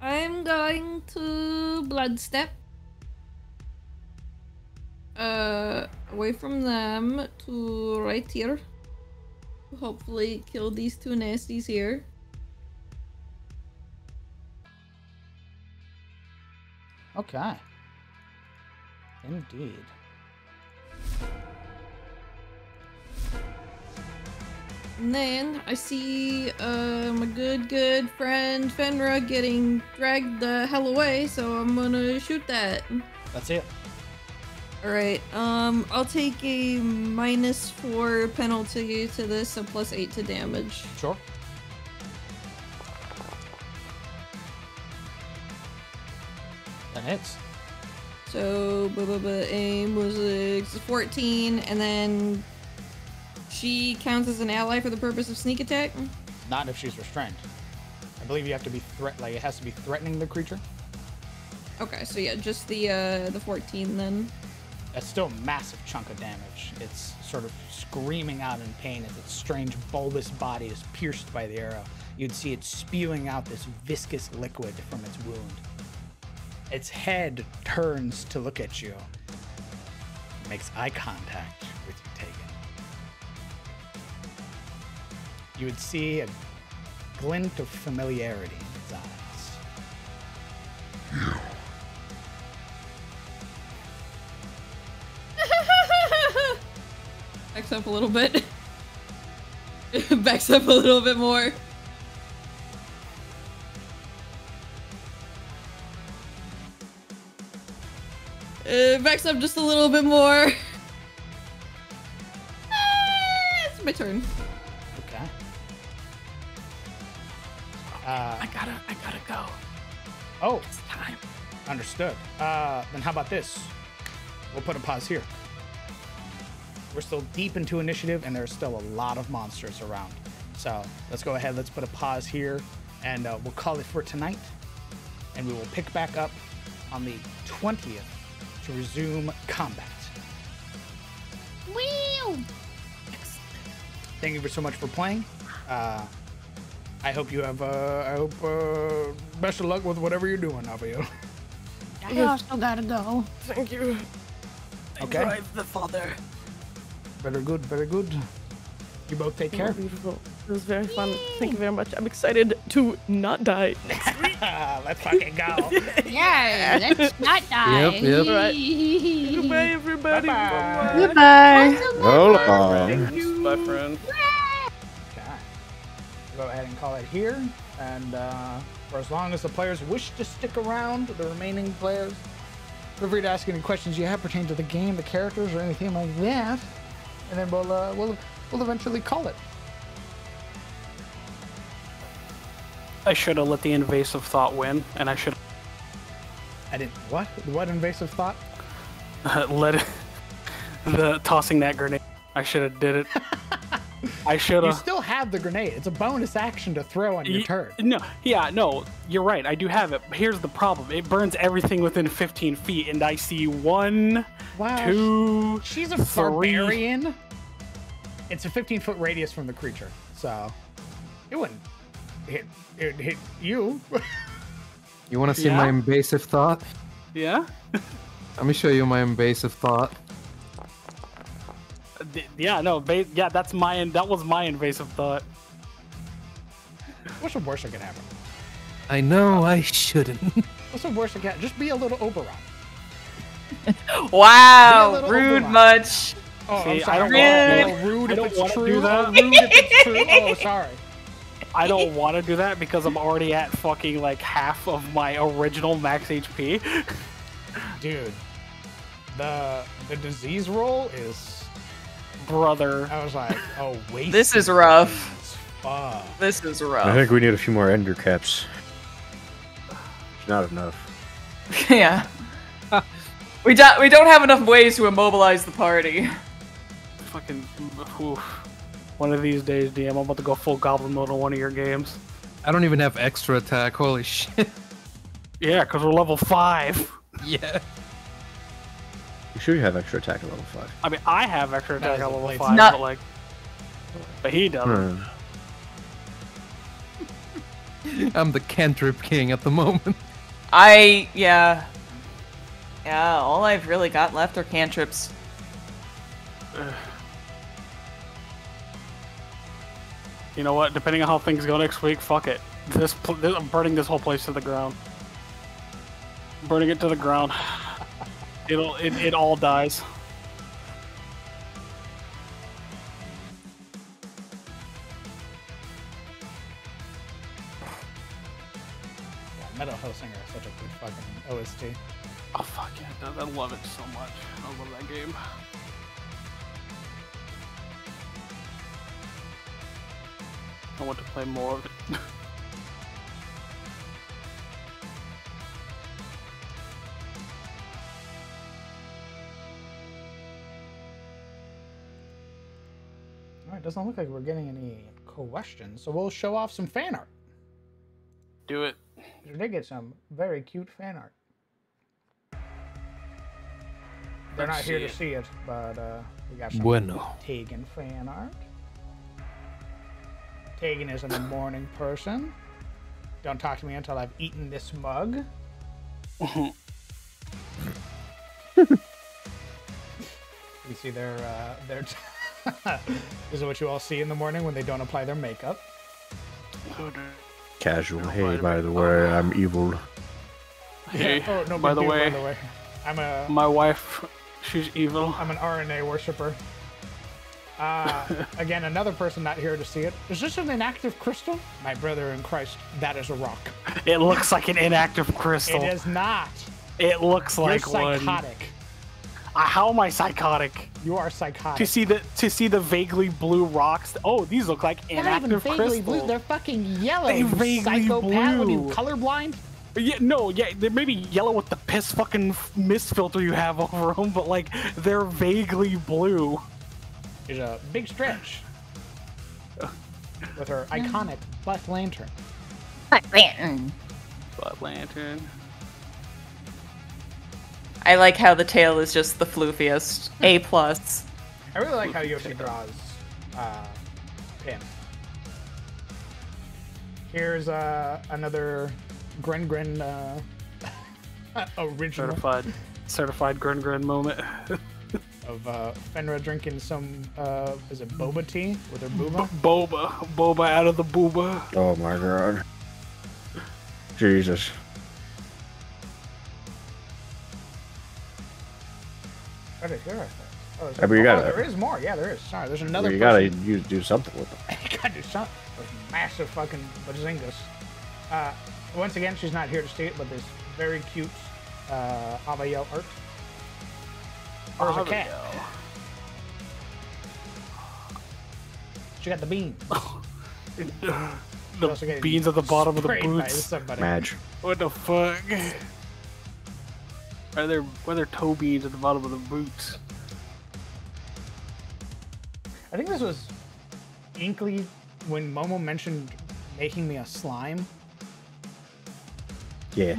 I'm going to blood step. Away from them to right here. Hopefully kill these 2 nasties here. Okay. Indeed. And then I see my good friend Fenra getting dragged the hell away, so I'm gonna shoot that. That's it. Alright, I'll take a -4 penalty to this, so +8 to damage. Sure. That hits. So, aim was 14, and then she counts as an ally for the purpose of sneak attack? Not if she's restrained. I believe you have to be it has to be threatening the creature. Okay, so yeah, just the 14 then. That's still a massive chunk of damage. It's sort of screaming out in pain as its strange bulbous body is pierced by the arrow. You'd see it spewing out this viscous liquid from its wound. Its head turns to look at you. It makes eye contact with you, Tegan. You would see a glint of familiarity in its eyes. Backs up a little bit. Backs up a little bit more. Backs up just a little bit more. It's my turn. Okay. I gotta go. Oh. It's time. Understood. Then how about this? We'll put a pause here. We're still deep into initiative, and there's still a lot of monsters around. So let's go ahead. Let's put a pause here, and we'll call it for tonight. And we will pick back up on the 20th to resume combat. Woo! Thank you so much for playing. I hope you have. Best of luck with whatever you're doing, Avio. I also gotta go. Thank you. Okay. Drive the father. Very good. Very good. You both take care. Beautiful. It was very fun. Thank you very much. I'm excited to not die next week. Let's fucking go. Yeah, let's not die. Yep. Right. Goodbye, everybody. Bye-bye. Goodbye. Roll on. Thank you, my friend. Okay. We'll go ahead and call it here. And for as long as the players wish to stick around, the remaining players, feel free to ask any questions you have pertaining to the game, the characters, or anything like that. And then we'll eventually call it. I should have let the invasive thought win, and I should. I didn't. What? What invasive thought? Let it. The tossing that grenade. I should have did it. I should You have. still have the grenade. It's a bonus action to throw on your turn. No, yeah, no, you're right. I do have it. But here's the problem. It burns everything within 15 feet, and I see 1, Wow. 2. She's a 3. barbarian. It's a 15-foot radius from the creature, so it wouldn't hit. It hit you. You want to see my invasive thought? Yeah. Let me show you my invasive thought. Yeah, no, yeah, that's my. That was my invasive thought. What's the worst that can happen? I know I shouldn't. What's the worst that can happen? Just be a little Oberon. Wow, rude much. Oh, See, I'm sorry. I don't Oh, rude I if don't it's wanna true. do that. Oh, rude if it's true. Oh, sorry. I don't want to do that because I'm already at fucking like half of my original max HP. Dude, the disease roll is, brother. I was like, oh wait. This is rough. Fuck. This is rough. I think we need a few more ender caps. It's not enough. Yeah. We don't have enough ways to immobilize the party. Fucking. Oof. One of these days, DM, I'm about to go full goblin mode on one of your games. I don't even have extra attack. Holy shit. Yeah, because we're level 5. Yeah. You sure you have extra attack at level 5? I mean, I have extra attack That at is a level blade 5, Not- but like. But he doesn't. I'm the cantrip king at the moment. Yeah, all I've really got left are cantrips. You know what? Depending on how things go next week, fuck it. I'm burning this whole place to the ground. Burning it to the ground. It all dies. Yeah, Metal Hellsinger is such a good fucking OST. Oh fuck yeah, I love it so much. I love that game. I want to play more of it. Alright, doesn't look like we're getting any questions, so we'll show off some fan art. Do it. We did get some very cute fan art. They're not here to see it, but we got some Bueno. Tegan fan art. Tegan isn't a morning person. Don't talk to me until I've eaten this mug. You see their this is what you all see in the morning when they don't apply their makeup. Casual. Hey, by the way, I'm evil. Hey, Oh, no, by big the deal, way, by the way, I'm a my wife, she's evil. I'm an RNA worshiper. Again, another person not here to see it. Is this an inactive crystal? My brother in Christ, that is a rock. It looks like an inactive crystal. It is not. It looks like You're one. psychotic. How am I psychotic? You are psychotic. To see the vaguely blue rocks. Oh, these look like They're not even inactive vaguely crystals. blue. They're fucking yellow. They you vaguely psychopath. What are you, blue. colorblind? Yeah, no, yeah, they may be yellow with the piss fucking mist filter you have over them, but like they're vaguely blue. There's a big stretch with her iconic butt lantern. Butt lantern. Butt lantern. I like how the tail is just the floofiest. A+. I really like how Yoshi draws Pim. Here's another Gren original certified Gren moment of Fenra drinking some is it boba tea with her booba? Boba out of the booba. Oh my god. Jesus. Right here, I think. Oh, But you gotta, there is more. Yeah, there is. Sorry, there's another. You gotta do something with them. You gotta do something. Those massive fucking bazingas. Once again, she's not here to see it, but this very cute Avael art. There's a cat. She got the beans. The beans at the bottom of the boots. Madge. What the fuck? Are there toe beans at the bottom of the boots? I think this was Inkley when Momo mentioned making me a slime. Yeah.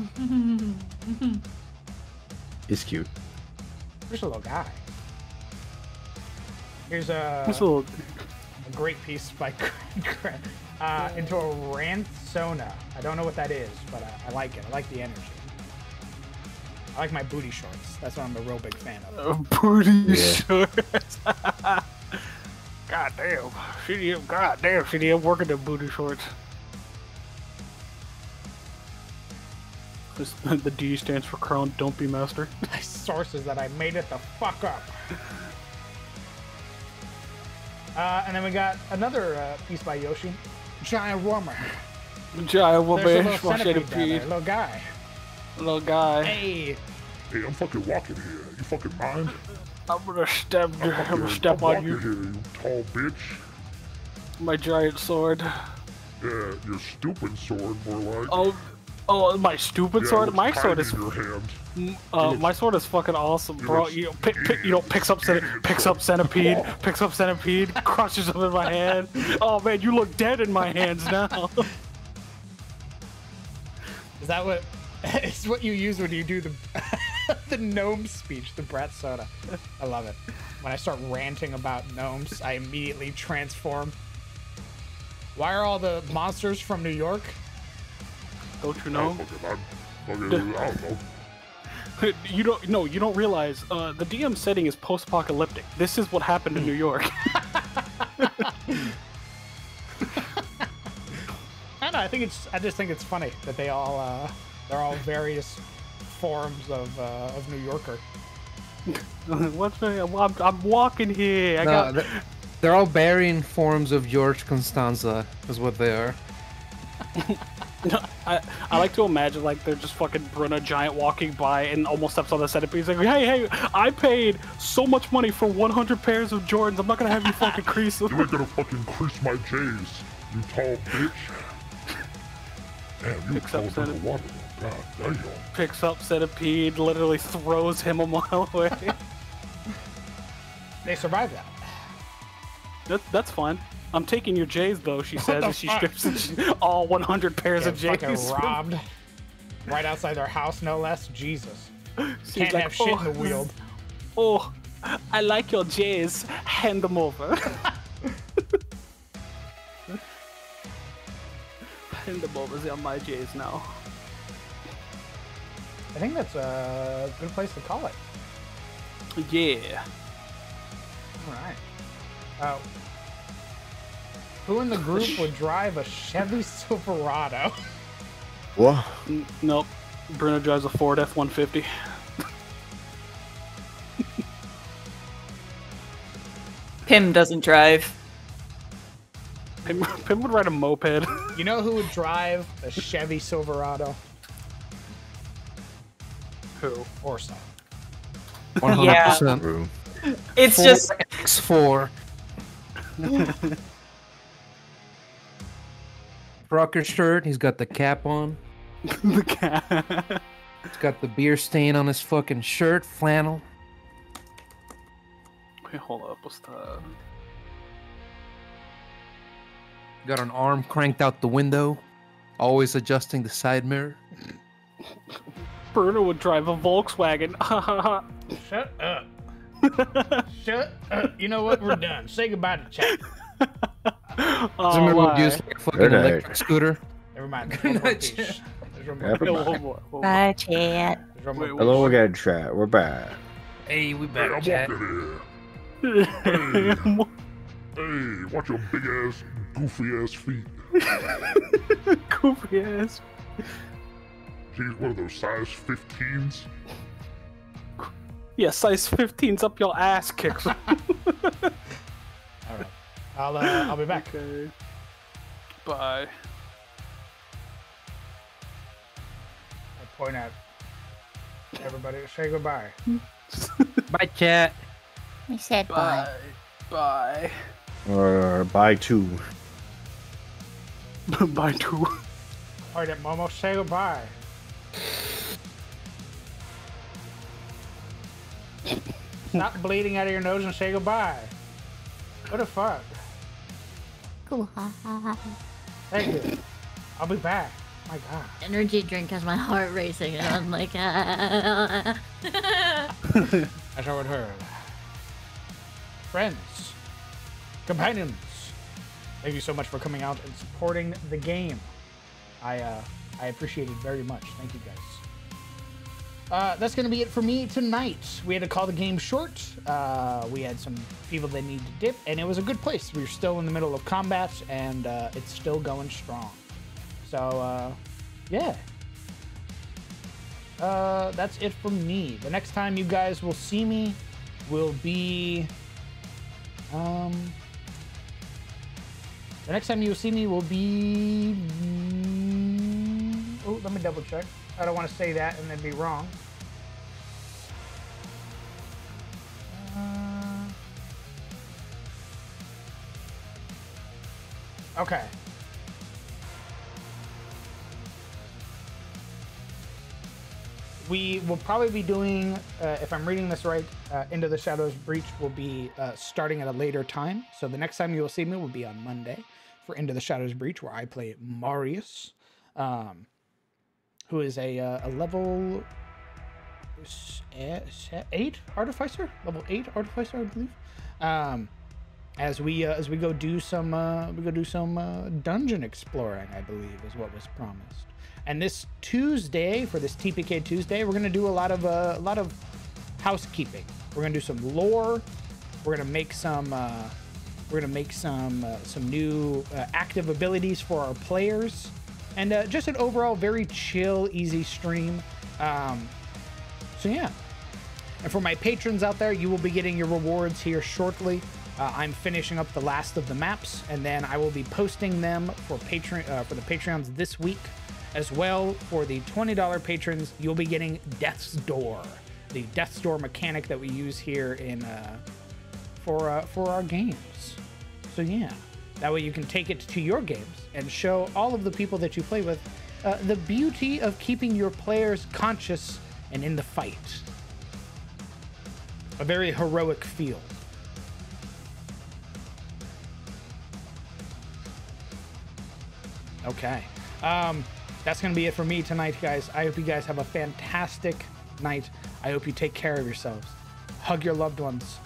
It's cute. Just a little guy. Here's a great piece by into a Ranthsona. I don't know what that is, but I like it. I like the energy. I like my booty shorts. That's what I'm a real big fan of. Booty shorts. Goddamn. She didn't work in the booty shorts. The D stands for Crown Don't Be Master. My sources that I made it the fuck up. And then we got another piece by Yoshi. Giant warmer. Giant warmer. There's a little centipede down there, little guy. Little guy. Hey. Hey, I'm fucking walking here. You fucking mind? I'm gonna step on you. Here, you tall bitch. My giant sword. Yeah, your stupid sword, more like. Oh, my stupid sword. My sword is. In your hand. My sword is fucking awesome, bro. Picks up centipede, crushes them in my hand. Oh man, you look dead in my hands now. Is that what? It's what you use when you do the the gnome speech, the Brat Soda. I love it. When I start ranting about gnomes, I immediately transform. Why are all the monsters from New York? Don't you know? I don't know. You don't realize the DM setting is post-apocalyptic. This is what happened in New York. I don't know. I just think it's funny that they're all various forms of New Yorker. I'm walking here. They're all varying forms of George Constanza, is what they are. I like to imagine like they're just fucking Bruna Giant walking by and almost steps on the centipede. He's like, hey, I paid so much money for 100 pairs of Jordans. I'm not gonna have you fucking crease them. You ain't gonna fucking crease my J's, you tall bitch. Damn, you tall than the water. God damn. Picks up centipede, literally throws him a mile away. They survived that. That's fine. I'm taking your J's though, she says as she strips all 100 pairs of J's. Fucking robbed. Right outside their house, no less. Jesus. She's Can't like, have shit in the wheel. Oh, I like your J's. Hand them over. Hand them over. They're my J's now. I think that's a good place to call it. Yeah. All right. Who in the group would drive a Chevy Silverado? What? Nope. Bruno drives a Ford F-150. Pim doesn't drive. Pim would ride a moped. You know who would drive a Chevy Silverado? Who? Orson. 100%. Yeah. It's just X4. Rocker shirt. He's got the cap on. The cap. He's got the beer stain on his fucking shirt. Flannel. Wait, hold up. What's that? Got an arm cranked out the window. Always adjusting the side mirror. Bruno would drive a Volkswagen. Shut up. Shut up. You know what? We're done. Say goodbye to chat. Zimmer would use like a fucking electric scooter. Never mind. There's one more piece. There's one more. Never piece. mind. One more. Bye, chat. There's one more piece. Hello again, chat. We're back. Hey, we Hey, back, I'm chat. walking here. Hey, watch your big ass, goofy ass feet. Goofy ass. She's one of those size 15s. Yeah, size 15's up your ass kicks. All right. I'll be back. Okay. Bye. I point at everybody. Say goodbye. Bye, chat. We said bye. Bye. Or bye too. Bye too. Point at Momo. Say goodbye. Stop bleeding out of your nose and say goodbye. What the fuck? Cool. Thank you. I'll be back. My God. Energy drink has my heart racing, and I'm like, That's how it heard. Friends, companions, thank you so much for coming out and supporting the game. I appreciate it very much. Thank you guys. That's going to be it for me tonight. We had to call the game short. We had some people that needed to dip, and it was a good place. We were still in the middle of combat, and it's still going strong. So, yeah. That's it from me. The next time you guys will see me will be... the next time you'll see me will be... Oh, let me double check. I don't want to say that and then be wrong. Okay. We will probably be doing, if I'm reading this right, Into the Shadows Breach will be starting at a later time. So the next time you will see me will be on Monday for Into the Shadows Breach, where I play Marius, who is a level 8 artificer, level 8 artificer, I believe. As we go do some dungeon exploring, I believe is what was promised. And this Tuesday, for this TPK Tuesday, we're gonna do a lot of housekeeping. We're gonna do some lore. We're gonna make some new active abilities for our players, and just an overall very chill, easy stream. So yeah. And for my patrons out there, you will be getting your rewards here shortly. I'm finishing up the last of the maps, and then I will be posting them for the Patreons this week. As well, for the $20 patrons, you'll be getting Death's Door, the Death's Door mechanic that we use here in for our games. So yeah, that way you can take it to your games and show all of the people that you play with the beauty of keeping your players conscious and in the fight. A very heroic feel. Okay. That's going to be it for me tonight, guys. I hope you guys have a fantastic night. I hope you take care of yourselves. Hug your loved ones.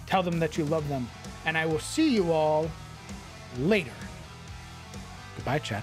Tell them that you love them. And I will see you all later. Goodbye, chat.